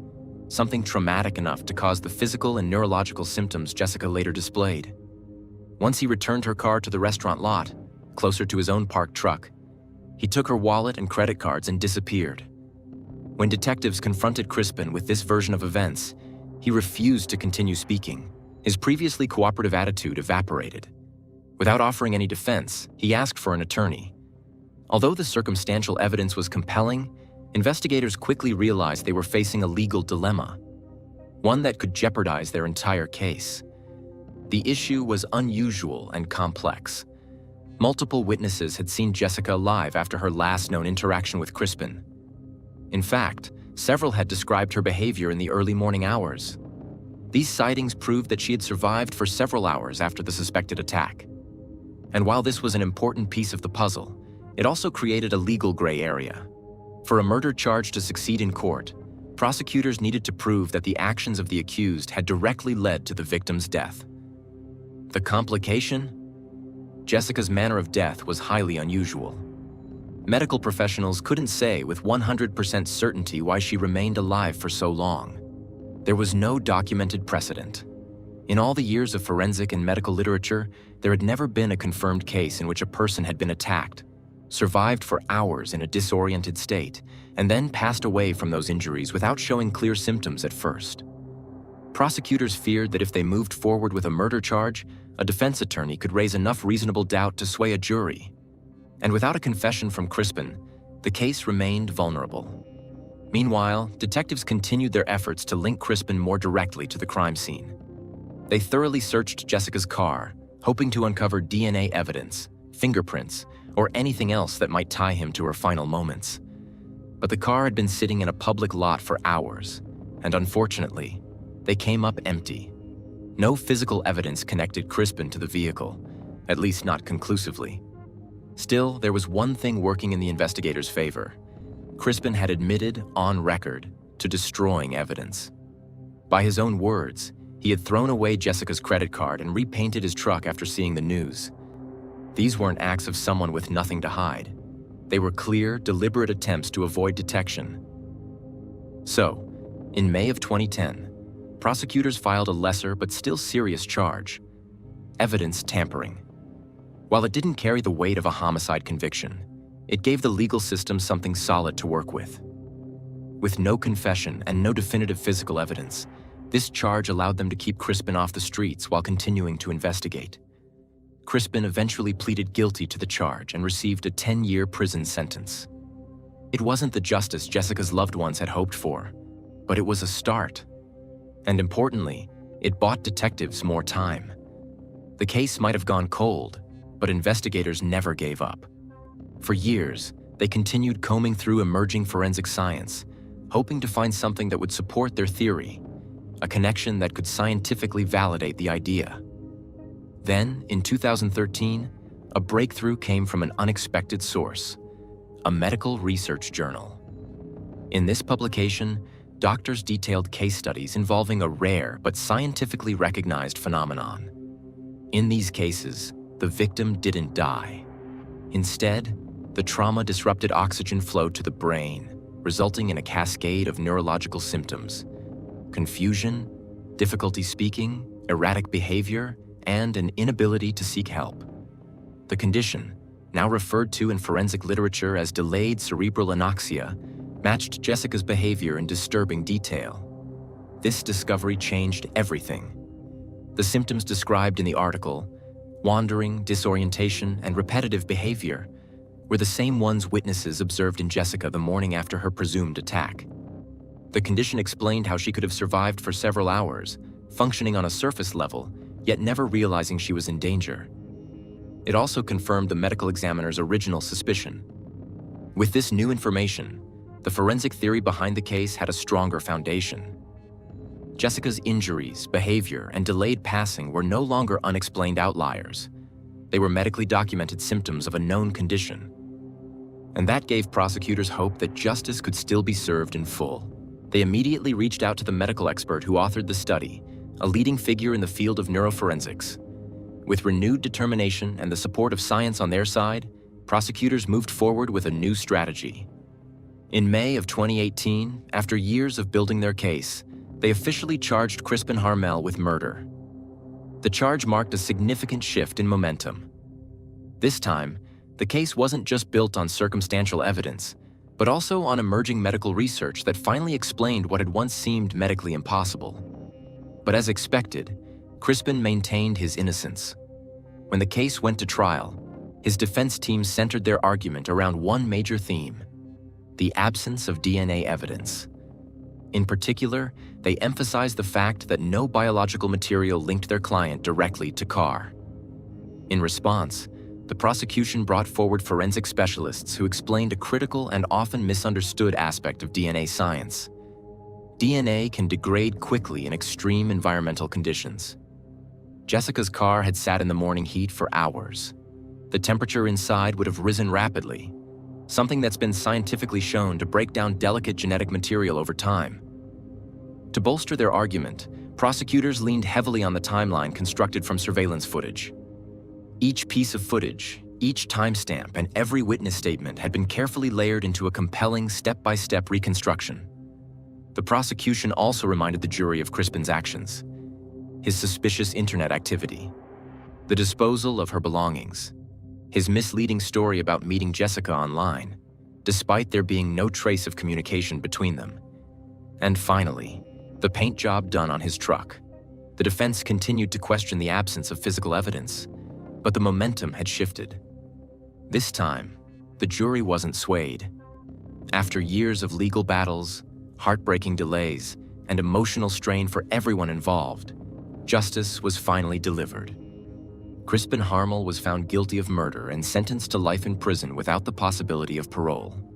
Speaker 1: something traumatic enough to cause the physical and neurological symptoms Jessica later displayed. Once he returned her car to the restaurant lot, closer to his own parked truck, he took her wallet and credit cards and disappeared. When detectives confronted Crispin with this version of events, he refused to continue speaking. His previously cooperative attitude evaporated. Without offering any defense, he asked for an attorney. Although the circumstantial evidence was compelling, investigators quickly realized they were facing a legal dilemma, one that could jeopardize their entire case. The issue was unusual and complex. Multiple witnesses had seen Jessica alive after her last known interaction with Crispin. In fact, several had described her behavior in the early morning hours. These sightings proved that she had survived for several hours after the suspected attack. And while this was an important piece of the puzzle, it also created a legal gray area. For a murder charge to succeed in court, prosecutors needed to prove that the actions of the accused had directly led to the victim's death. The complication? Jessica's manner of death was highly unusual. Medical professionals couldn't say with 100% certainty why she remained alive for so long. There was no documented precedent. In all the years of forensic and medical literature, there had never been a confirmed case in which a person had been attacked, survived for hours in a disoriented state, and then passed away from those injuries without showing clear symptoms at first. Prosecutors feared that if they moved forward with a murder charge, a defense attorney could raise enough reasonable doubt to sway a jury. And without a confession from Crispin, the case remained vulnerable. Meanwhile, detectives continued their efforts to link Crispin more directly to the crime scene. They thoroughly searched Jessica's car, hoping to uncover DNA evidence, fingerprints, or anything else that might tie him to her final moments. But the car had been sitting in a public lot for hours, and unfortunately, they came up empty. No physical evidence connected Crispin to the vehicle, at least not conclusively. Still, there was one thing working in the investigators' favor. Crispin had admitted, on record, to destroying evidence. By his own words, he had thrown away Jessica's credit card and repainted his truck after seeing the news. These weren't acts of someone with nothing to hide. They were clear, deliberate attempts to avoid detection. So, in May of 2010, prosecutors filed a lesser but still serious charge: evidence tampering. While it didn't carry the weight of a homicide conviction, it gave the legal system something solid to work with. With no confession and no definitive physical evidence, this charge allowed them to keep Crispin off the streets while continuing to investigate. Crispin eventually pleaded guilty to the charge and received a 10-year prison sentence. It wasn't the justice Jessica's loved ones had hoped for, but it was a start. And importantly, it bought detectives more time. The case might have gone cold, but investigators never gave up. For years, they continued combing through emerging forensic science, hoping to find something that would support their theory, a connection that could scientifically validate the idea. Then, in 2013, a breakthrough came from an unexpected source: a medical research journal. In this publication, doctors detailed case studies involving a rare but scientifically recognized phenomenon. In these cases, the victim didn't die. Instead, the trauma disrupted oxygen flow to the brain, resulting in a cascade of neurological symptoms: confusion, difficulty speaking, erratic behavior, and an inability to seek help. The condition, now referred to in forensic literature as delayed cerebral anoxia, matched Jessica's behavior in disturbing detail. This discovery changed everything. The symptoms described in the article, wandering, disorientation, and repetitive behavior, were the same ones witnesses observed in Jessica the morning after her presumed attack. The condition explained how she could have survived for several hours, functioning on a surface level, yet never realizing she was in danger. It also confirmed the medical examiner's original suspicion. With this new information, the forensic theory behind the case had a stronger foundation. Jessica's injuries, behavior, and delayed passing were no longer unexplained outliers. They were medically documented symptoms of a known condition. And that gave prosecutors hope that justice could still be served in full. They immediately reached out to the medical expert who authored the study, a leading figure in the field of neuroforensics. With renewed determination and the support of science on their side, prosecutors moved forward with a new strategy. In May of 2018, after years of building their case, they officially charged Crispin Harmel with murder. The charge marked a significant shift in momentum. This time, the case wasn't just built on circumstantial evidence, but also on emerging medical research that finally explained what had once seemed medically impossible. But as expected, Crispin maintained his innocence. When the case went to trial, his defense team centered their argument around one major theme: the absence of DNA evidence. In particular, they emphasized the fact that no biological material linked their client directly to Carr. In response, the prosecution brought forward forensic specialists who explained a critical and often misunderstood aspect of DNA science. DNA can degrade quickly in extreme environmental conditions. Jessica's car had sat in the morning heat for hours. The temperature inside would have risen rapidly, something that's been scientifically shown to break down delicate genetic material over time. To bolster their argument, prosecutors leaned heavily on the timeline constructed from surveillance footage. Each piece of footage, each timestamp, and every witness statement had been carefully layered into a compelling step-by-step reconstruction. The prosecution also reminded the jury of Crispin's actions: his suspicious internet activity, the disposal of her belongings, his misleading story about meeting Jessica online, despite there being no trace of communication between them. And finally, the paint job done on his truck. The defense continued to question the absence of physical evidence, but the momentum had shifted. This time, the jury wasn't swayed. After years of legal battles, heartbreaking delays, and emotional strain for everyone involved, justice was finally delivered. Crispin Harmel was found guilty of murder and sentenced to life in prison without the possibility of parole.